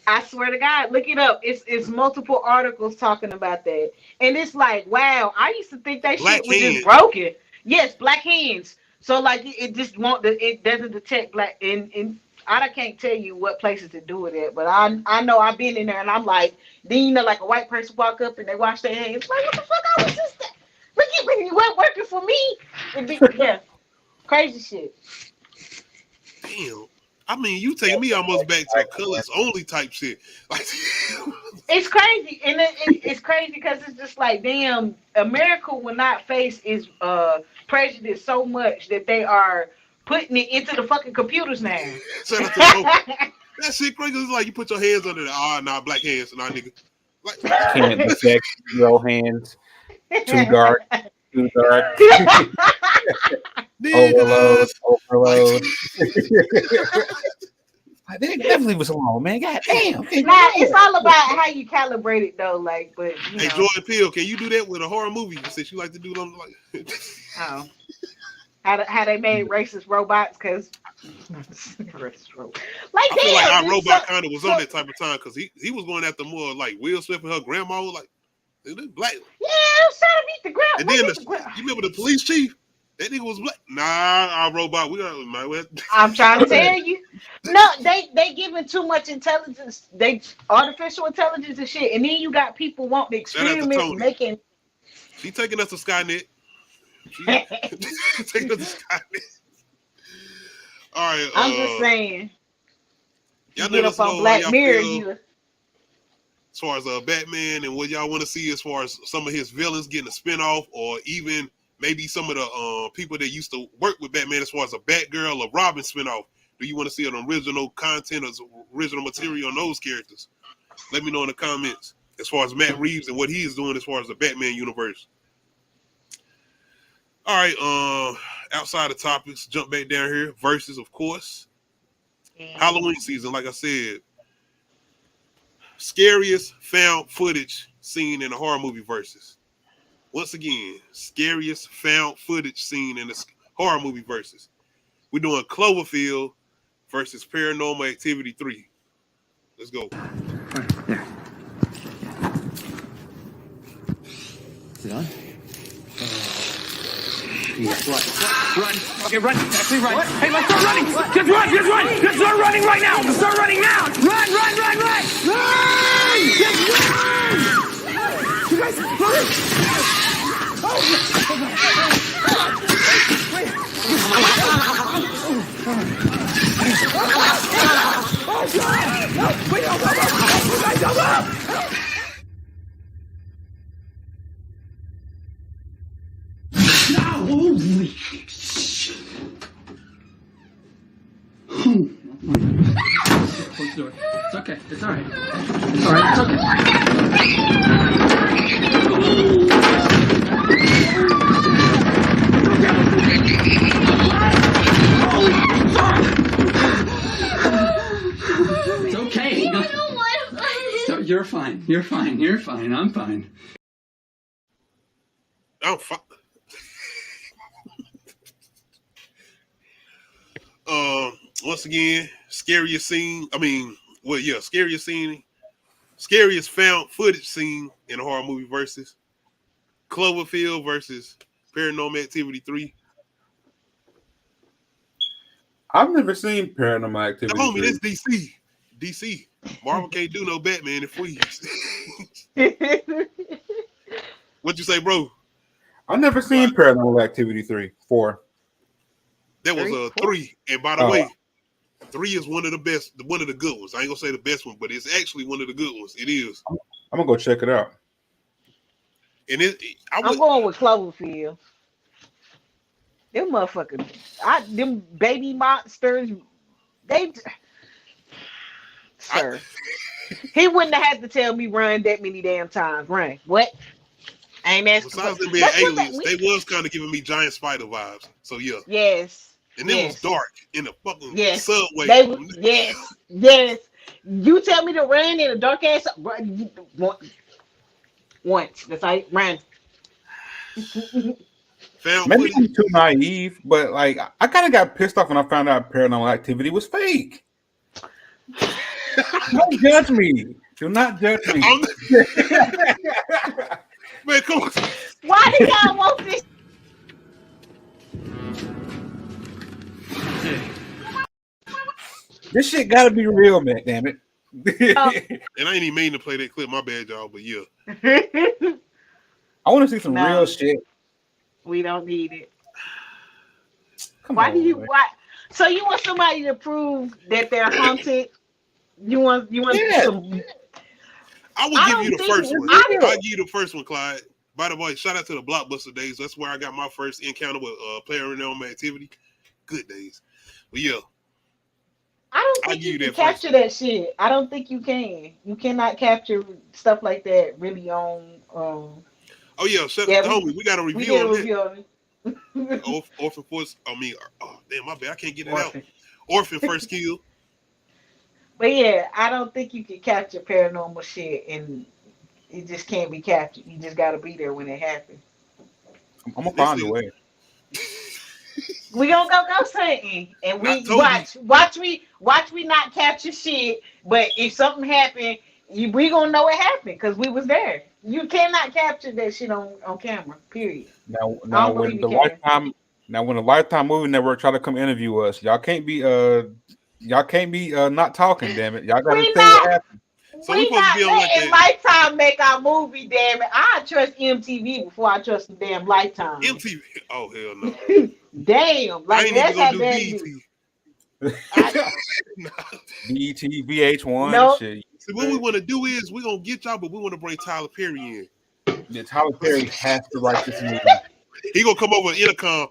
I swear to God, look it up. It's multiple articles talking about that, and it's like, wow. I used to think that black shit was just broken. Yes, black hands. So like, it just it doesn't detect black. And I can't tell you what places to do it at, but I know I've been in there, and I'm like, then you know, like a white person walk up and they wash their hands. Like, what the fuck? I was just look at me. It wasn't working for me. Yeah, crazy shit. Damn. I mean, you taking me almost back to colors only type shit. Like, it's crazy, and it's crazy because it's just like, damn, America will not face its prejudice so much that they are putting it into the fucking computers now. Shout out to that shit crazy. It's like you put your hands under the black hands, nah, nigga. Like, can't detect your hands. Too dark. Too dark. Overload. They definitely was alone, man. God damn. Nah, it's all about how you calibrate it, though. Like, but you hey, know. Jordan Peele, can you do that with a horror movie? Since you like to do them, like. Oh, how they made racist robots? Because racist robots. Like, I feel like our robot kind of was on that type of time, because he was going after more like Will Smith and her grandma, like black. Yeah, I was trying to beat the grandma. And then you remember the police chief? That nigga was black. Nah, our robot. I'm trying to tell you. No, they giving too much intelligence. They artificial intelligence and shit. And then you got people wanting to experiment making. She taking us to Skynet. She taking us to Skynet. All right. I'm just saying. Y'all get up on Black Mirror, you. As far as Batman and what y'all want to see as far as some of his villains getting a spinoff, or even maybe some of the people that used to work with Batman as far as a Batgirl or Robin spinoff. Do you want to see an original content or original material on those characters? Let me know in the comments as far as Matt Reeves and what he's doing as far as the Batman universe. All right, outside of topics, jump back down here. Versus, of course. Halloween season, like I said. Scariest found footage seen in a horror movie versus. Once again, scariest found footage seen in a horror movie versus. We're doing Cloverfield versus Paranormal Activity 3. Let's go. Yeah. Is it on? Run. Okay, run. Actually, run. What? Hey, let's start running. What? Just run. Let's start running right now. Let's start running now. Run. Run. Just run. You guys, run. Holy shit. Close the door. It's okay. It's all right. It's all right. It's okay. It's okay. No. So you're fine. You're fine. You're fine. I'm fine. I'm fine. Once again, scariest scene. Scariest found footage scene in a horror movie versus Cloverfield versus Paranormal Activity 3. I've never seen Paranormal Activity. No, homie, that's DC. DC. Marvel can't do no Batman and freeze. What you say, bro? I've never seen Paranormal Activity 4. That was 3. And by the way, 3 is one of the best, one of the good ones. I ain't gonna say the best one, but it's actually one of the good ones. It is. I'm gonna go check it out. And I'm going with Cloverfield. Them motherfuckers, them baby monsters, sir. He wouldn't have had to tell me run that many damn times. Run. What? I ain't asking. Besides them being aliens, they was kind of giving me giant spider vibes. So yeah. Yes. And it was dark in the fucking subway. Yes. You tell me to run in a dark ass once. That's how run. Maybe I'm too naive, but like I kind of got pissed off when I found out Paranormal Activity was fake. Don't judge me. Do not judge me. Man, come on. Why do y'all want this? This shit gotta be real, man. Damn it. And I ain't even mean to play that clip. My bad, y'all. But yeah. I want to see some real shit. We don't need it. Why do you? Why? So you want somebody to prove that they're haunted? You want some? I will give you the first one. I'll give you the first one, Clyde. By the way, shout out to the Blockbuster days. That's where I got my first encounter with Paranormal Activity. Good days. But yeah. I don't think you can capture that shit. I don't think you can. You cannot capture stuff like that really on. Oh yeah, homie. We got a review on that. Orphan Force. Damn, my bad. I can't get it out. Orphan First Kill. But yeah, I don't think you can capture paranormal shit, and it just can't be captured. You just got to be there when it happens. I'm gonna find a way. We gonna go something, and we watch me not capture shit. But if something happened, we gonna know it happened because we was there. You cannot capture that shit on camera. Period. Now when the Lifetime Movie Network try to come interview us, y'all can't be not talking. Damn it, y'all gotta tell what happened. So we supposed to be on like Lifetime make our movie. Damn it, I trust MTV before I trust the damn Lifetime. MTV. Oh hell no. Damn, like that's how bad it is. BET, VH1, no. Shit. See, what we want to do is we're gonna get y'all, but we want to bring Tyler Perry in. Yeah, Tyler Perry has to write this movie. He gonna come over intercom.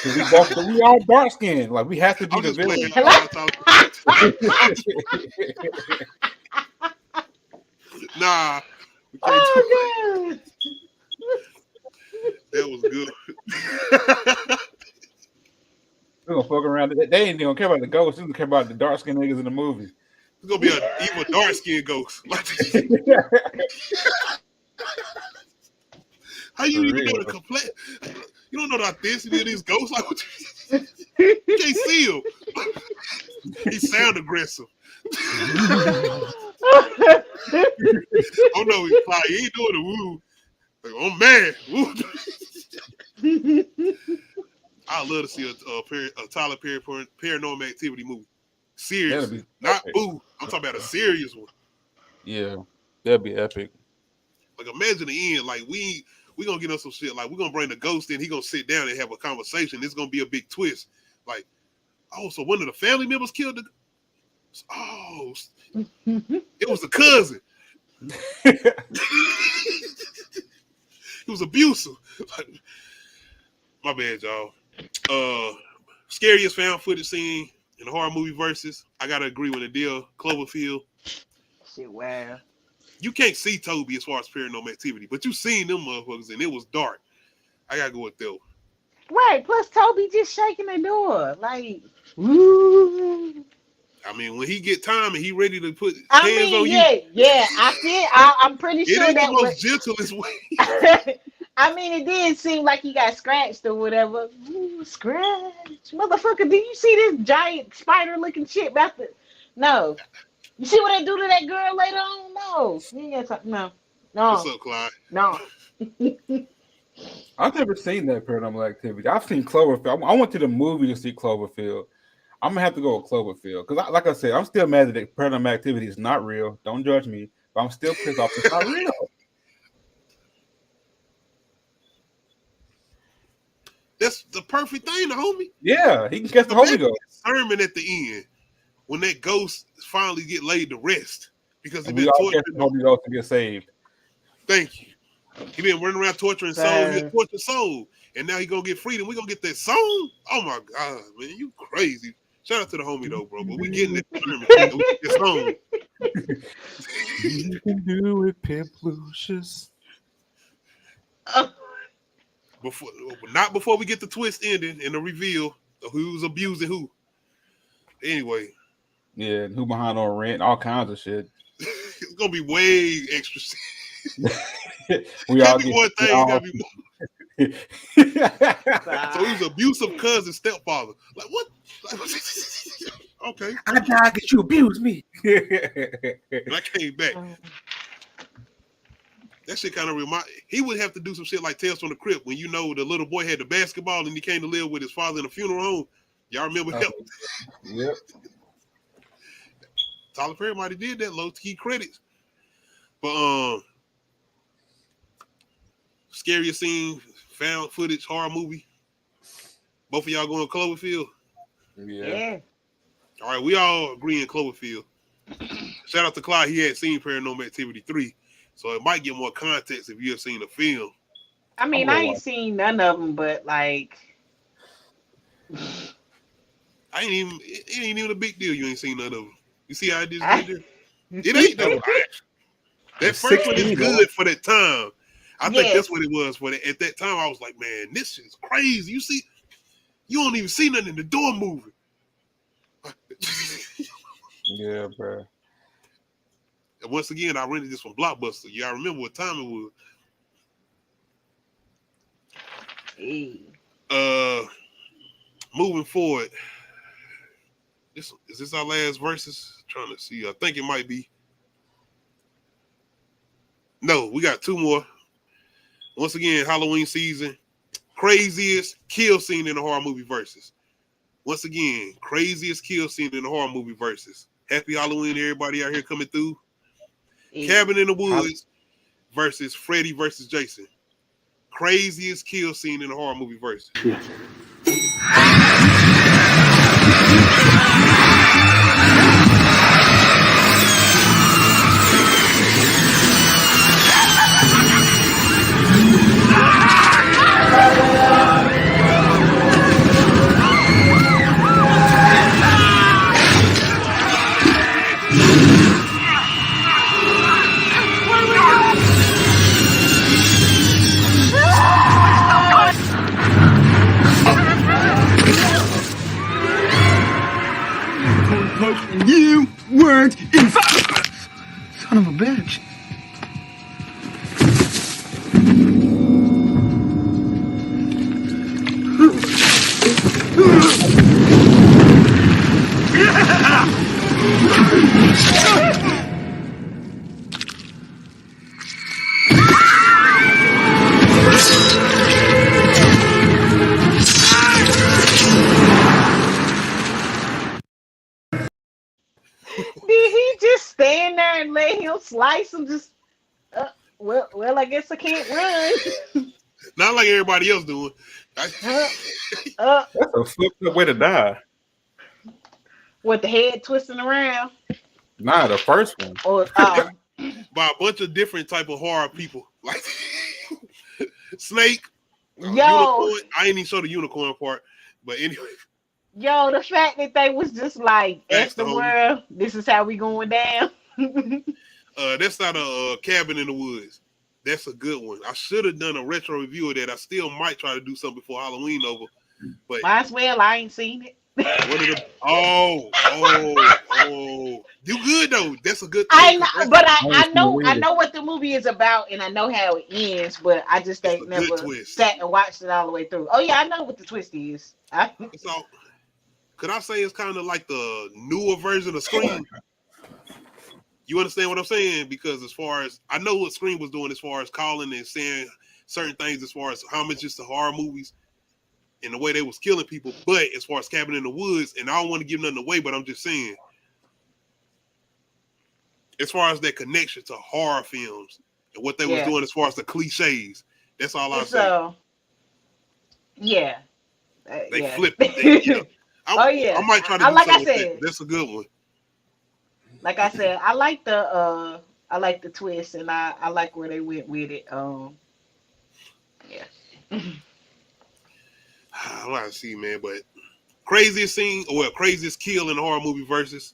We all dark skinned. Like we have to be the villain. Nah. Oh god. That was good. We're gonna fuck around. They ain't gonna care about the ghosts. They're gonna care about the dark skinned niggas in the movie. It's gonna be an evil dark skinned ghost. How you even know the complaint? You don't know the authenticity of these ghosts. Like, you can't see him. He sound aggressive. Oh no, he ain't doing the woo. Like, oh man, woo. I love to see a Tyler Perry Paranormal Activity movie. Serious, not boo. I'm talking about a serious one. Yeah, that'd be epic. Like imagine the end. Like we gonna get on some shit. Like we're gonna bring the ghost in. He gonna sit down and have a conversation. It's gonna be a big twist. Like, oh, so one of the family members killed the. Oh, it was the cousin. He was abusive. My bad, y'all. Scariest found footage scene in the horror movie versus. I gotta agree with the deal. Cloverfield. Shit, wow. You can't see Toby as far as Paranormal Activity, but you seen them motherfuckers and it was dark. I gotta go with Theo. Right. Plus, Toby just shaking the door like, woo. I mean, when he get time and he ready to put hands on you. Yeah. I'm pretty sure ain't that the most gentlest way. I mean, it did seem like he got scratched or whatever. Ooh, scratch, motherfucker! Do you see this giant spider-looking shit about the? No. You see what they do to that girl later on? No. You ain't got to, no. What's up, Clyde? No. I've never seen that Paranormal Activity. I've seen Cloverfield. I went to the movie to see Cloverfield. I'm gonna have to go with Cloverfield because, like I said, I'm still mad that Paranormal Activity is not real. Don't judge me, but I'm still pissed off it's not real. That's the perfect thing, the homie. Yeah, he can catch the Holy Ghost. Sermon at the end when that ghost finally get laid to rest because he We been all torturing catch the Holy Ghost to get saved. Thank you. He been running around torturing souls. He a tortured soul, and now he gonna get freedom. We gonna get that song. Oh my god, man, you crazy! Shout out to the homie though, bro. But we getting that sermon. We get that song. You can do it, Pimp Lucius. Not before we get the twist ending and the reveal of who's abusing who. Anyway. Yeah, and who behind on rent, all kinds of shit. It's gonna be way extra. We all get one thing. all... Gotta be more. So he's abusive cousin, stepfather. Like what? Okay. I died because you abused me. And I came back. That shit kind of remind. He would have to do some shit like Tales from the Crypt when you know the little boy had the basketball and he came to live with his father in a funeral home. Y'all remember him? Yep. Tyler Perry might have did that, low key credits. But scariest scene, found footage, horror movie. Both of y'all going Cloverfield? Yeah. All right, we all agree in Cloverfield. Shout out to Clyde. He had seen Paranormal Activity 3. So it might get more context if you have seen the film. I mean, I ain't seen none of them, but like, it ain't even a big deal. You ain't seen none of them. You see how I just did there? It ain't though. That first one is good for that time. I think that's what it was for that. At that time, I was like, man, this shit's crazy. You see, you don't even see nothing in the door moving. Yeah, bro. And once again, I rented this from Blockbuster. Y'all remember what time it was? Moving forward. Is this our last verses? Trying to see. I think it might be. No, we got two more. Once again, Halloween season. Craziest kill scene in the horror movie versus. Once again, craziest kill scene in the horror movie versus. Happy Halloween, everybody out here coming through. Cabin in the Woods versus Freddy versus Jason. Craziest kill scene in the horror movie versus. and you weren't invited. Son of a bitch. Did he just stand there and let him slice him? Just well, I guess I can't run. Not like everybody else doing. That's a fucked up way to die. With the head twisting around. Nah, the first one. Or by a bunch of different type of horror people, like Snake. Unicorn. I ain't even show the unicorn part, but anyway. Yo, the fact that they was just like, "F the world, this is how we going down." That's not a Cabin in the Woods. That's a good one. I should have done a retro review of that. I still might try to do something before Halloween over. But might as well. I ain't seen it. What are the, oh, do good though. That's a good thing. I know, but I know what the movie is about, and I know how it ends. But I just ain't never sat and watched it all the way through. Oh yeah, I know what the twist is. So, could I say it's kind of like the newer version of Scream? You understand what I'm saying? Because as far as I know what Scream was doing as far as calling and saying certain things as far as homages to horror movies and the way they was killing people, but as far as Cabin in the Woods, and I don't want to give nothing away, but I'm just saying, as far as that connection to horror films and what they was doing as far as the cliches, that's all I say. Yeah. They flipped it. I might try to do something with that. That's a good one. Like I said, I like the twist, and I like where they went with it. Yeah. I want to see, man, but craziest scene, or craziest kill in the horror movie versus,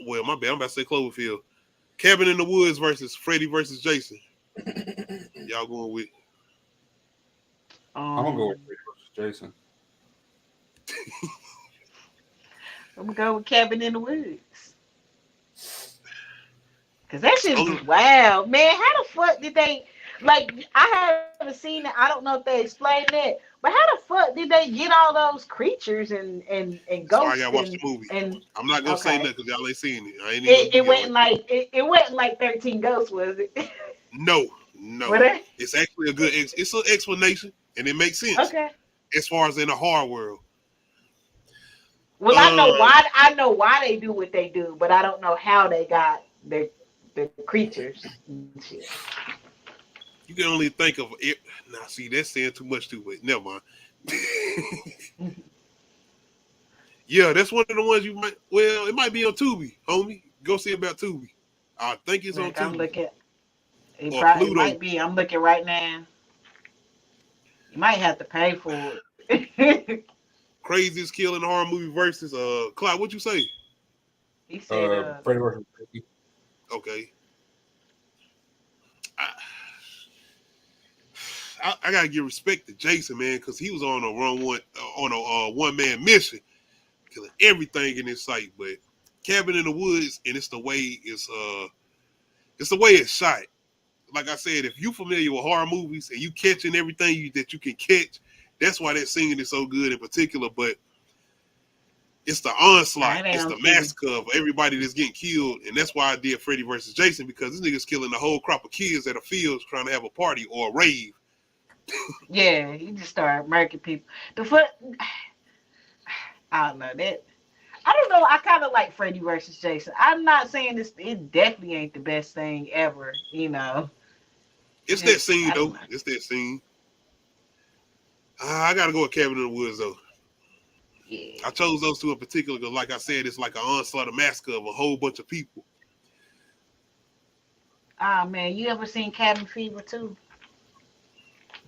well, my bad, I'm about to say Cloverfield. Cabin in the Woods versus Freddy versus Jason. Y'all going with? I'm gonna go with Freddy versus Jason. I'm gonna go with Cabin in the Woods. Cause that shit is wild, man. How the fuck did they? Like, I haven't seen it. I don't know if they explained that. But how the fuck did they get all those creatures and ghosts? Sorry, I gotta watch the movie. And I'm not gonna say nothing because y'all ain't seen it. I ain't it wasn't like 13 Ghosts, was it? No. It's actually a good. It's an explanation, and it makes sense. Okay. As far as in the horror world. Well, I know why they do what they do, but I don't know how they got the creatures and shit. You can only think of it. Now, see, that's saying too much too, but never mind. Yeah, that's one of the ones you might. Well, it might be on Tubi, homie. Go see about Tubi. I think it's on Tubi. I'm looking. It might be. I'm looking right now. You might have to pay for it. Craziest kill in the horror movie versus Clyde. What'd you say? He said Freddy versus Freddy. Okay. I gotta give respect to Jason, man, because he was on a one-man mission, killing everything in his sight. But Cabin in the Woods, and it's the way it's shot. Like I said, if you familiar with horror movies and you catching everything that you can catch, that's why that scene is so good in particular. But it's the onslaught, it's the massacre of everybody that's getting killed, and that's why I did Freddy versus Jason, because this nigga's killing the whole crop of kids at a field trying to have a party or a rave. Yeah, he just started murking people. I don't know that. I don't know. I kind of like Freddy versus Jason. I'm not saying it definitely ain't the best thing ever. You know. It's that scene though. It's that scene. I gotta go with Cabin in the Woods though. Yeah. I chose those two in particular because, like I said, it's like an onslaught, a massacre of a whole bunch of people. Ah man, you ever seen Cabin Fever 2?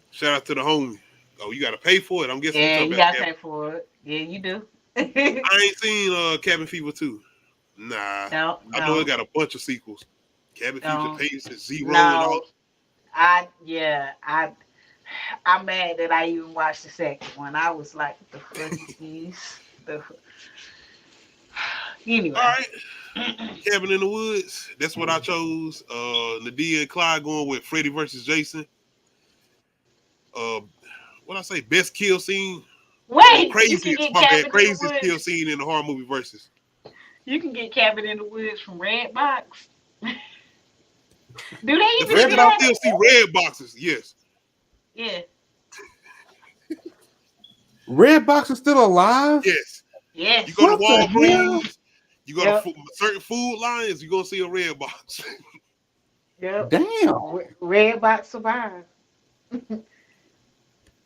Shout out to the homie. Oh, you gotta pay for it. I'm guessing. Yeah, you gotta pay for it. Yeah, you do. I ain't seen Cabin Fever 2. Nah. No. I know it got a bunch of sequels. Cabin Fever, Pace, Zero, and all. I'm mad that I even watched the second one. I was like, what the fuck is this? Anyway. All right. Cabin in the Woods. That's what I chose. Nadia and Clyde going with Freddy versus Jason. What I say? Best kill scene. Wait, craziest kill scene in the horror movie versus. You can get Cabin in the Woods from Redbox. Do they even the fact that I still see red boxes? Yes. Yeah. Redbox is still alive? Yes. Yes. You go to Walgreens, you go to certain food lines, you're going to see a red box. Yep. Damn. Redbox survived.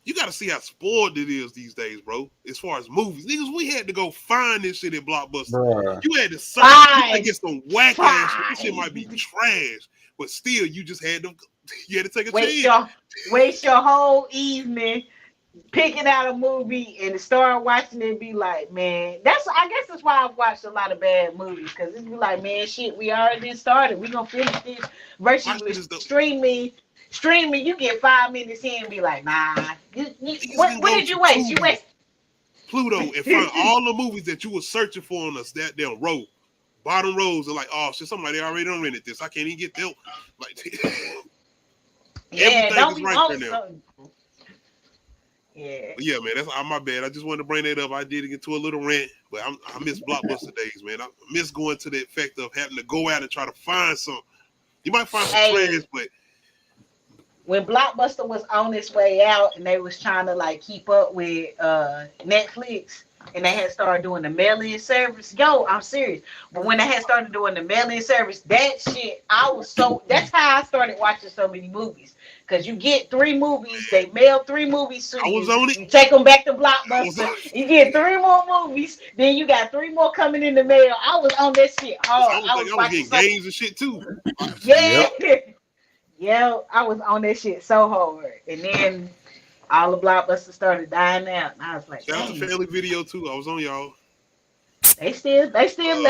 You got to see how spoiled it is these days, bro. As far as movies. Niggas, we had to go find this shit at Blockbuster. Bruh. You had to search. You had to get some whack ass shit. This shit might be trash. But still, you just had to, you had to take a chance. Waste your whole evening picking out a movie and start watching it and be like, man, I guess that's why I've watched a lot of bad movies, because it's be like, man, shit, we already started. We gonna finish this versus with streaming, you get 5 minutes in and be like, nah. What did you waste? You waste Pluto and find all the movies that you were searching for on us that damn row. Bottom rows are like, oh shit, somebody already done rented this. I can't even get them. Like, everything is right there now. Yeah. But yeah, man, that's my bad. I just wanted to bring that up. I did get to a little rant, but I miss Blockbuster days, man. I miss going to the effect of having to go out and try to find something. You might find some trash, but when Blockbuster was on its way out and they was trying to like keep up with Netflix, and they had started doing the mail-in service. Yo, I'm serious. But when they had started doing the mail-in service, that shit, that's how I started watching so many movies. Because you get 3 movies, they mail 3 movies to you. You take them back to Blockbuster, you get 3 more movies, then you got 3 more coming in the mail. I was on that shit hard. I was getting games and shit too. Yeah. Yeah, I was on that shit so hard. And then all the Blockbusters started dying out. And I was like, shout out to Family Video too. I was on y'all. They still there. They still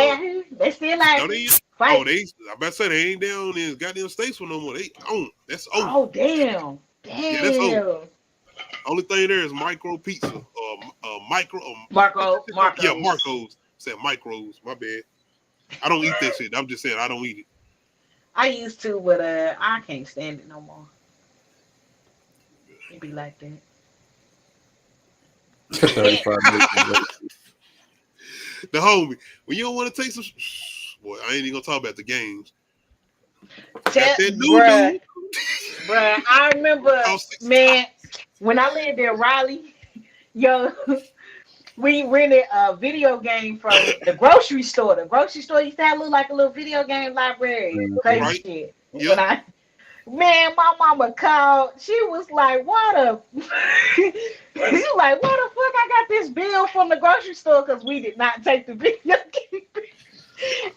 out here. I about to say they ain't down in goddamn Statesville no more. They own. That's over. Oh damn. Yeah, that's over. Only thing there is Micro Pizza. Marco's. Yeah, Marco's. Said Micros. My bad. I don't eat that shit. I'm just saying I don't eat it. I used to, but I can't stand it no more. It be like that. 35 minutes. The homie. When you don't want to take some, boy, I ain't even gonna talk about the games. Bruh, I remember, man, when I lived in Raleigh, yo, we rented a video game from the grocery store. The grocery store used to have like a little video game library. Crazy shit. Yep. Man, my mama called. She was like, "What the?" She was like, "What the fuck? I got this bill from the grocery store because we did not take the video game."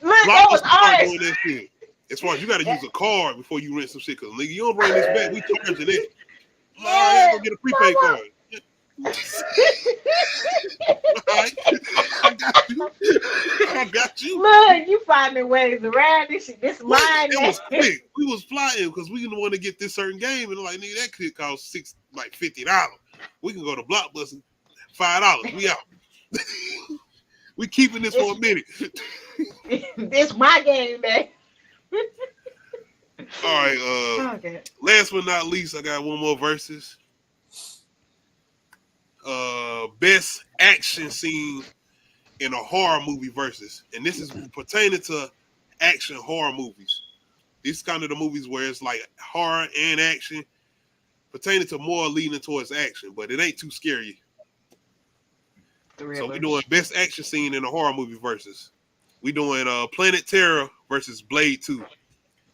Look, that was ours. As far as you got to use a card before you rent some shit, because nigga, you don't bring this back, we charging it. Yeah, I ain't gonna get a prepaid card. I got you. Look, you finding ways around this shit. This mine. It was quick. We was flying because we didn't want to get this certain game, and like, nigga, that could cost $50. We can go to Blockbuster, $5. We out. We keeping this for a minute. This my game, man. All right. Last but not least, I got one more versus. Best action scene in a horror movie versus, and this is pertaining to action horror movies. These kind of the movies where it's like horror and action, pertaining to more leaning towards action, but it ain't too scary. So we're doing best action scene in a horror movie versus. We doing Planet Terror versus Blade 2.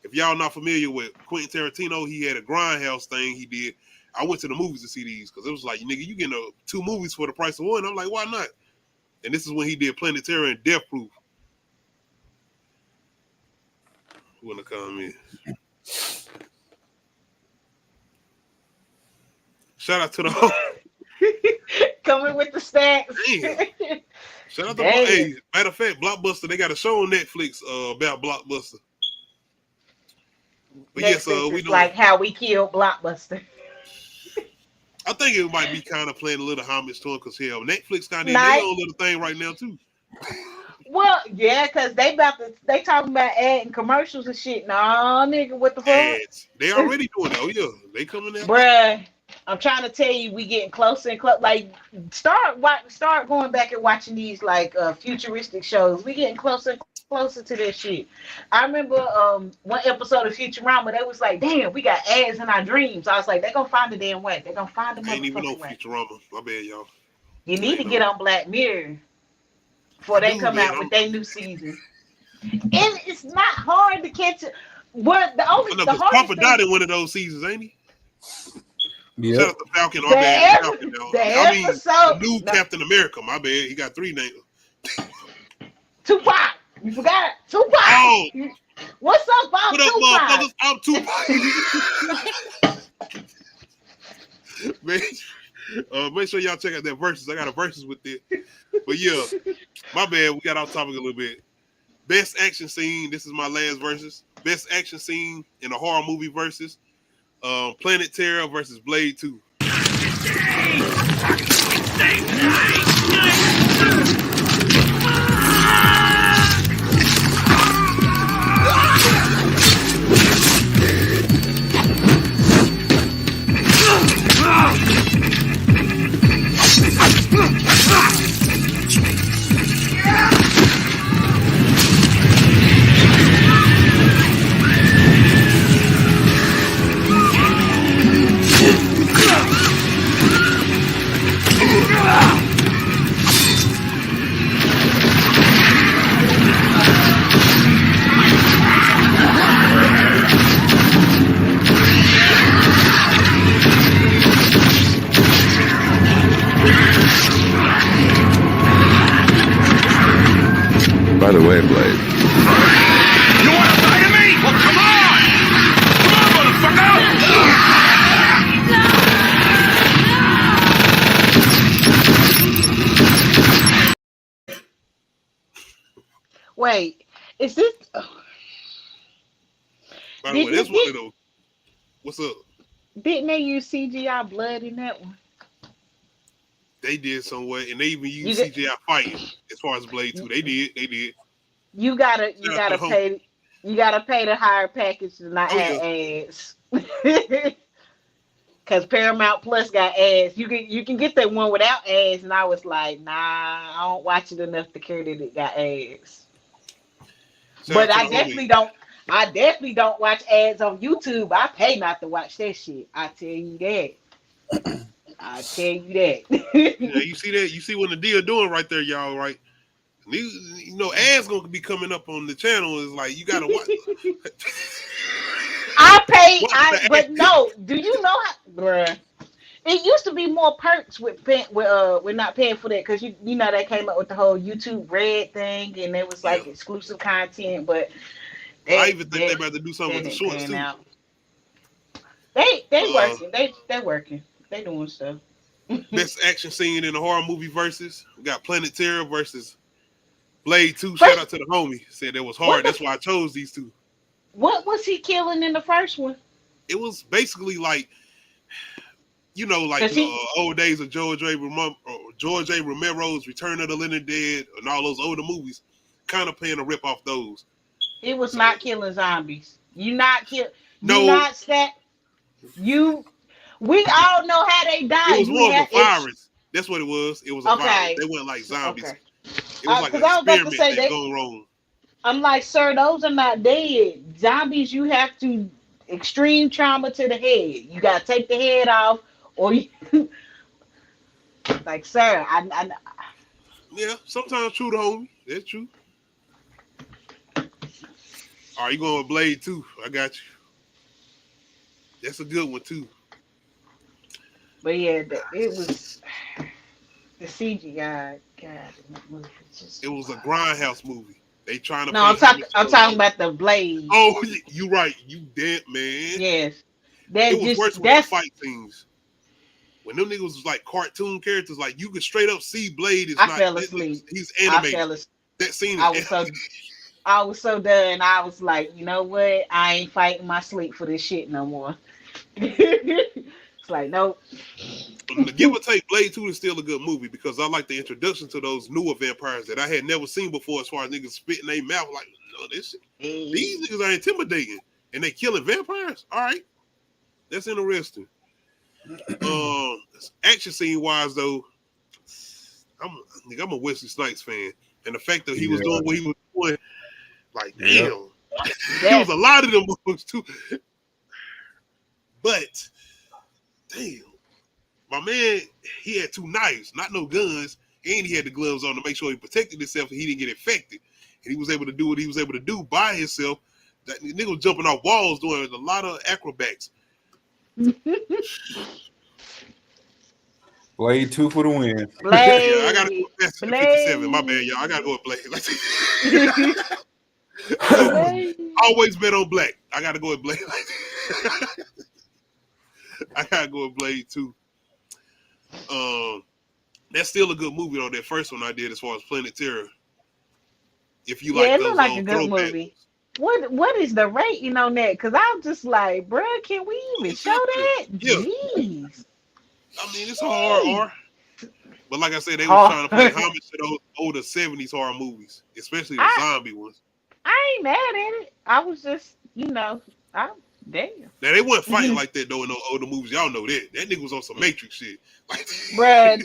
If y'all not familiar with Quentin Tarantino, he had a Grindhouse thing he did. I went to the movies to see these because it was like, nigga, you getting 2 movies for the price of one. I'm like, why not? And this is when he did Planet Terror and Death Proof. Who wanna come in? Shout out to the coming with the stacks. Shout out to hey, matter of fact, Blockbuster. They got a show on Netflix about Blockbuster. But yes, we doing like how we killed Blockbuster. I think it might be kind of playing a little homage to him because hell, Netflix kind of their own little thing right now too. Well, Yeah, because they talking about adding commercials and shit. Nah, nigga, what the fuck? Ads. They already doing it. Oh yeah, they coming out. Bruh, I'm trying to tell you, we getting closer and closer. Like, start going back and watching these like futuristic shows. We getting closer and closer to this shit. I remember one episode of Futurama. They was like, "Damn, we got ads in our dreams." I was like, "They gonna find the damn way. They gonna find the I ain't even motherfucking know way." Futurama. My bad, y'all. You need to get on Black Mirror before they come out with their new season. And it's not hard to catch it. What the hardest Papa thing, died in one of those seasons, ain't he? Yeah. Shout out to Falcon. The new Captain America. My bad. He got 3 names. Tupac. You forgot Tupac. Oh. What's up, Bob? What up, motherfuckers? I'm Tupac. Man, make sure y'all check out that verses. I got a verses with it. But yeah, my bad. We got off topic a little bit. Best action scene. This is my last verses. Best action scene in a horror movie versus Planet Terror versus Blade 2. By the way, Blade. You want to fight me? Well, come on! Come on, motherfucker! Wait, is this? By the way, that's one of those. What's up? Didn't they use CGI blood in that one? They did somewhat, and they even used CGI fighting as far as Blade 2. They did. You gotta pay the higher package to not have ads. Cause Paramount Plus got ads. You can get that one without ads, and I was like, nah, I don't watch it enough to care that it got ads. But I definitely don't watch ads on YouTube. I pay not to watch that shit. I tell you that. Yeah, you see that? You see what the deal doing right there, y'all, right? You know, ads gonna be coming up on the channel. Is like you gotta watch. But no, do you know how, bruh? It used to be more perks with not paying for that, because you know they came up with the whole YouTube Red thing, and it was like exclusive content. But I even think they about to do something with the shorts too. They working. They doing stuff. Best action scene in a horror movie versus we got Planet Terror versus Blade 2. Shout out to the homie. Said it was hard. That's why I chose these two. What was he killing in the first one? It was basically like, you know, like old days of George A. Romero's Return of the Living Dead and all those older movies, kind of paying a rip off those. It was not killing zombies. We all know how they died. It was more of a virus. That's what it was. It was a virus. They weren't like zombies. Okay. It was like an experiment that go wrong. I'm like, sir, those are not dead. Zombies, you have to extreme trauma to the head. You gotta take the head off, or you like, sir, yeah, sometimes true to homie. That's true. All right, you going with Blade 2. I got you. That's a good one too. But yeah, it was the CGI. God, it was a grindhouse movie. They trying to. No, I'm talking about the Blade. Oh, you right. You dead, man. Yes, it was worse with the fight scenes. When them niggas was like cartoon characters, like you could straight up see Blade is not. Fell asleep. He's animated. That scene. I was so done. I was like, you know what? I ain't fighting my sleep for this shit no more. It's like, nope. Give or take, Blade 2 is still a good movie because I like the introduction to those newer vampires that I had never seen before as far as niggas spitting their mouth like, no, this shit, these niggas are intimidating and they killing vampires. All right. That's interesting. Action scene wise though, I'm a Wesley Snipes fan. And the fact that he was doing what he was doing, like, damn. There was a lot of them movies too. But damn. My man, he had 2 knives, not no guns, and he had the gloves on to make sure he protected himself and he didn't get infected. And he was able to do what he was able to do by himself. That nigga was jumping off walls, doing a lot of acrobats. Blade 2 for the win. Blade. Yeah, I gotta go with 57. My bad, y'all. I gotta go with Blade. Always bet on Black. I gotta go with Blade. I gotta go with Blade 2. That's still a good movie though. That first one I did as far as Planet Terror. If you like it those looked like a good movie. What is the rating on that? Because I'm just like, bro, can we even show that? Yeah. Jeez. I mean, it's hard, but like I said, they was trying to pay homage to those older 70s horror movies, especially the zombie ones. I ain't mad at it. I was just, damn. Now they weren't fighting like that though in those older movies. Y'all know that. That nigga was on some Matrix shit. Bruh,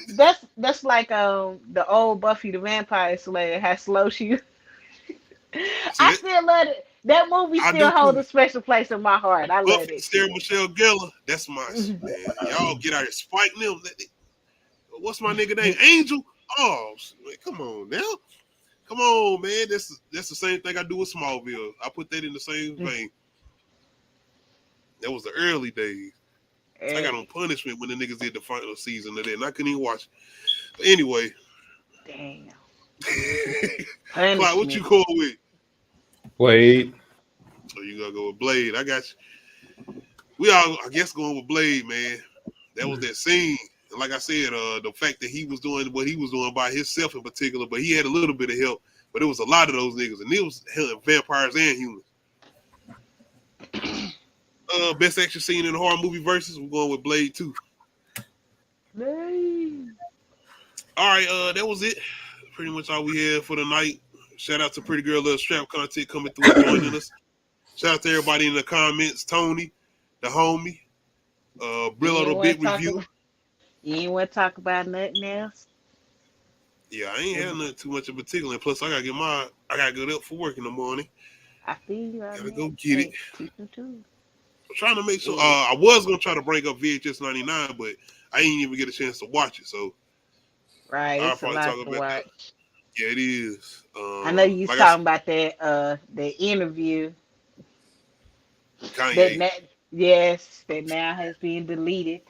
that's like the old Buffy the Vampire Slayer has slow shoot. I still love it. That movie still holds a special place in my heart. I love it. Sarah Michelle Gellar, that's my man. Y'all get out here spiking them. What's my nigga name? Angel? Oh, man, come on now. Come on, man. That's the same thing I do with Smallville. I put that in the same vein. That was the early days. I got on punishment when the niggas did the final season of that, and I couldn't even watch it. But anyway. Damn. Clyde, what you call with? Blade. So you gotta go with Blade. I got you. We all, I guess, going with Blade, man. That was that scene. And like I said, the fact that he was doing what he was doing by himself in particular, but he had a little bit of help. But it was a lot of those niggas, and it was vampires and humans. Best action scene in the horror movie versus, we're going with Blade 2. Blade. All right, that was it. Pretty much all we had for the night. Shout out to Pretty Girl Little Strap content coming through and joining us. Shout out to everybody in the comments. Tony, the homie, Brillo the Big Review. You ain't want to talk about nothing else? Yeah, I ain't had nothing too much in particular. And plus, I gotta get up for work in the morning. I feel you. Gotta go get it. I'm trying to make sure. I was gonna try to bring up VHS 99, but I didn't even get a chance to watch it. So, right, it's a lot to watch. That. Yeah, it is. I know you was talking about that the interview. Kanye. That now has been deleted.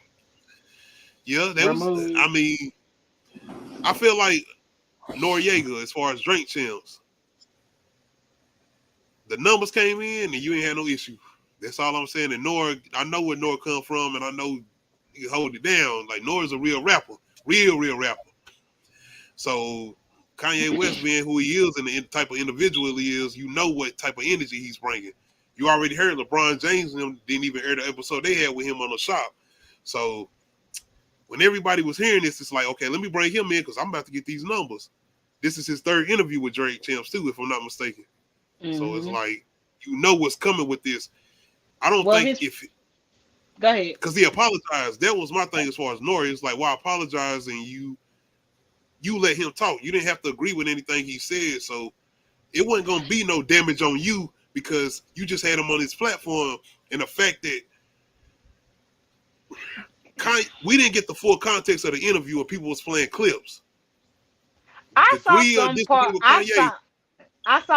Yeah, that was. I mean, I feel like Noriega, as far as drink champs, the numbers came in and you ain't had no issue. That's all I'm saying. And I know where Nor come from, and I know you hold it down. Like Nor's a real rapper, real rapper. So Kanye West being who he is and the type of individual he is, you know what type of energy he's bringing. You already heard LeBron James and them didn't even air the episode they had with him on the shop. So when everybody was hearing this, it's like, okay, let me bring him in because I'm about to get these numbers. This is his third interview with Drake Champs too, if I'm not mistaken. Mm-hmm. So it's like, you know what's coming with this. I don't think go ahead. Because he apologized. That was my thing as far as Nori. It's like, well, I apologize and you let him talk. You didn't have to agree with anything he said. So it wasn't going to be no damage on you because you just had him on his platform. And the fact that we didn't get the full context of the interview and people was playing clips. I saw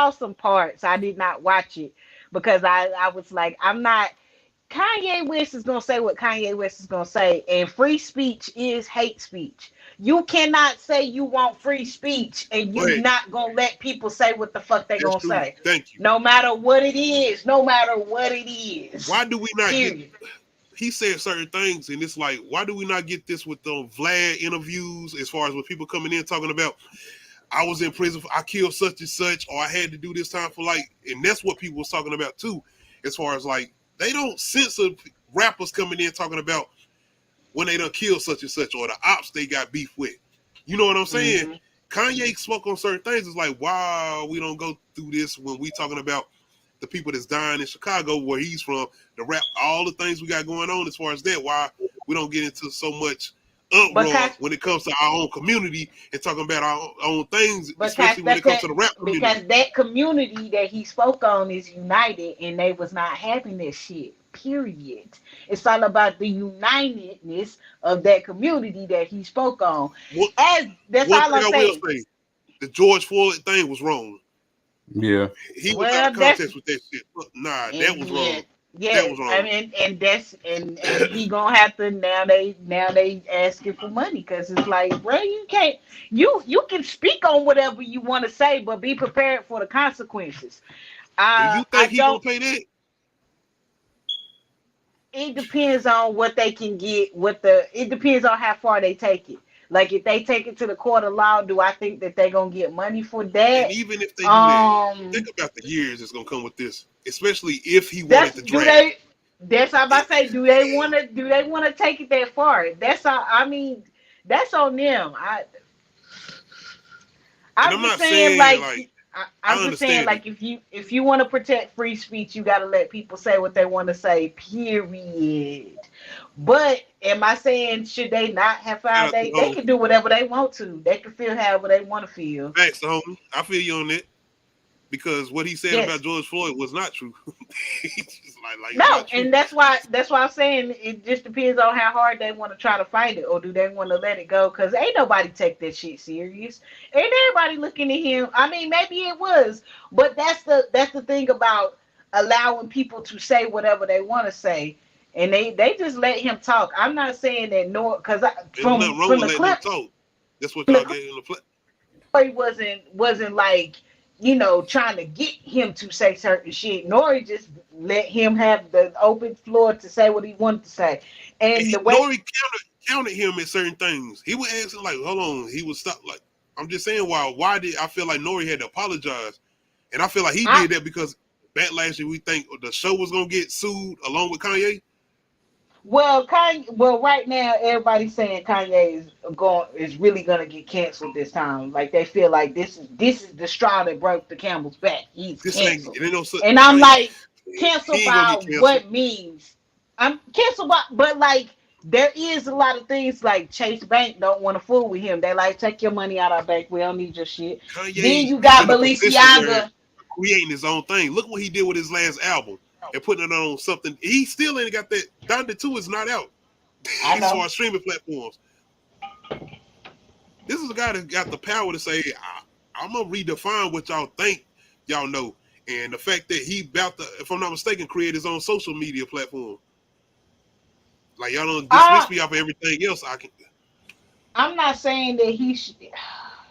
some parts. I did not watch it because I was like, Kanye West is going to say what Kanye West is going to say. And free speech is hate speech. You cannot say you want free speech and you're not going to let people say what the fuck they're going to say. Thank you. No matter what it is. Why do we not get... He said certain things, and it's like, why do we not get this with the Vlad interviews as far as with people coming in talking about, I was in prison, I killed such and such, or I had to do this time for like, and that's what people was talking about too, as far as like, they don't censor rappers coming in talking about when they done killed such and such, or the ops they got beef with. You know what I'm saying? Kanye spoke on certain things. It's like, wow, we don't go through this when we talking about the people that's dying in Chicago, where he's from, the rap, all the things we got going on as far as that. Why we don't get into so much uproar when it comes to our own community and talking about our own things, especially when it comes to the rap community. Because that community that he spoke on is united, and they was not having this shit. Period. It's all about the unitedness of that community that he spoke on. That's all I'm saying. Will say, the George Floyd thing was wrong. Yeah, he was out of context with that shit. Nah, that was wrong. Yeah, that was wrong. I mean, and he gonna have to now. They asking for money because it's like, bro, you can't. You can speak on whatever you want to say, but be prepared for the consequences. Do you think he gonna pay that? It depends on what they can get. It depends on how far they take it. Like if they take it to the court of law, do I think that they're gonna get money for that? And even if they do that, think about the years that's gonna come with this, especially if he wanted to drag. That's how I say. Do they want to take it that far? That's all. I mean, that's on them. I'm just saying, like I'm just saying, like if you want to protect free speech, you got to let people say what they want to say. Period. But am I saying should they not have filed? They can do whatever they want to. They can feel however they want to feel. Thanks, homie. I feel you on that. Because what he said about George Floyd was not true. No, and that's why I'm saying it just depends on how hard they want to try to fight it, or do they want to let it go? Because ain't nobody take that shit serious. Ain't everybody looking at him. I mean, maybe it was, but that's the thing about allowing people to say whatever they want to say, and they just let him talk. I'm not saying that because from the clip, that's what y'all gave him the play. He wasn't like, you know, trying to get him to say certain shit. Nori just let him have the open floor to say what he wanted to say. And the way Nori counted him at certain things. He was asking like, hold on, he was stop. Like, I'm just saying, why did I feel like Nori had to apologize? And I feel like he did that because backlash, we think the show was gonna get sued along with Kanye. Well, right now everybody's saying Kanye is really gonna get canceled this time. Like they feel like this is the straw that broke the camel's back. He's canceled. And I'm like, cancel by what means? I'm canceled by, but like there is a lot of things like Chase Bank don't want to fool with him. They like, take your money out of our bank. We don't need your shit. Kanye, then you got Balenciaga creating his own thing. Look what he did with his last album. And putting it on something, he still ain't got that. Donda 2 is not out. As far as streaming platforms. This is a guy that got the power to say, I'm gonna redefine what y'all think y'all know. And the fact that he about to, if I'm not mistaken, create his own social media platform. Like y'all don't dismiss me off of everything else. I'm not saying that he should.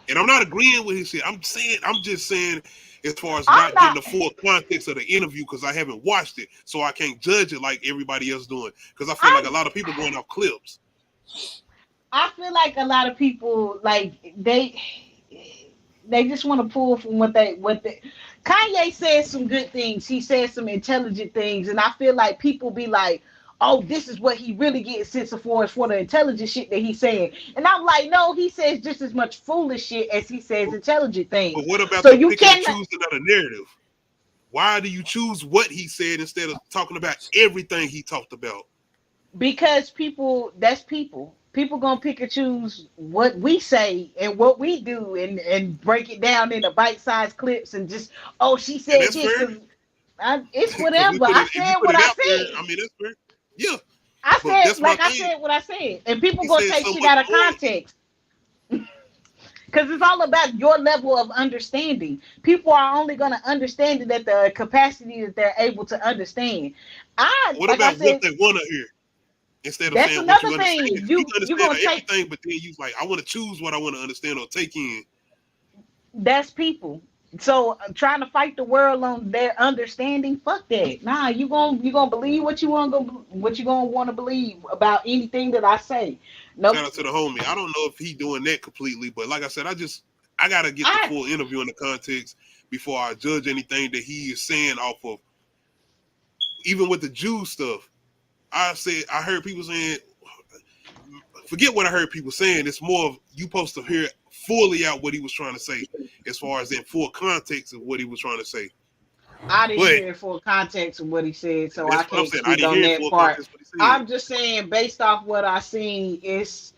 And I'm not agreeing with his shit. I'm just saying. As far as not getting the full context of the interview, because I haven't watched it, so I can't judge it like everybody else doing. Because I feel like a lot of people going off clips. I feel like a lot of people like they just want to pull from what they. Kanye says some good things. He says some intelligent things, and I feel like people be like, oh, this is what he really gets sense of for the intelligent shit that he's saying. And I'm like, no, he says just as much foolish shit as he says intelligent things. But what about you can't choose another narrative? Why do you choose what he said instead of talking about everything he talked about? Because that's people. People gonna pick and choose what we say and what we do and break it down into bite-sized clips and just, oh, she said this. It's whatever. I said what I said. I mean, that's fair. Yeah, I said what I said, and people gonna take shit out of context because it's all about your level of understanding. People are only gonna understand it at the capacity that they're able to understand. What about what they want to hear instead of saying what you understand? You understand everything, but then you like, I want to choose what I want to understand or take in. That's people. So trying to fight the world on their understanding, fuck that. Nah, you gonna believe what you gonna want to believe about anything that I say. Shout out to the homie. I don't know if he doing that completely, but like I said, I gotta get the full interview in the context before I judge anything that he is saying off of. Even with the Jew stuff, I heard people saying forget what I heard people saying. It's more of you supposed to hear fully out what he was trying to say, as far as in full context of what he was trying to say. I didn't hear full context of what he said, so I can't speak I on that part. I'm just saying, based off what I seen, it's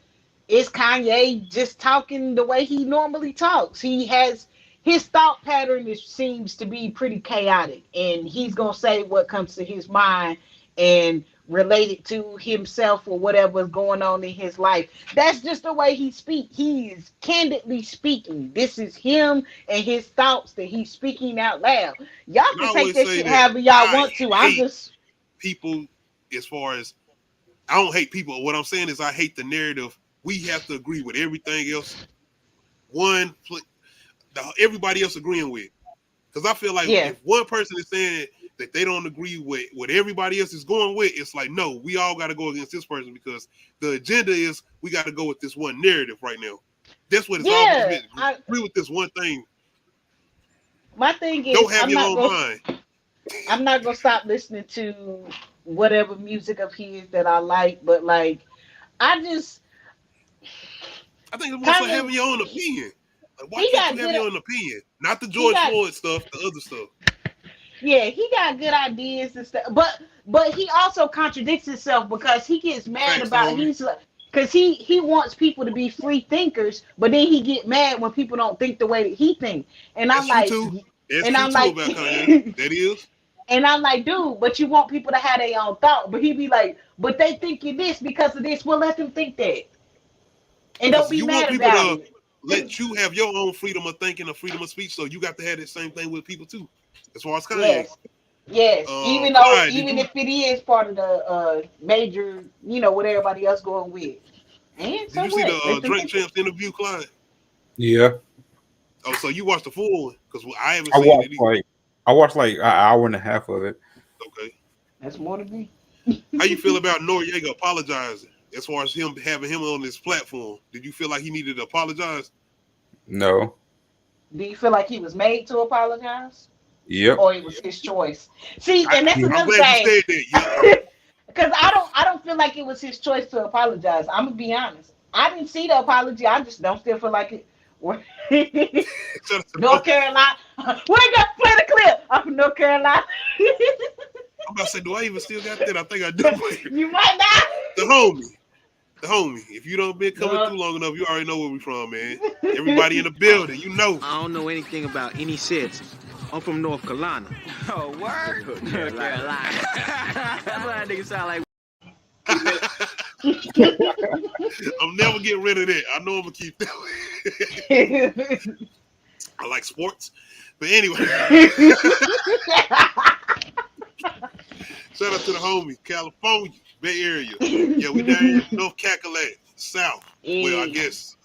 Kanye just talking the way he normally talks. He has his thought pattern seems to be pretty chaotic, and he's gonna say what comes to his mind and relate it to himself or whatever's going on in his life. That's just the way he speaks. He is candidly speaking. This is him and his thoughts that he's speaking out loud. Y'all can take that shit however y'all want to. I'm just people, as far as I don't hate people. What I'm saying is I hate the narrative. We have to agree with everything else. Everybody else agreeing with. Because I feel like if one person is saying that they don't agree with what everybody else is going with, it's like, no, we all got to go against this person because the agenda is we got to go with this one narrative right now. That's what it's all about. Agree with this one thing. My thing is, don't have your own mind. I'm not going to stop listening to whatever music of his that I like, but like, I think it's more like having your own opinion. Like, why can't you have your own opinion? Not the George Floyd stuff, the other stuff. Yeah, he got good ideas and stuff, but he also contradicts himself because he gets mad about because he wants people to be free thinkers, but then he get mad when people don't think the way that he think. And I'm like, that is. And I'm like, dude, but you want people to have their own thought, but he be like, but they thinking this because of this. Well, let them think that, and don't be mad about it. Let you have your own freedom of thinking and freedom of speech, so you got to have the same thing with people too. As far as Kanye. Yes. Even if it is part of the major, what everybody else going with. And did you see the Drake Champs interview, Clyde? Yeah. Oh, so you watched the full one? Because I haven't seen it either. I watched like an hour and a half of it. Okay. That's more than me. How you feel about Noriega apologizing? As far as him having him on this platform, did you feel like he needed to apologize? No. Do you feel like he was made to apologize? Yep. Or it was his choice? See, and that's another thing. Because I don't feel like it was his choice to apologize. I'm gonna be honest. I didn't see the apology. I just don't still feel like it. North Carolina. We're gonna play the clip of North Carolina. I'm about to say, do I even still got that? I think I do. You might not. The homie. If you don't been coming through long enough, you already know where we from, man. Everybody in the building, you know. I don't know anything about any cities. I'm from North Carolina. Oh, word? North Carolina. That's what that nigga sound like. I'm never getting rid of that. I know I'm gonna keep that. I like sports, but anyway. Shout out to the homie, California, Bay Area. Yeah, we down here in North Cackalack, South. Well, I guess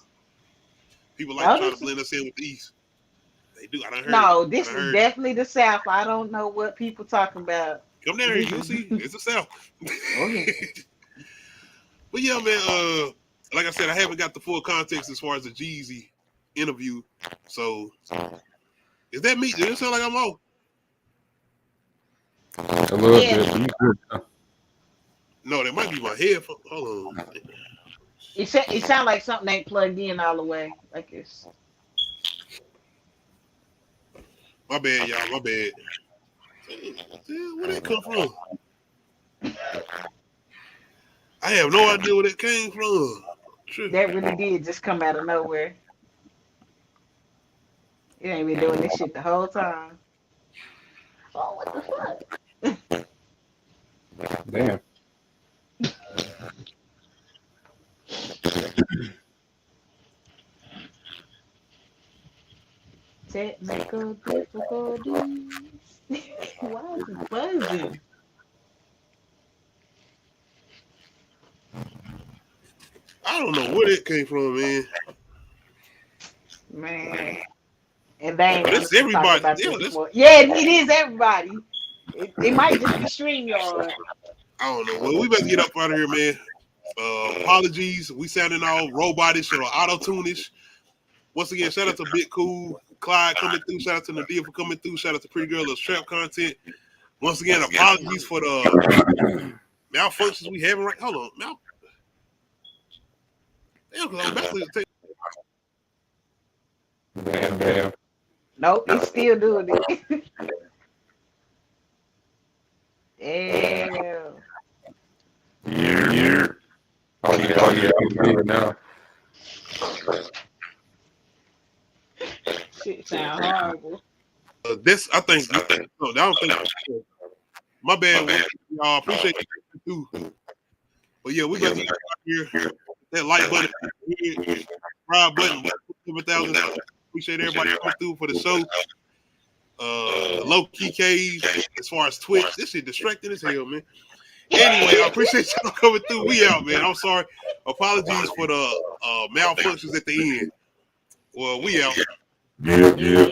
people like trying to blend us in with the East. They do. I done heard. No, this is definitely the South. I don't know what people talking about. Come down here, you'll see. It's the South. Okay. But yeah, man. Like I said, I haven't got the full context as far as the JEEZY interview. So, is that me? Does it sound like I'm off? A little bit. No, that might be my headphone. Hold on. It sounds like something ain't plugged in all the way. Like it's. My bad, y'all. My bad. Where did it come from? I have no idea where that came from. True. That really did just come out of nowhere. You ain't been doing this shit the whole time. Oh, what the fuck? Damn. Technical difficulties. Why is it buzzing? I don't know where that came from, man. Man. And they ain't it's everybody. Yeah, it is everybody. It might just be StreamYard. I don't know. Well, we better get up out of here, man. Apologies. We sounding all robotish or auto-tunish. Once again, shout out to Big Cool, Clyde coming through. Shout out to Nadia for coming through. Shout out to Pretty Girl of Trap Content. Once again, apologies for the malfunctions we having right. Hold on, Damn, because I'm about to take. Damn. Nope, it's still doing it. Damn. Yeah. Oh yeah, I'm now. Shit sound horrible. This, I think. No, I don't think. My bad. Y'all appreciate you too. But yeah, we got to get out here. That like button, subscribe button, 7,000. Appreciate everybody coming through for the show. Low key cage as far as Twitch. This shit distracting as hell, man. Anyway, I appreciate y'all coming through. We out, man. I'm sorry. Apologies for the malfunctions at the end. Well, we out. Yeah.